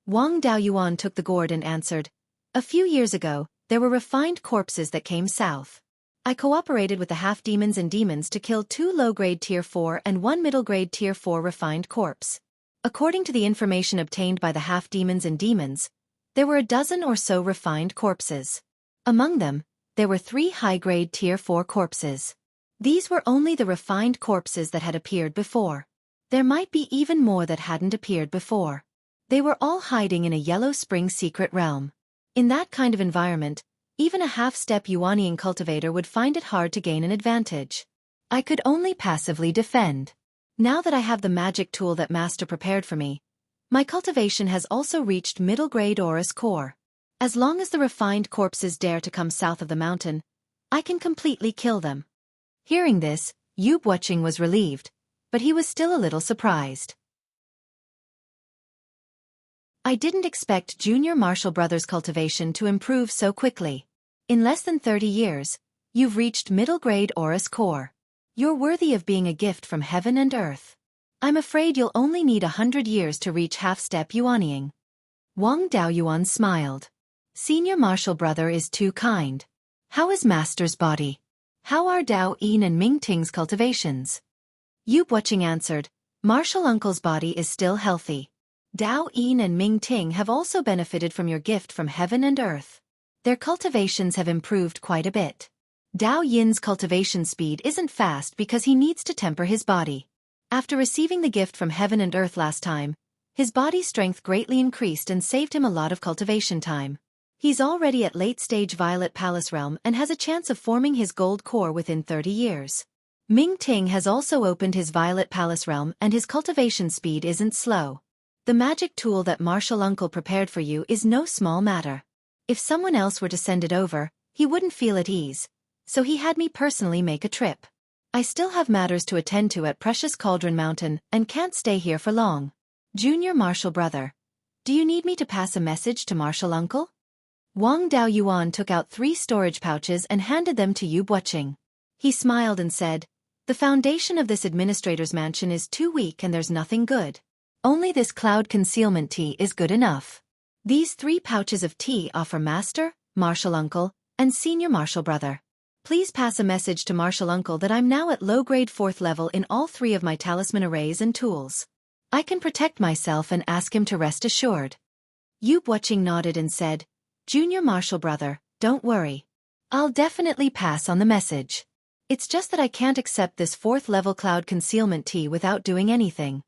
Wang Daoyuan took the gourd and answered, "A few years ago, there were refined corpses that came south. I cooperated with the half-demons and demons to kill 2 low-grade Tier 4 and 1 middle-grade Tier 4 refined corpse. According to the information obtained by the half-demons and demons, there were a dozen or so refined corpses. Among them, there were 3 high-grade Tier 4 corpses. These were only the refined corpses that had appeared before. There might be even more that hadn't appeared before. They were all hiding in a Yellow Spring secret realm. In that kind of environment, even a half-step Yuanian cultivator would find it hard to gain an advantage. I could only passively defend. Now that I have the magic tool that Master prepared for me, my cultivation has also reached middle-grade Aurus core. As long as the refined corpses dare to come south of the mountain, I can completely kill them." Hearing this, Yu Buoqing was relieved, but he was still a little surprised. "I didn't expect Junior Marshal Brothers' cultivation to improve so quickly. In less than 30 years, you've reached middle-grade Aurus core. You're worthy of being a gift from heaven and earth. I'm afraid you'll only need 100 years to reach half-step Yuanying." Wang Daoyuan smiled. "Senior Marshal Brother is too kind. How is Master's body? How are Dao Yin and Ming Ting's cultivations?" Yu Buoqing answered, "Marshal Uncle's body is still healthy. Dao Yin and Ming Ting have also benefited from your gift from heaven and earth. Their cultivations have improved quite a bit. Dao Yin's cultivation speed isn't fast because he needs to temper his body. After receiving the gift from heaven and earth last time, his body strength greatly increased and saved him a lot of cultivation time. He's already at late-stage Violet Palace realm and has a chance of forming his gold core within 30 years. Ming Ting has also opened his Violet Palace realm and his cultivation speed isn't slow. The magic tool that Marshal Uncle prepared for you is no small matter. If someone else were to send it over, he wouldn't feel at ease, so he had me personally make a trip. I still have matters to attend to at Precious Cauldron Mountain and can't stay here for long. Junior Marshal Brother, do you need me to pass a message to Marshal Uncle?" Wang Daoyuan took out 3 storage pouches and handed them to Yu Buoqing. He smiled and said, "The foundation of this administrator's mansion is too weak and there's nothing good. Only this cloud concealment tea is good enough. These 3 pouches of tea offer Master, Marshal Uncle, and Senior Marshal Brother. Please pass a message to Marshal Uncle that I'm now at low-grade 4th level in all 3 of my talisman arrays and tools. I can protect myself and ask him to rest assured." Yu Buoqing nodded and said, "Junior Marshal Brother, don't worry. I'll definitely pass on the message. It's just that I can't accept this 4th-level cloud concealment tea without doing anything."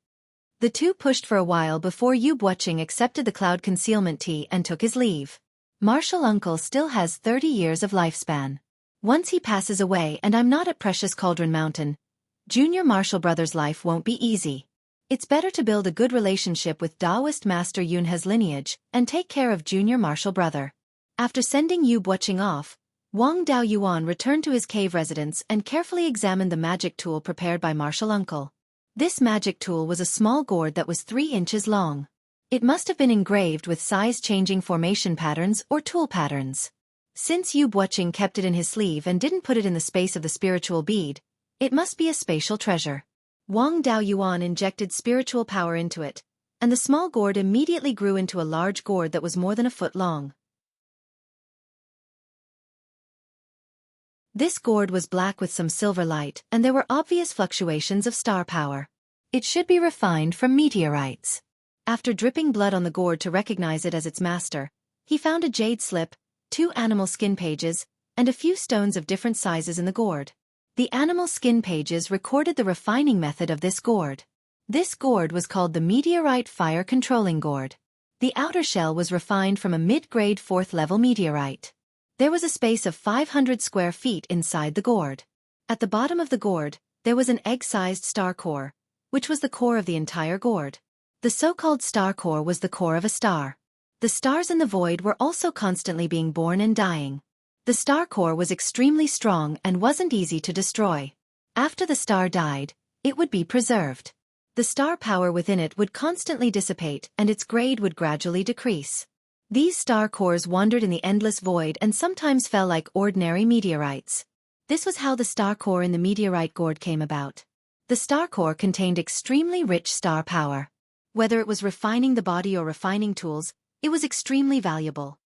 The two pushed for a while before Yu Buoqing accepted the cloud concealment tea and took his leave. Marshal Uncle still has 30 years of lifespan. Once he passes away and I'm not at Precious Cauldron Mountain, Junior Marshal Brother's life won't be easy. It's better to build a good relationship with Taoist Master Yunhe's lineage and take care of Junior Marshal Brother. After sending Yu Buoqing off, Wang Daoyuan returned to his cave residence and carefully examined the magic tool prepared by Marshal Uncle. This magic tool was a small gourd that was 3 inches long. It must have been engraved with size-changing formation patterns or tool patterns. Since Yu Buoqing kept it in his sleeve and didn't put it in the space of the spiritual bead, it must be a spatial treasure. Wang Daoyuan injected spiritual power into it, and the small gourd immediately grew into a large gourd that was more than a foot long. This gourd was black with some silver light, and there were obvious fluctuations of star power. It should be refined from meteorites. After dripping blood on the gourd to recognize it as its master, he found a jade slip, 2 animal skin pages, and a few stones of different sizes in the gourd. The animal skin pages recorded the refining method of this gourd. This gourd was called the meteorite fire controlling gourd. The outer shell was refined from a mid-grade 4th-level meteorite. There was a space of 500 square feet inside the gourd. At the bottom of the gourd, there was an egg-sized star core, which was the core of the entire gourd. The so-called star core was the core of a star. The stars in the void were also constantly being born and dying. The star core was extremely strong and wasn't easy to destroy. After the star died, it would be preserved. The star power within it would constantly dissipate and its grade would gradually decrease. These star cores wandered in the endless void and sometimes fell like ordinary meteorites. This was how the star core in the meteorite gourd came about. The star core contained extremely rich star power. Whether it was refining the body or refining tools, it was extremely valuable.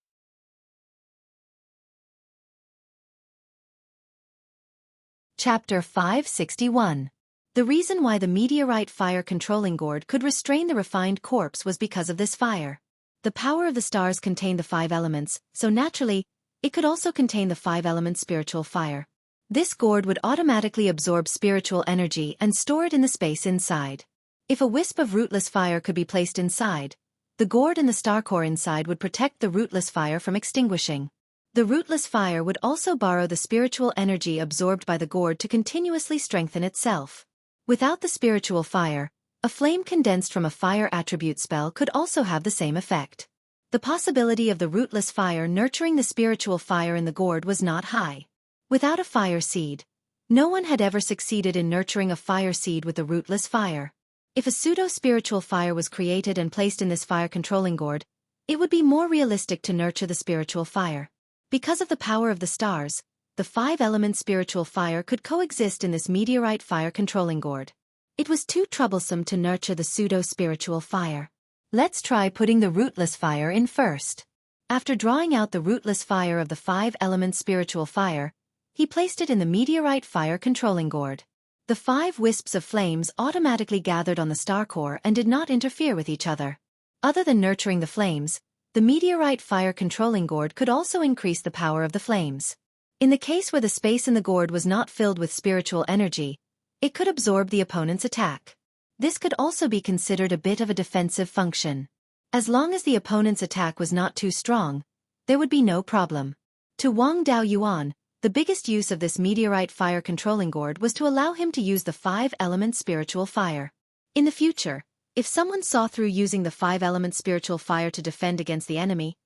Chapter 561. The reason why the meteorite fire controlling gourd could restrain the refined corpse was because of this fire. The power of the stars contained the 5 elements, so naturally, it could also contain the 5-element spiritual fire. This gourd would automatically absorb spiritual energy and store it in the space inside. If a wisp of rootless fire could be placed inside, the gourd and the star core inside would protect the rootless fire from extinguishing. The rootless fire would also borrow the spiritual energy absorbed by the gourd to continuously strengthen itself. Without the spiritual fire, a flame condensed from a fire attribute spell could also have the same effect. The possibility of the rootless fire nurturing the spiritual fire in the gourd was not high. Without a fire seed, no one had ever succeeded in nurturing a fire seed with the rootless fire. If a pseudo-spiritual fire was created and placed in this fire-controlling gourd, it would be more realistic to nurture the spiritual fire. Because of the power of the stars, the 5-element spiritual fire could coexist in this meteorite fire-controlling gourd. It was too troublesome to nurture the pseudo-spiritual fire. Let's try putting the rootless fire in first. After drawing out the rootless fire of the 5-element spiritual fire, he placed it in the meteorite fire-controlling gourd. The 5 wisps of flames automatically gathered on the star core and did not interfere with each other. Other than nurturing the flames, the meteorite fire-controlling gourd could also increase the power of the flames. In the case where the space in the gourd was not filled with spiritual energy, it could absorb the opponent's attack. This could also be considered a bit of a defensive function. As long as the opponent's attack was not too strong, there would be no problem. To Wang Daoyuan, the biggest use of this meteorite fire-controlling gourd was to allow him to use the 5-element spiritual fire. In the future, if someone saw through using the 5-element spiritual fire to defend against the enemy,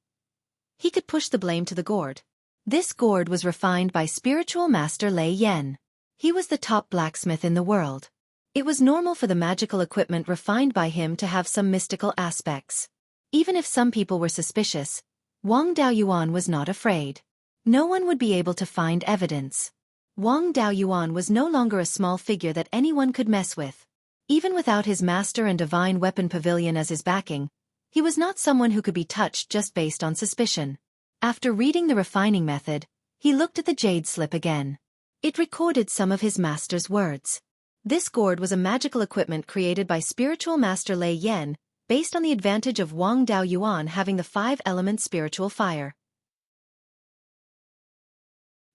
he could push the blame to the gourd. This gourd was refined by spiritual master Lei Yan. He was the top blacksmith in the world. It was normal for the magical equipment refined by him to have some mystical aspects. Even if some people were suspicious, Wang Daoyuan was not afraid. No one would be able to find evidence. Wang Daoyuan was no longer a small figure that anyone could mess with. Even without his master and divine weapon pavilion as his backing, he was not someone who could be touched just based on suspicion. After reading the refining method, he looked at the jade slip again. It recorded some of his master's words. This gourd was a magical equipment created by spiritual master Lei Yan, based on the advantage of Wang Daoyuan having the 5-element spiritual fire.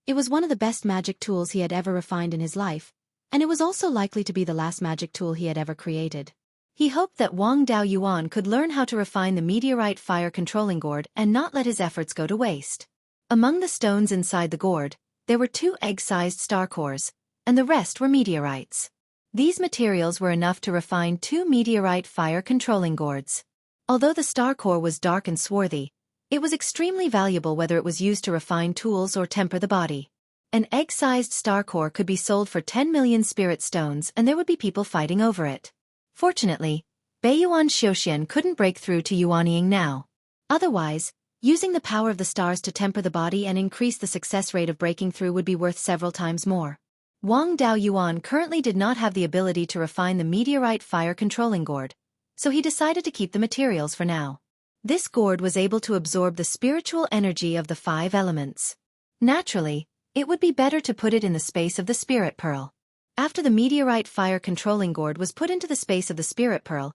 It was one of the best magic tools he had ever refined in his life, and it was also likely to be the last magic tool he had ever created. He hoped that Wang Daoyuan could learn how to refine the meteorite fire controlling gourd and not let his efforts go to waste. Among the stones inside the gourd, there were 2 egg-sized star cores, and the rest were meteorites. These materials were enough to refine 2 meteorite fire controlling gourds. Although the star core was dark and swarthy, it was extremely valuable whether it was used to refine tools or temper the body. An egg-sized star core could be sold for 10 million spirit stones and there would be people fighting over it. Fortunately, Beiyuan Xueqi couldn't break through to Yuanying now. Otherwise, using the power of the stars to temper the body and increase the success rate of breaking through would be worth several times more. Wang Daoyuan currently did not have the ability to refine the meteorite fire controlling gourd, so he decided to keep the materials for now. This gourd was able to absorb the spiritual energy of the 5 elements. Naturally, it would be better to put it in the space of the spirit pearl. After the meteorite fire controlling gourd was put into the space of the spirit pearl,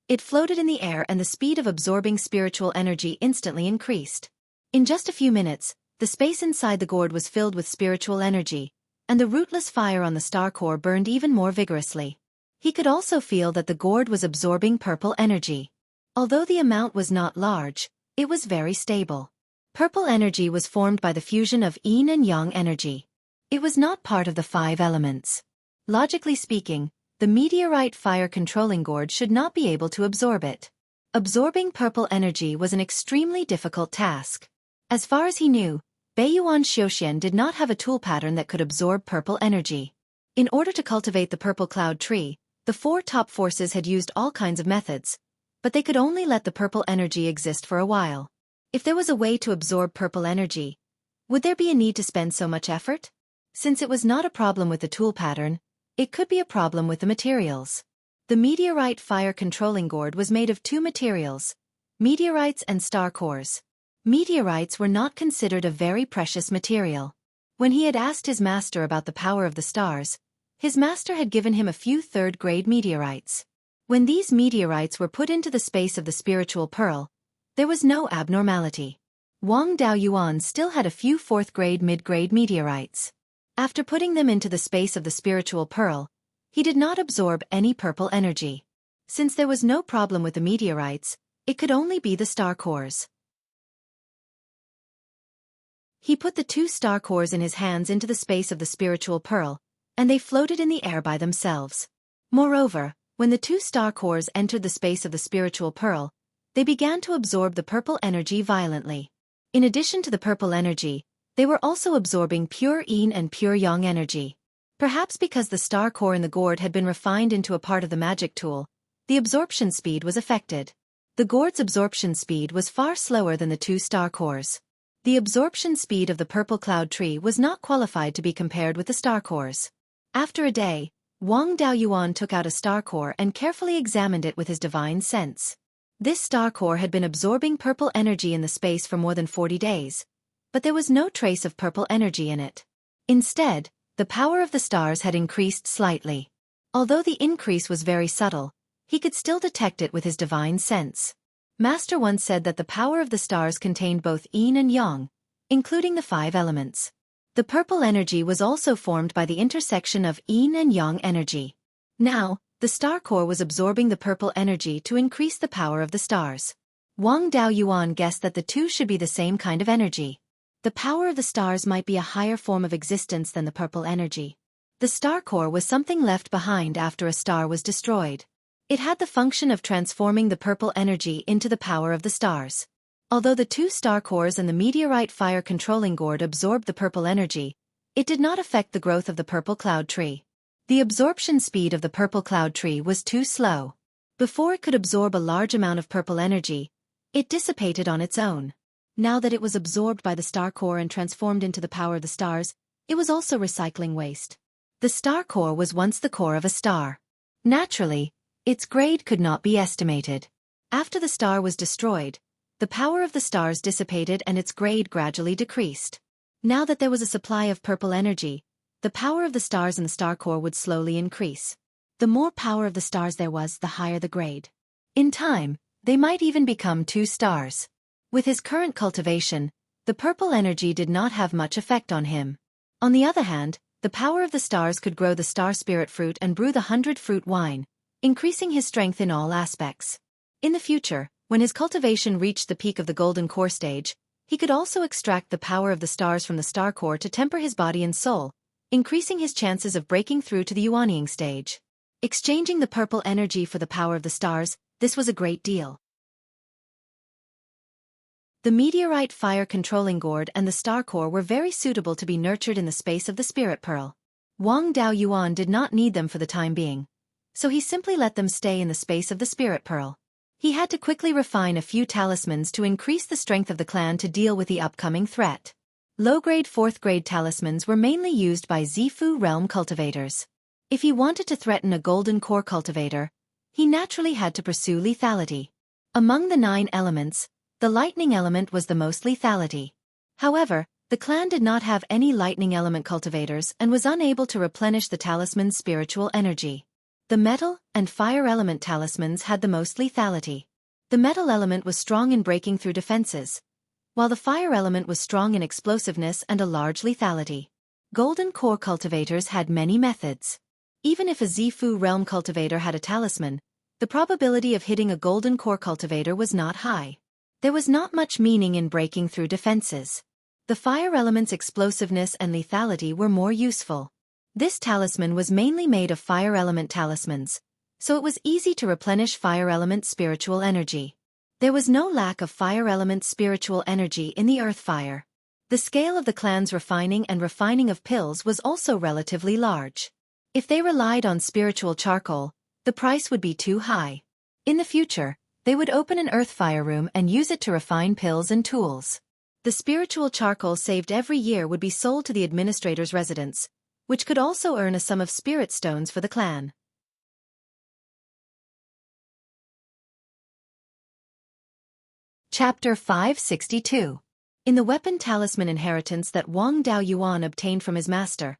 it floated in the air and the speed of absorbing spiritual energy instantly increased. In just a few minutes, the space inside the gourd was filled with spiritual energy, and the rootless fire on the star core burned even more vigorously. He could also feel that the gourd was absorbing purple energy. Although the amount was not large, it was very stable. Purple energy was formed by the fusion of yin and yang energy. It was not part of the 5 elements. Logically speaking, the meteorite fire-controlling gourd should not be able to absorb it. Absorbing purple energy was an extremely difficult task. As far as he knew, Beiyuan Xueqi did not have a tool pattern that could absorb purple energy. In order to cultivate the purple cloud tree, the 4 top forces had used all kinds of methods, but they could only let the purple energy exist for a while. If there was a way to absorb purple energy, would there be a need to spend so much effort? Since it was not a problem with the tool pattern, it could be a problem with the materials. The meteorite fire-controlling gourd was made of 2 materials, meteorites and star cores. Meteorites were not considered a very precious material. When he had asked his master about the power of the stars, his master had given him a few 3rd-grade meteorites. When these meteorites were put into the space of the spiritual pearl, there was no abnormality. Wang Daoyuan still had a few 4th-grade mid-grade meteorites. After putting them into the space of the spiritual pearl, he did not absorb any purple energy. Since there was no problem with the meteorites, it could only be the star cores. He put the 2 star cores in his hands into the space of the spiritual pearl, and they floated in the air by themselves. Moreover, when the 2 star cores entered the space of the spiritual pearl, they began to absorb the purple energy violently. In addition to the purple energy, they were also absorbing pure yin and pure yang energy. Perhaps because the star core in the gourd had been refined into a part of the magic tool, the absorption speed was affected. The gourd's absorption speed was far slower than the 2 star cores. The absorption speed of the purple cloud tree was not qualified to be compared with the star cores. After a day, Wang Daoyuan took out a star core and carefully examined it with his divine sense. This star core had been absorbing purple energy in the space for more than 40 days, but there was no trace of purple energy in it. Instead, the power of the stars had increased slightly. Although the increase was very subtle, he could still detect it with his divine sense. Master once said that the power of the stars contained both yin and yang, including the 5 elements. The purple energy was also formed by the intersection of yin and yang energy. Now, the star core was absorbing the purple energy to increase the power of the stars. Wang Daoyuan guessed that the 2 should be the same kind of energy. The power of the stars might be a higher form of existence than the purple energy. The star core was something left behind after a star was destroyed. It had the function of transforming the purple energy into the power of the stars. Although the 2 star cores and the meteorite fire-controlling gourd absorbed the purple energy, it did not affect the growth of the purple cloud tree. The absorption speed of the purple cloud tree was too slow. Before it could absorb a large amount of purple energy, it dissipated on its own. Now that it was absorbed by the star core and transformed into the power of the stars, it was also recycling waste. The star core was once the core of a star. Naturally, its grade could not be estimated. After the star was destroyed, the power of the stars dissipated and its grade gradually decreased. Now that there was a supply of purple energy, the power of the stars in the star core would slowly increase. The more power of the stars there was, the higher the grade. In time, they might even become 2 stars. With his current cultivation, the purple energy did not have much effect on him. On the other hand, the power of the stars could grow the star spirit fruit and brew the 100-fruit wine, increasing his strength in all aspects. In the future, when his cultivation reached the peak of the golden core stage, he could also extract the power of the stars from the star core to temper his body and soul, increasing his chances of breaking through to the Yuanying stage. Exchanging the purple energy for the power of the stars, this was a great deal. The meteorite fire-controlling gourd and the star core were very suitable to be nurtured in the space of the spirit pearl. Wang Daoyuan did not need them for the time being, so he simply let them stay in the space of the spirit pearl. He had to quickly refine a few talismans to increase the strength of the clan to deal with the upcoming threat. Low-grade 4th-grade talismans were mainly used by Zifu realm cultivators. If he wanted to threaten a golden core cultivator, he naturally had to pursue lethality. Among the 9 elements, the lightning element was the most lethality. However, the clan did not have any lightning element cultivators and was unable to replenish the talisman's spiritual energy. The metal and fire element talismans had the most lethality. The metal element was strong in breaking through defenses, while the fire element was strong in explosiveness and a large lethality. Golden core cultivators had many methods. Even if a Zifu realm cultivator had a talisman, the probability of hitting a golden core cultivator was not high. There was not much meaning in breaking through defenses. The fire element's explosiveness and lethality were more useful. This talisman was mainly made of fire element talismans, so it was easy to replenish fire element spiritual energy. There was no lack of fire element spiritual energy in the earth fire. The scale of the clan's refining of pills was also relatively large. If they relied on spiritual charcoal, the price would be too high. In the future, they would open an earth fire room and use it to refine pills and tools. The spiritual charcoal saved every year would be sold to the administrator's residence, which could also earn a sum of spirit stones for the clan. Chapter 562. In the weapon talisman inheritance that Wang Daoyuan obtained from his master,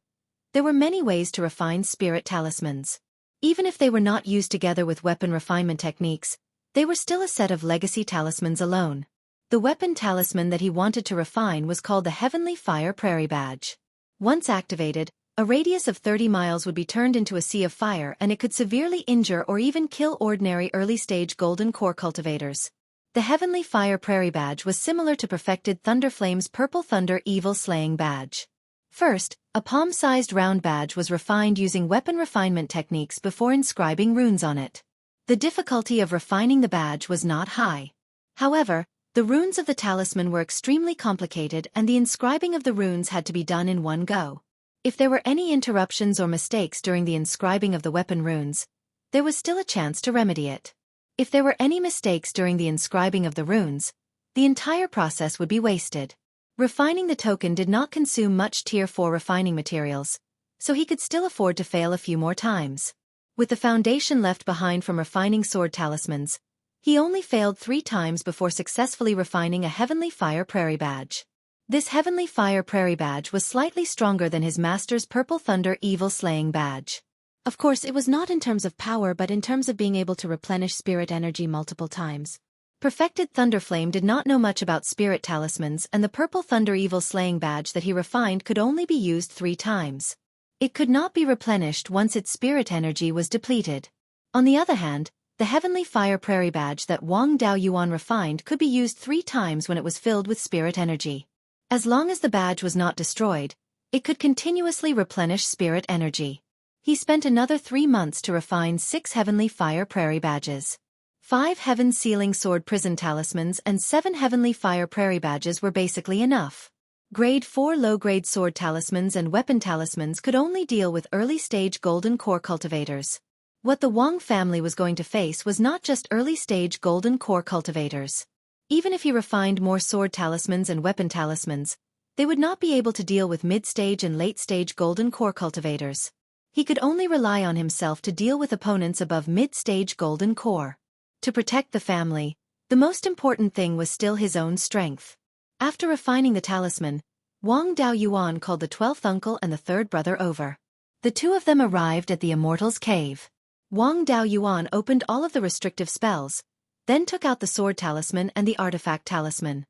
there were many ways to refine spirit talismans. Even if they were not used together with weapon refinement techniques, they were still a set of legacy talismans alone. The weapon talisman that he wanted to refine was called the Heavenly Fire Prairie Badge. Once activated, a radius of 30 miles would be turned into a sea of fire, and it could severely injure or even kill ordinary early-stage golden core cultivators. The Heavenly Fire Prairie Badge was similar to perfected Thunderflame's Purple Thunder Evil Slaying Badge. First, a palm-sized round badge was refined using weapon refinement techniques before inscribing runes on it. The difficulty of refining the badge was not high. However, the runes of the talisman were extremely complicated, and the inscribing of the runes had to be done in one go. If there were any interruptions or mistakes during the inscribing of the weapon runes, there was still a chance to remedy it. If there were any mistakes during the inscribing of the runes, the entire process would be wasted. Refining the token did not consume much Tier 4 refining materials, so he could still afford to fail a few more times. With the foundation left behind from refining sword talismans, he only failed 3 times before successfully refining a Heavenly Fire Prairie Badge. This Heavenly Fire Prairie Badge was slightly stronger than his master's Purple Thunder Evil Slaying Badge. Of course, it was not in terms of power but in terms of being able to replenish spirit energy multiple times. Perfected Thunderflame did not know much about spirit talismans, and the Purple Thunder Evil Slaying Badge that he refined could only be used 3 times. It could not be replenished once its spirit energy was depleted. On the other hand, the Heavenly Fire Prairie Badge that Wang Daoyuan refined could be used 3 times when it was filled with spirit energy. As long as the badge was not destroyed, it could continuously replenish spirit energy. He spent another 3 months to refine 6 Heavenly Fire Prairie Badges. 5 Heaven Sealing Sword Prison Talismans and 7 Heavenly Fire Prairie Badges were basically enough. Grade 4 low-grade sword talismans and weapon talismans could only deal with early-stage golden core cultivators. What the Wang family was going to face was not just early-stage golden core cultivators. Even if he refined more sword talismans and weapon talismans, they would not be able to deal with mid-stage and late-stage golden core cultivators. He could only rely on himself to deal with opponents above mid-stage golden core. To protect the family, the most important thing was still his own strength. After refining the talisman, Wang Daoyuan called the 12th uncle and the 3rd brother over. The 2 of them arrived at the Immortal's Cave. Wang Daoyuan opened all of the restrictive spells, then took out the sword talisman and the artifact talisman.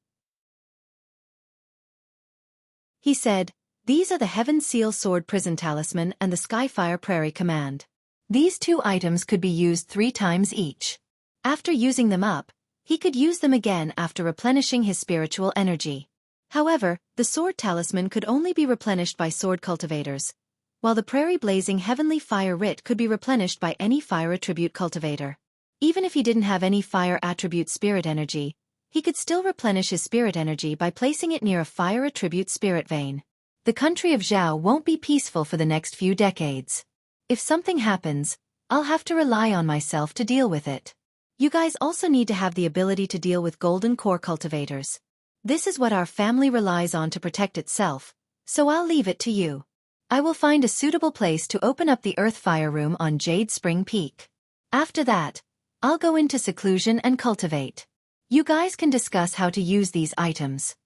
He said, "These are the Heaven Seal Sword Prison Talisman and the Skyfire Prairie Command. These 2 items could be used 3 times each. After using them up, he could use them again after replenishing his spiritual energy. However, the sword talisman could only be replenished by sword cultivators, while the Prairie Blazing Heavenly Fire Writ could be replenished by any fire attribute cultivator. Even if he didn't have any fire attribute spirit energy, he could still replenish his spirit energy by placing it near a fire attribute spirit vein. The country of Zhao won't be peaceful for the next few decades. If something happens, I'll have to rely on myself to deal with it. You guys also need to have the ability to deal with golden core cultivators. This is what our family relies on to protect itself, so I'll leave it to you. I will find a suitable place to open up the Earth Fire Room on Jade Spring Peak. After that, I'll go into seclusion and cultivate. You guys can discuss how to use these items."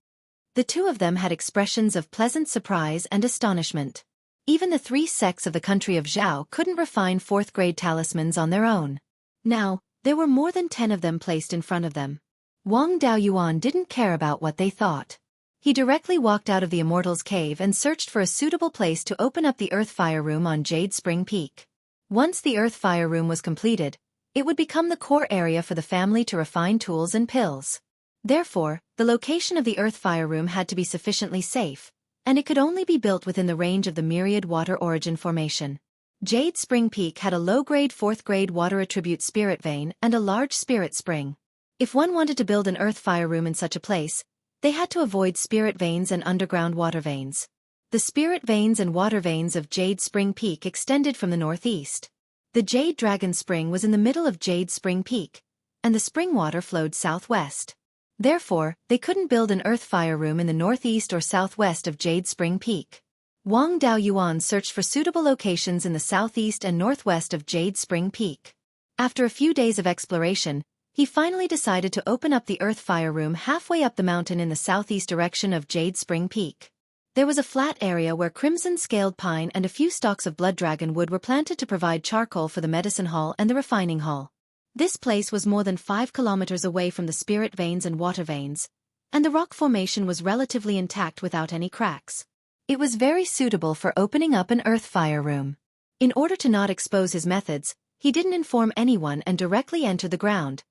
The 2 of them had expressions of pleasant surprise and astonishment. Even the 3 sects of the country of Zhao couldn't refine 4th-grade talismans on their own. Now, there were more than 10 of them placed in front of them. Wang Daoyuan didn't care about what they thought. He directly walked out of the Immortal's Cave and searched for a suitable place to open up the Earth Fire Room on Jade Spring Peak. Once the earth fire room was completed, it would become the core area for the family to refine tools and pills. Therefore, the location of the earth fire room had to be sufficiently safe, and it could only be built within the range of the myriad water origin formation. Jade Spring Peak had a low-grade 4th-grade water attribute spirit vein and a large spirit spring. If one wanted to build an earth fire room in such a place, they had to avoid spirit veins and underground water veins. The spirit veins and water veins of Jade Spring Peak extended from the northeast. The Jade Dragon Spring was in the middle of Jade Spring Peak, and the spring water flowed southwest. Therefore, they couldn't build an earth fire room in the northeast or southwest of Jade Spring Peak. Wang Daoyuan searched for suitable locations in the southeast and northwest of Jade Spring Peak. After a few days of exploration, he finally decided to open up the earth fire room halfway up the mountain in the southeast direction of Jade Spring Peak. There was a flat area where crimson-scaled pine and a few stalks of blood dragon wood were planted to provide charcoal for the medicine hall and the refining hall. This place was more than 5 kilometers away from the spirit veins and water veins, and the rock formation was relatively intact without any cracks. It was very suitable for opening up an earth fire room. In order to not expose his methods, he didn't inform anyone and directly entered the ground,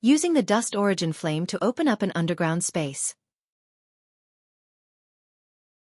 using the dust origin flame to open up an underground space.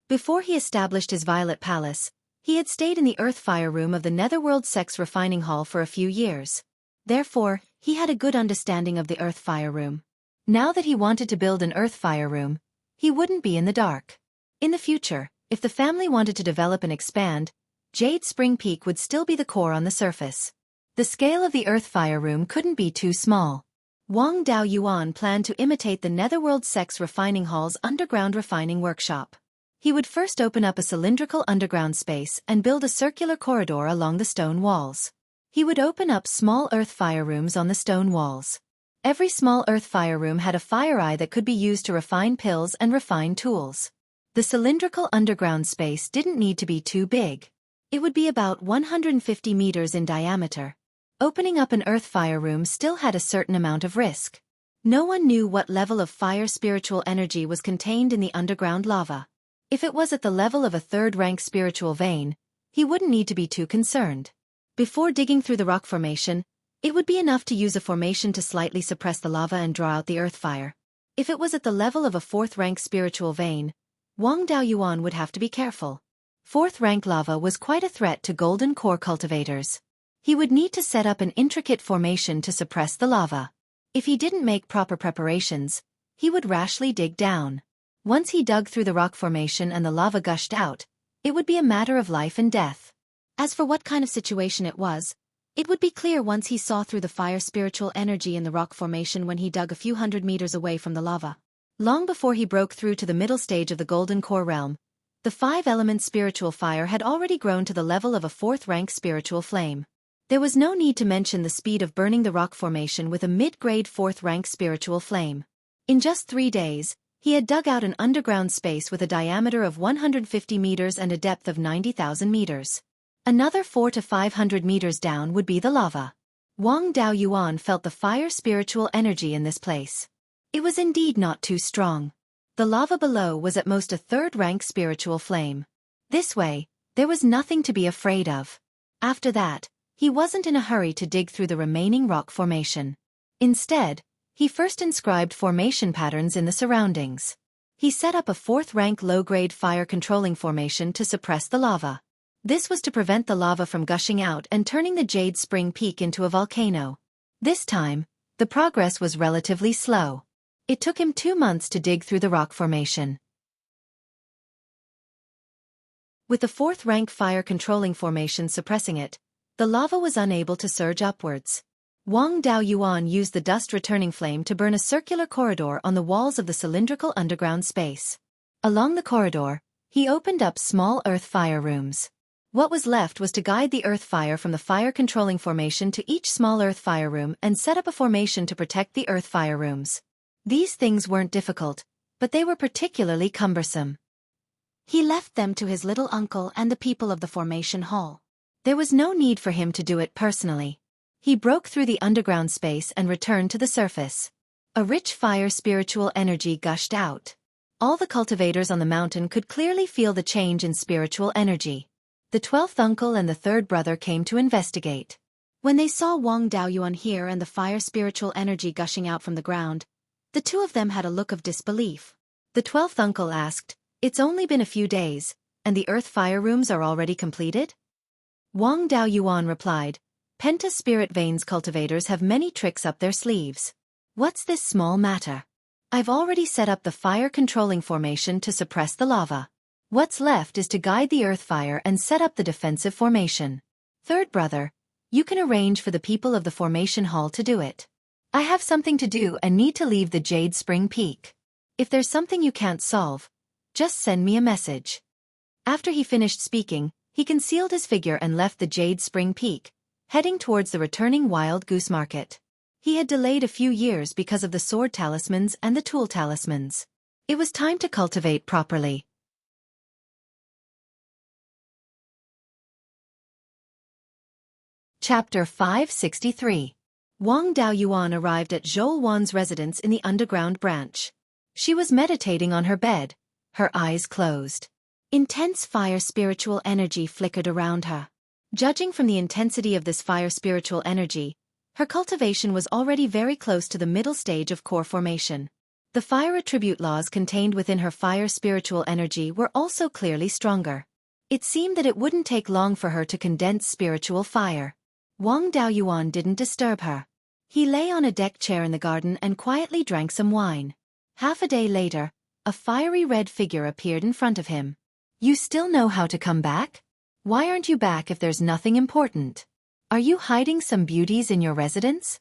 Before he established his Violet Palace, he had stayed in the earth fire room of the Netherworld Sex Refining Hall for a few years. Therefore, he had a good understanding of the earth fire room. Now that he wanted to build an earth fire room, he wouldn't be in the dark. In the future, if the family wanted to develop and expand, Jade Spring Peak would still be the core on the surface. The scale of the earth fire room couldn't be too small. Wang Daoyuan planned to imitate the Netherworld Sex Refining Hall's underground refining workshop. He would first open up a cylindrical underground space and build a circular corridor along the stone walls. He would open up small earth fire rooms on the stone walls. Every small earth fire room had a fire eye that could be used to refine pills and refine tools. The cylindrical underground space didn't need to be too big. It would be about 150 meters in diameter. Opening up an earth fire room still had a certain amount of risk. No one knew what level of fire spiritual energy was contained in the underground lava. If it was at the level of a 3rd-rank spiritual vein, he wouldn't need to be too concerned. Before digging through the rock formation, it would be enough to use a formation to slightly suppress the lava and draw out the earth fire. If it was at the level of a 4th-rank spiritual vein, Wang Daoyuan would have to be careful. 4th-rank lava was quite a threat to golden core cultivators. He would need to set up an intricate formation to suppress the lava. If he didn't make proper preparations, he would rashly dig down. Once he dug through the rock formation and the lava gushed out, it would be a matter of life and death. As for what kind of situation it was, it would be clear once he saw through the fire spiritual energy in the rock formation when he dug a few hundred meters away from the lava. Long before he broke through to the middle stage of the Golden Core realm, the 5-element spiritual fire had already grown to the level of a 4th-rank spiritual flame. There was no need to mention the speed of burning the rock formation with a mid-grade 4th-rank spiritual flame. In just 3 days, he had dug out an underground space with a diameter of 150 meters and a depth of 90,000 meters. Another 400 to 500 meters down would be the lava. Wang Daoyuan felt the fire spiritual energy in this place. It was indeed not too strong. The lava below was at most a 3rd-rank spiritual flame. This way, there was nothing to be afraid of. After that, he wasn't in a hurry to dig through the remaining rock formation. Instead, he first inscribed formation patterns in the surroundings. He set up a 4th-rank low-grade fire-controlling formation to suppress the lava. This was to prevent the lava from gushing out and turning the Jade Spring Peak into a volcano. This time, the progress was relatively slow. It took him 2 months to dig through the rock formation. With the 4th-rank fire-controlling formation suppressing it, the lava was unable to surge upwards. Wang Daoyuan used the dust-returning flame to burn a circular corridor on the walls of the cylindrical underground space. Along the corridor, he opened up small earth fire rooms. What was left was to guide the earth fire from the fire-controlling formation to each small earth fire room and set up a formation to protect the earth fire rooms. These things weren't difficult, but they were particularly cumbersome. He left them to his little uncle and the people of the formation hall. There was no need for him to do it personally. He broke through the underground space and returned to the surface. A rich fire spiritual energy gushed out. All the cultivators on the mountain could clearly feel the change in spiritual energy. The 12th uncle and the 3rd brother came to investigate. When they saw Wang Daoyuan here and the fire spiritual energy gushing out from the ground, the two of them had a look of disbelief. The 12th uncle asked, "It's only been a few days, and the earth fire rooms are already completed?" Wang Daoyuan replied, "Penta spirit veins cultivators have many tricks up their sleeves. What's this small matter? I've already set up the fire controlling formation to suppress the lava. What's left is to guide the earth fire and set up the defensive formation. 3rd brother, you can arrange for the people of the formation hall to do it. I have something to do and need to leave the Jade Spring Peak. If there's something you can't solve, just send me a message." After he finished speaking, he concealed his figure and left the Jade Spring Peak, heading towards the returning Wild Goose Market. He had delayed a few years because of the sword talismans and the tool talismans. It was time to cultivate properly. Chapter 563. Wang Daoyuan arrived at Zhou Wan's residence in the underground branch. She was meditating on her bed, her eyes closed. Intense fire spiritual energy flickered around her. Judging from the intensity of this fire spiritual energy, her cultivation was already very close to the middle stage of core formation. The fire attribute laws contained within her fire spiritual energy were also clearly stronger. It seemed that it wouldn't take long for her to condense spiritual fire. Wang Daoyuan didn't disturb her. He lay on a deck chair in the garden and quietly drank some wine. Half a day later, a fiery red figure appeared in front of him. "You still know how to come back? Why aren't you back if there's nothing important? Are you hiding some beauties in your residence?"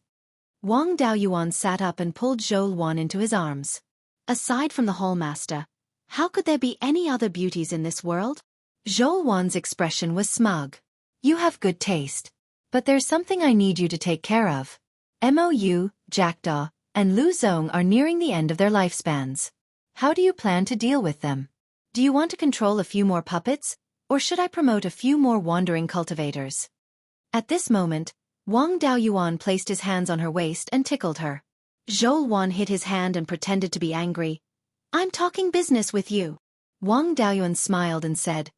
Wang Daoyuan sat up and pulled Zhou Wan into his arms. "Aside from the hallmaster, how could there be any other beauties in this world?" Zhou Wan's expression was smug. "You have good taste. But there's something I need you to take care of. Mou, Jackdaw, and Lu Zong are nearing the end of their lifespans. How do you plan to deal with them? Do you want to control a few more puppets, or should I promote a few more wandering cultivators?" At this moment, Wang Daoyuan placed his hands on her waist and tickled her. Zhou Wan hit his hand and pretended to be angry. "I'm talking business with you." Wang Daoyuan smiled and said,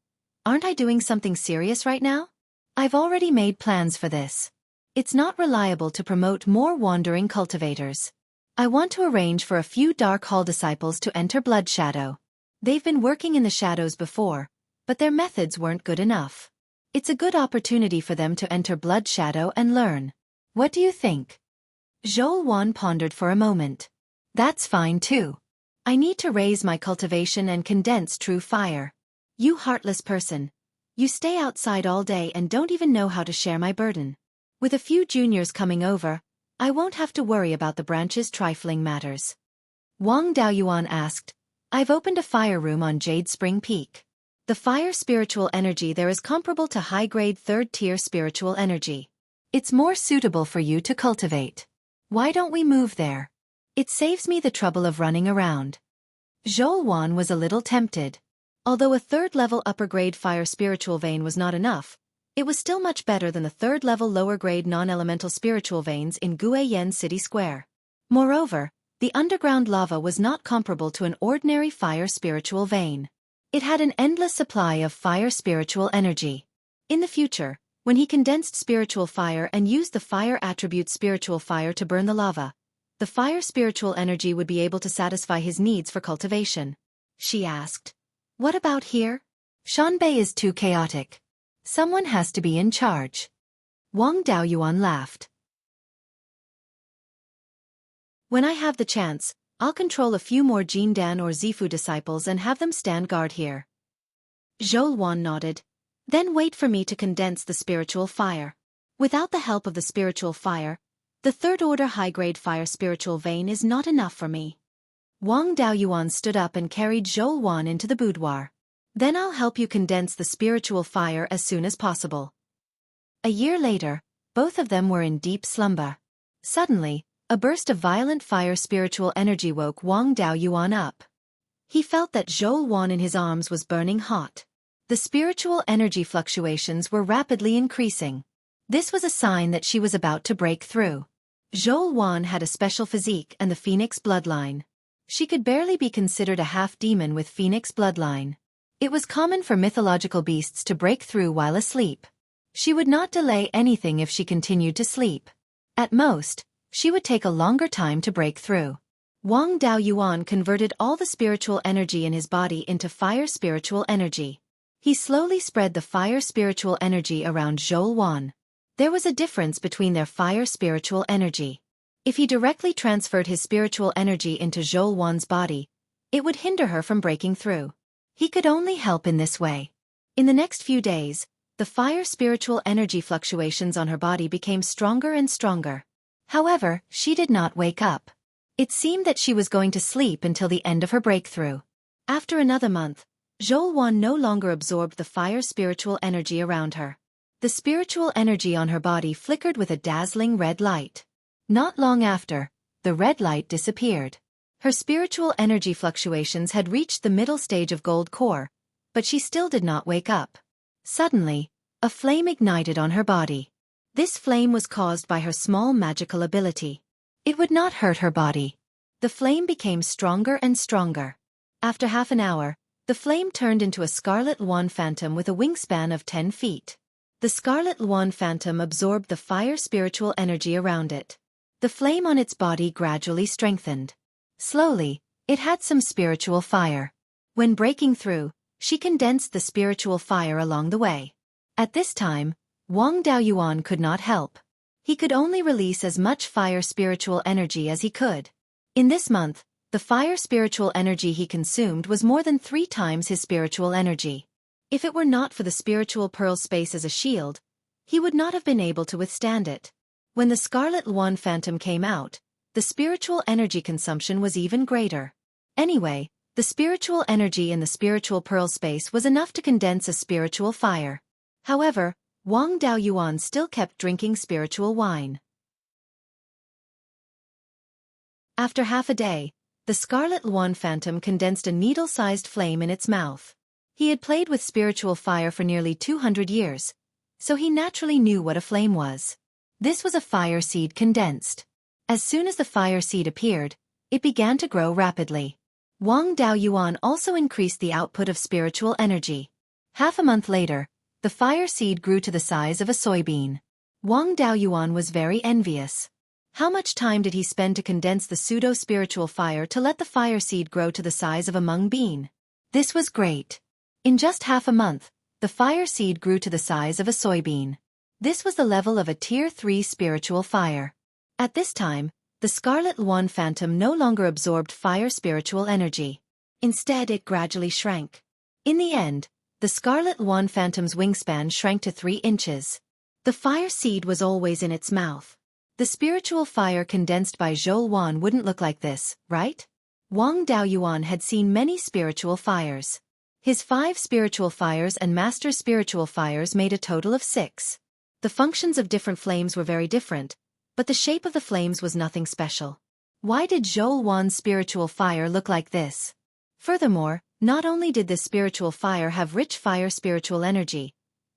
"Aren't I doing something serious right now? I've already made plans for this. It's not reliable to promote more wandering cultivators. I want to arrange for a few Dark Hall disciples to enter Blood Shadow. They've been working in the shadows before, but their methods weren't good enough. It's a good opportunity for them to enter Blood Shadow and learn. What do you think?" Zhou Wan pondered for a moment. "That's fine too. I need to raise my cultivation and condense true fire. You heartless person. You stay outside all day and don't even know how to share my burden. With a few juniors coming over, I won't have to worry about the branch's trifling matters." Wang Daoyuan asked, "I've opened a fire room on Jade Spring Peak. The fire spiritual energy there is comparable to high-grade 3rd-tier spiritual energy. It's more suitable for you to cultivate. Why don't we move there? It saves me the trouble of running around." Zhou Wan was a little tempted. Although a 3rd-level upper-grade fire spiritual vein was not enough, it was still much better than the 3rd-level lower-grade non-elemental spiritual veins in Guiyan City Square. Moreover, the underground lava was not comparable to an ordinary fire spiritual vein. It had an endless supply of fire spiritual energy. In the future, when he condensed spiritual fire and used the fire attribute spiritual fire to burn the lava, the fire spiritual energy would be able to satisfy his needs for cultivation. She asked, "What about here? Shanbei is too chaotic. Someone has to be in charge." Wang Daoyuan laughed. "When I have the chance, I'll control a few more Jindan or Zifu disciples and have them stand guard here." Zhou Wan nodded. "Then wait for me to condense the spiritual fire. Without the help of the spiritual fire, the 3rd-order high-grade fire spiritual vein is not enough for me." Wang Daoyuan stood up and carried Zhou Wan into the boudoir. "Then I'll help you condense the spiritual fire as soon as possible." A year later, both of them were in deep slumber. Suddenly, a burst of violent fire spiritual energy woke Wang Daoyuan up. He felt that Zhou Wan in his arms was burning hot. The spiritual energy fluctuations were rapidly increasing. This was a sign that she was about to break through. Zhou Wan had a special physique and the Phoenix bloodline. She could barely be considered a half-demon with Phoenix bloodline. It was common for mythological beasts to break through while asleep. She would not delay anything if she continued to sleep. At most, she would take a longer time to break through. Wang Daoyuan converted all the spiritual energy in his body into fire spiritual energy. He slowly spread the fire spiritual energy around Zhou. There was a difference between their fire spiritual energy. If he directly transferred his spiritual energy into Zhou's body, it would hinder her from breaking through. He could only help in this way. In the next few days, the fire spiritual energy fluctuations on her body became stronger and stronger. However, she did not wake up. It seemed that she was going to sleep until the end of her breakthrough. After another month, Zhou no longer absorbed the fire spiritual energy around her. The spiritual energy on her body flickered with a dazzling red light. Not long after, the red light disappeared. Her spiritual energy fluctuations had reached the middle stage of gold core, but she still did not wake up. Suddenly, a flame ignited on her body. This flame was caused by her small magical ability. It would not hurt her body. The flame became stronger and stronger. After half an hour, the flame turned into a scarlet Luan phantom with a wingspan of 10 feet. The scarlet Luan phantom absorbed the fire spiritual energy around it. The flame on its body gradually strengthened. Slowly, it had some spiritual fire. When breaking through, she condensed the spiritual fire along the way. At this time, Wang Daoyuan could not help. He could only release as much fire spiritual energy as he could. In this month, the fire spiritual energy he consumed was more than 3 times his spiritual energy. If it were not for the spiritual pearl space as a shield, he would not have been able to withstand it. When the scarlet Luan phantom came out, the spiritual energy consumption was even greater. Anyway, the spiritual energy in the spiritual pearl space was enough to condense a spiritual fire. However, Wang Daoyuan still kept drinking spiritual wine. After half a day, the scarlet Luan phantom condensed a needle-sized flame in its mouth. He had played with spiritual fire for nearly 200 years, so he naturally knew what a flame was. This was a fire seed condensed. As soon as the fire seed appeared, it began to grow rapidly. Wang Daoyuan also increased the output of spiritual energy. Half a month later, the fire seed grew to the size of a soybean. Wang Daoyuan was very envious. How much time did he spend to condense the pseudo-spiritual fire to let the fire seed grow to the size of a mung bean? This was great. In just half a month, the fire seed grew to the size of a soybean. This was the level of a Tier 3 spiritual fire. At this time, the scarlet Luan phantom no longer absorbed fire spiritual energy. Instead, it gradually shrank. In the end, the scarlet Luan phantom's wingspan shrank to 3 inches. The fire seed was always in its mouth. The spiritual fire condensed by Zhou wouldn't look like this, right? Wang Daoyuan had seen many spiritual fires. His 5 spiritual fires and master spiritual fires made a total of 6. The functions of different flames were very different, but the shape of the flames was nothing special. Why did Zhou spiritual fire look like this? Furthermore, not only did this spiritual fire have rich fire spiritual energy,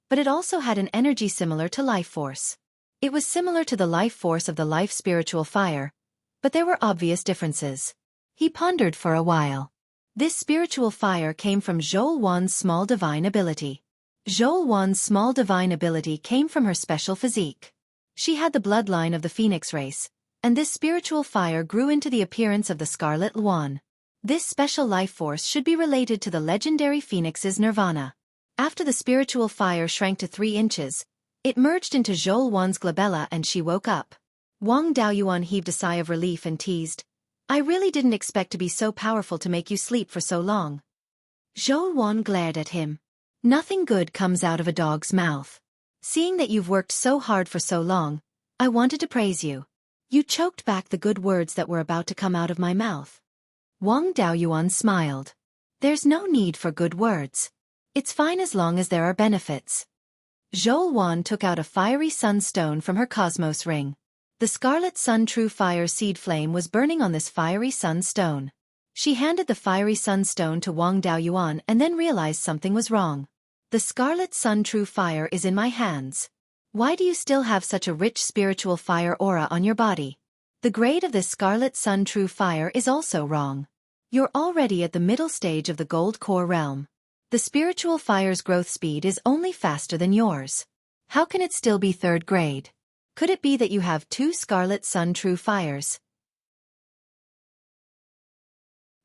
but it also had an energy similar to life force. It was similar to the life force of the life spiritual fire, but there were obvious differences. He pondered for a while. This spiritual fire came from Zhou small divine ability. Zhou small divine ability came from her special physique. She had the bloodline of the phoenix race, and this spiritual fire grew into the appearance of the scarlet Luan. This special life force should be related to the legendary phoenix's nirvana. After the spiritual fire shrank to 3 inches, it merged into Zhou glabella and she woke up. Wang Daoyuan heaved a sigh of relief and teased, "I really didn't expect to be so powerful to make you sleep for so long." Zhou glared at him. "Nothing good comes out of a dog's mouth. Seeing that you've worked so hard for so long, I wanted to praise you. You choked back the good words that were about to come out of my mouth." Wang Daoyuan smiled. "There's no need for good words. It's fine as long as there are benefits." Zhou took out a fiery sunstone from her cosmos ring. The scarlet sun true fire seed flame was burning on this fiery sunstone. She handed the fiery sunstone to Wang Daoyuan and then realized something was wrong. "The scarlet sun true fire is in my hands. Why do you still have such a rich spiritual fire aura on your body? The grade of this scarlet sun true fire is also wrong. You're already at the middle stage of the gold core realm. The spiritual fire's growth speed is only faster than yours. How can it still be third grade? Could it be that you have two Scarlet Sun true fires?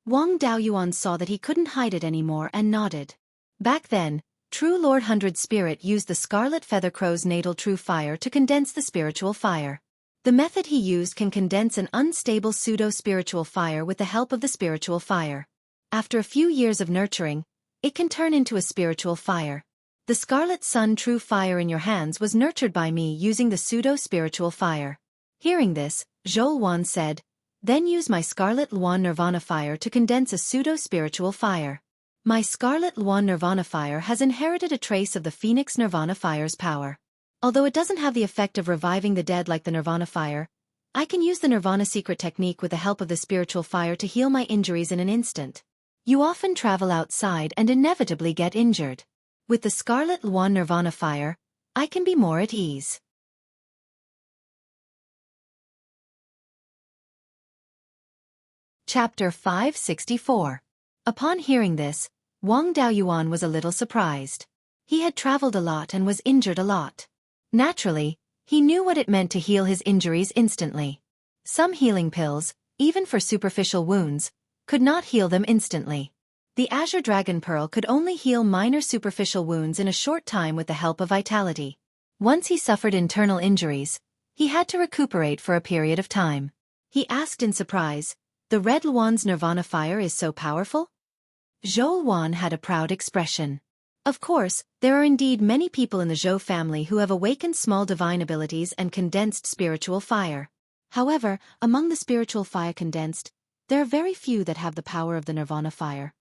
Wang Daoyuan saw that he couldn't hide it anymore and nodded. Back then, True Lord Hundred Spirit used the Scarlet Feather Crow's natal true fire to condense the spiritual fire. The method he used can condense an unstable pseudo-spiritual fire with the help of the spiritual fire. After a few years of nurturing, it can turn into a spiritual fire. The Scarlet Sun true fire in your hands was nurtured by me using the pseudo-spiritual fire. Hearing this, Zhou said, then use my Scarlet Luan Nirvana fire to condense a pseudo-spiritual fire. My Scarlet Luan Nirvana fire has inherited a trace of the Phoenix Nirvana fire's power. Although it doesn't have the effect of reviving the dead like the Nirvana fire, I can use the Nirvana secret technique with the help of the spiritual fire to heal my injuries in an instant. You often travel outside and inevitably get injured. With the Scarlet Luan Nirvana fire, I can be more at ease. Chapter 564. Upon hearing this, Wang Daoyuan was a little surprised. He had traveled a lot and was injured a lot. Naturally, he knew what it meant to heal his injuries instantly. Some healing pills, even for superficial wounds, could not heal them instantly. The Azure Dragon Pearl could only heal minor superficial wounds in a short time with the help of vitality. Once he suffered internal injuries, he had to recuperate for a period of time. He asked in surprise, the Red Luan's Nirvana fire is so powerful? Zhou had a proud expression. Of course, there are indeed many people in the Zhou family who have awakened small divine abilities and condensed spiritual fire. However, among the spiritual fire condensed, there are very few that have the power of the Nirvana fire.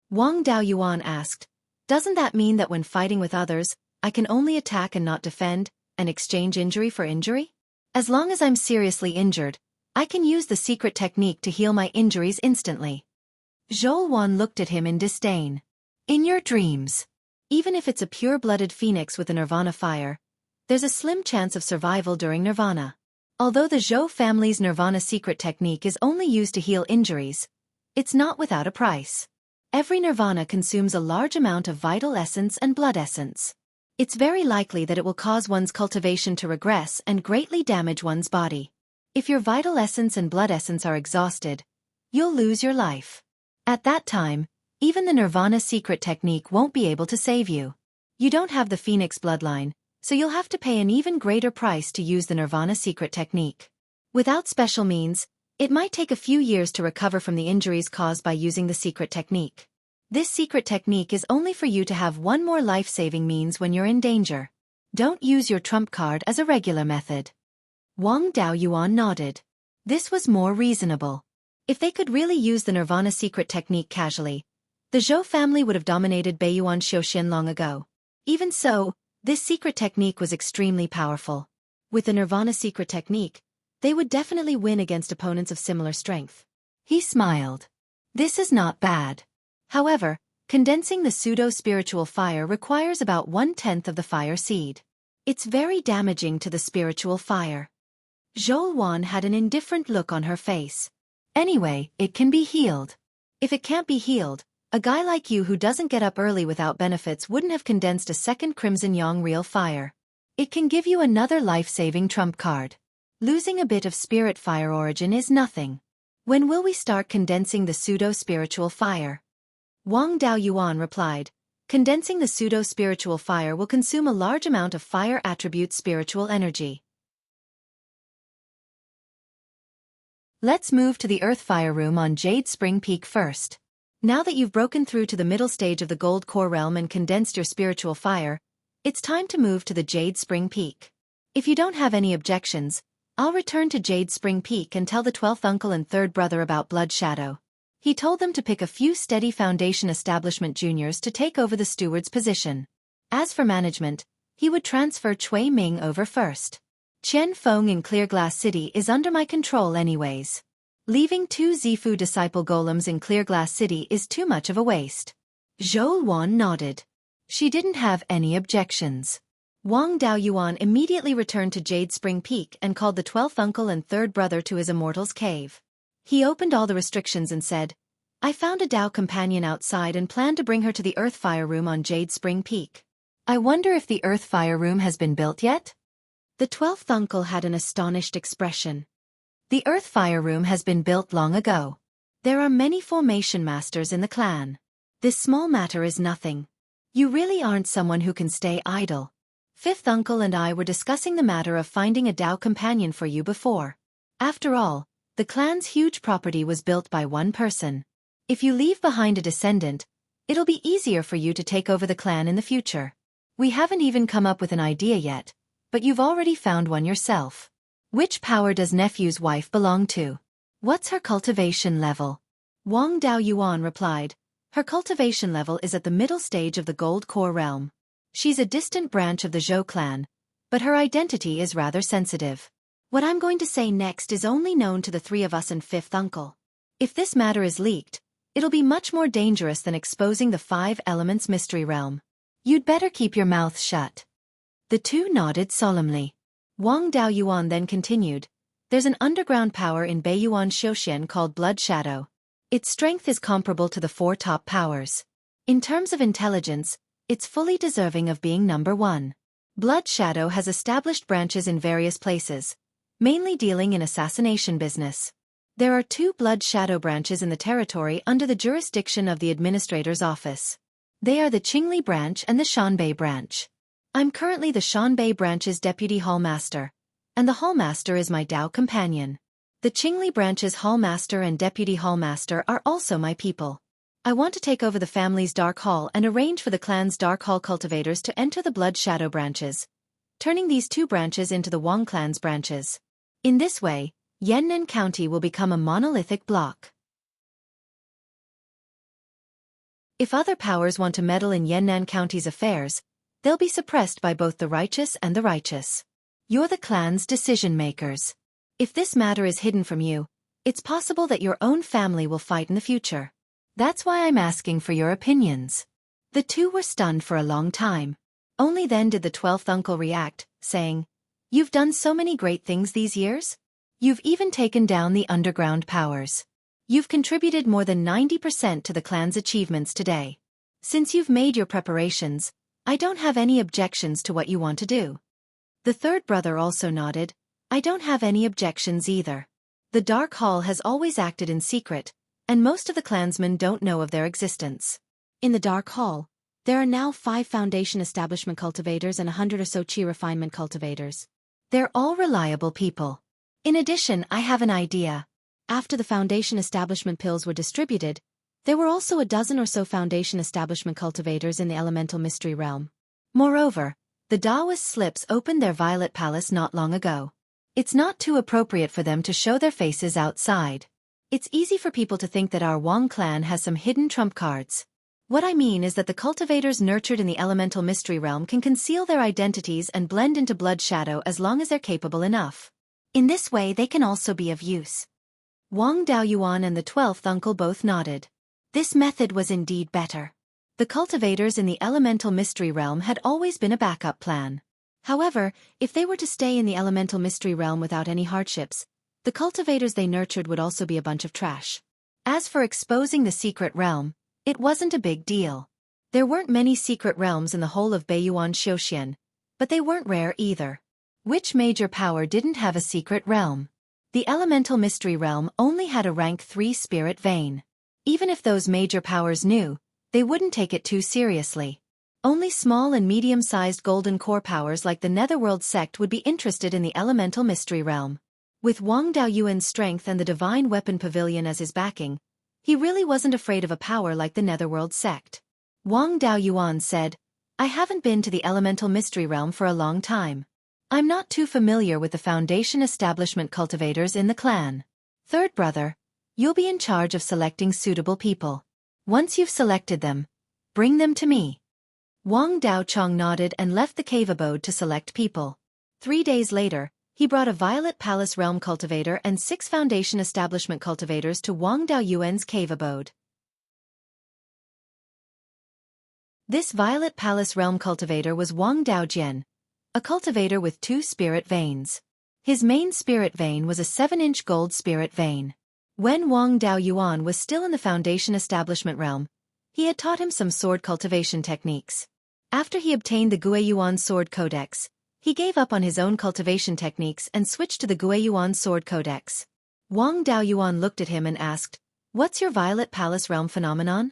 Wang Daoyuan asked, doesn't that mean that when fighting with others, I can only attack and not defend, and exchange injury for injury? As long as I'm seriously injured, I can use the secret technique to heal my injuries instantly. Zhou looked at him in disdain. In your dreams. Even if it's a pure-blooded phoenix with a Nirvana fire, there's a slim chance of survival during Nirvana. Although the Zhou family's Nirvana secret technique is only used to heal injuries, it's not without a price. Every Nirvana consumes a large amount of vital essence and blood essence. It's very likely that it will cause one's cultivation to regress and greatly damage one's body. If your vital essence and blood essence are exhausted, you'll lose your life. At that time, even the Nirvana secret technique won't be able to save you. You don't have the Phoenix bloodline, so you'll have to pay an even greater price to use the Nirvana secret technique. Without special means, it might take a few years to recover from the injuries caused by using the secret technique. This secret technique is only for you to have one more life-saving means when you're in danger. Don't use your trump card as a regular method. Wang Daoyuan nodded. This was more reasonable. If they could really use the Nirvana secret technique casually, the Zhou family would have dominated Beiyuan Xiuxian long ago. Even so, this secret technique was extremely powerful. With the Nirvana secret technique, they would definitely win against opponents of similar strength. He smiled. This is not bad. However, condensing the pseudo-spiritual fire requires about 1/10 of the fire seed. It's very damaging to the spiritual fire. Zhou had an indifferent look on her face. Anyway, it can be healed. If it can't be healed, a guy like you who doesn't get up early without benefits wouldn't have condensed a second Crimson Yang real fire. It can give you another life-saving trump card. Losing a bit of spirit fire origin is nothing. When will we start condensing the pseudo-spiritual fire? Wang Daoyuan replied, condensing the pseudo-spiritual fire will consume a large amount of fire attribute spiritual energy. Let's move to the Earth Fire Room on Jade Spring Peak first. Now that you've broken through to the middle stage of the Gold Core Realm and condensed your spiritual fire, it's time to move to the Jade Spring Peak. If you don't have any objections, I'll return to Jade Spring Peak and tell the 12th uncle and 3rd brother about Blood Shadow. He told them to pick a few steady Foundation Establishment juniors to take over the steward's position. As for management, he would transfer Cui Ming over first. Qian Feng in Clear Glass City is under my control anyways. Leaving 2 Zifu disciple golems in Clear Glass City is too much of a waste. Zhou nodded. She didn't have any objections. Wang Daoyuan immediately returned to Jade Spring Peak and called the 12th uncle and 3rd brother to his immortal's cave. He opened all the restrictions and said, I found a Dao companion outside and plan to bring her to the Earth Fire Room on Jade Spring Peak. I wonder if the Earth Fire Room has been built yet? The 12th uncle had an astonished expression. The Earth Fire Room has been built long ago. There are many formation masters in the clan. This small matter is nothing. You really aren't someone who can stay idle. 5th uncle and I were discussing the matter of finding a Dao companion for you before. After all, the clan's huge property was built by one person. If you leave behind a descendant, it'll be easier for you to take over the clan in the future. We haven't even come up with an idea yet, but you've already found one yourself. Which power does nephew's wife belong to? What's her cultivation level? Wang Daoyuan replied, her cultivation level is at the middle stage of the Gold Core realm. She's a distant branch of the Zhou clan, but her identity is rather sensitive. What I'm going to say next is only known to the three of us and 5th uncle. If this matter is leaked, it'll be much more dangerous than exposing the 5 elements mystery realm. You'd better keep your mouth shut. The two nodded solemnly. Wang Daoyuan then continued, there's an underground power in Beiyuan Xiuxian called Blood Shadow. Its strength is comparable to the 4 top powers. In terms of intelligence, it's fully deserving of being number 1. Blood Shadow has established branches in various places, mainly dealing in assassination business. There are 2 Blood Shadow branches in the territory under the jurisdiction of the Administrator's Office. They are the Qingli branch and the Shanbei branch. I'm currently the Shanbei branch's Deputy Hallmaster, and the Hallmaster is my Dao companion. The Qingli branch's Hallmaster and Deputy Hallmaster are also my people. I want to take over the family's Dark Hall and arrange for the clan's Dark Hall cultivators to enter the Blood Shadow branches, turning these 2 branches into the Wang clan's branches. In this way, Yannan County will become a monolithic block. If other powers want to meddle in Yannan County's affairs, they'll be suppressed by both the righteous and the righteous. You're the clan's decision-makers. If this matter is hidden from you, it's possible that your own family will fight in the future. That's why I'm asking for your opinions. The two were stunned for a long time. Only then did the 12th uncle react, saying, You've done so many great things these years? You've even taken down the underground powers. You've contributed more than 90% to the clan's achievements today. Since you've made your preparations, I don't have any objections to what you want to do. The third brother also nodded, I don't have any objections either. The Dark Hall has always acted in secret, and most of the clansmen don't know of their existence. In the Dark Hall, there are now 5 Foundation Establishment cultivators and 100 or so Qi Refinement cultivators. They're all reliable people. In addition, I have an idea. After the Foundation Establishment pills were distributed, there were also a dozen or so Foundation Establishment cultivators in the Elemental Mystery Realm. Moreover, the Taoist slips opened their Violet Palace not long ago. It's not too appropriate for them to show their faces outside. It's easy for people to think that our Wang clan has some hidden trump cards. What I mean is that the cultivators nurtured in the Elemental Mystery Realm can conceal their identities and blend into Blood Shadow as long as they're capable enough. In this way they can also be of use. Wang Daoyuan and the 12th uncle both nodded. This method was indeed better. The cultivators in the Elemental Mystery Realm had always been a backup plan. However, if they were to stay in the Elemental Mystery Realm without any hardships, the cultivators they nurtured would also be a bunch of trash. As for exposing the secret realm, it wasn't a big deal. There weren't many secret realms in the whole of Beiyuan Xiuxian, but they weren't rare either. Which major power didn't have a secret realm? The Elemental Mystery Realm only had a rank 3 spirit vein. Even if those major powers knew, they wouldn't take it too seriously. Only small and medium-sized golden core powers like the Netherworld sect would be interested in the Elemental Mystery Realm. With Wang Daoyuan's strength and the Divine Weapon Pavilion as his backing, he really wasn't afraid of a power like the Netherworld sect. Wang Daoyuan said, I haven't been to the Elemental Mystery Realm for a long time. I'm not too familiar with the Foundation Establishment cultivators in the clan. Third brother, you'll be in charge of selecting suitable people. Once you've selected them, bring them to me. Wang Daochong nodded and left the cave abode to select people. 3 days later, he brought a Violet Palace Realm cultivator and 6 Foundation Establishment cultivators to Wang Daoyuan's cave abode. This Violet Palace Realm cultivator was Wang Daojian, a cultivator with 2 spirit veins. His main spirit vein was a 7-inch gold spirit vein. When Wang Daoyuan was still in the Foundation establishment realm, he had taught him some sword cultivation techniques. After he obtained the Guiyuan Sword Codex, he gave up on his own cultivation techniques and switched to the Guiyuan Sword Codex. Wang Daoyuan looked at him and asked, "What's your Violet Palace realm phenomenon?"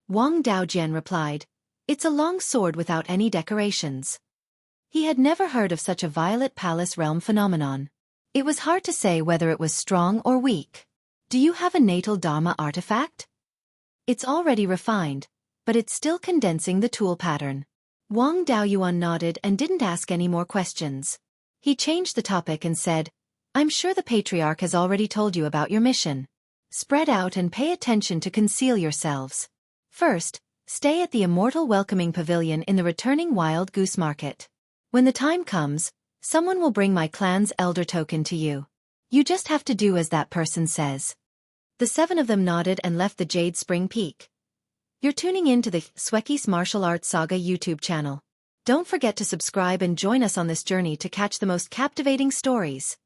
Wang Daojian replied, "It's a long sword without any decorations." He had never heard of such a Violet Palace realm phenomenon. It was hard to say whether it was strong or weak. "Do you have a natal Dharma artifact?" "It's already refined, but it's still condensing the tool pattern." Wang Daoyuan nodded and didn't ask any more questions. He changed the topic and said, "I'm sure the Patriarch has already told you about your mission. Spread out and pay attention to conceal yourselves. First, stay at the Immortal Welcoming Pavilion in the returning Wild Goose Market. When the time comes, someone will bring my clan's elder token to you. You just have to do as that person says." The 7 of them nodded and left the Jade Spring Peak. You're tuning in to the Xueqi's Martial Arts Saga YouTube channel. Don't forget to subscribe and join us on this journey to catch the most captivating stories.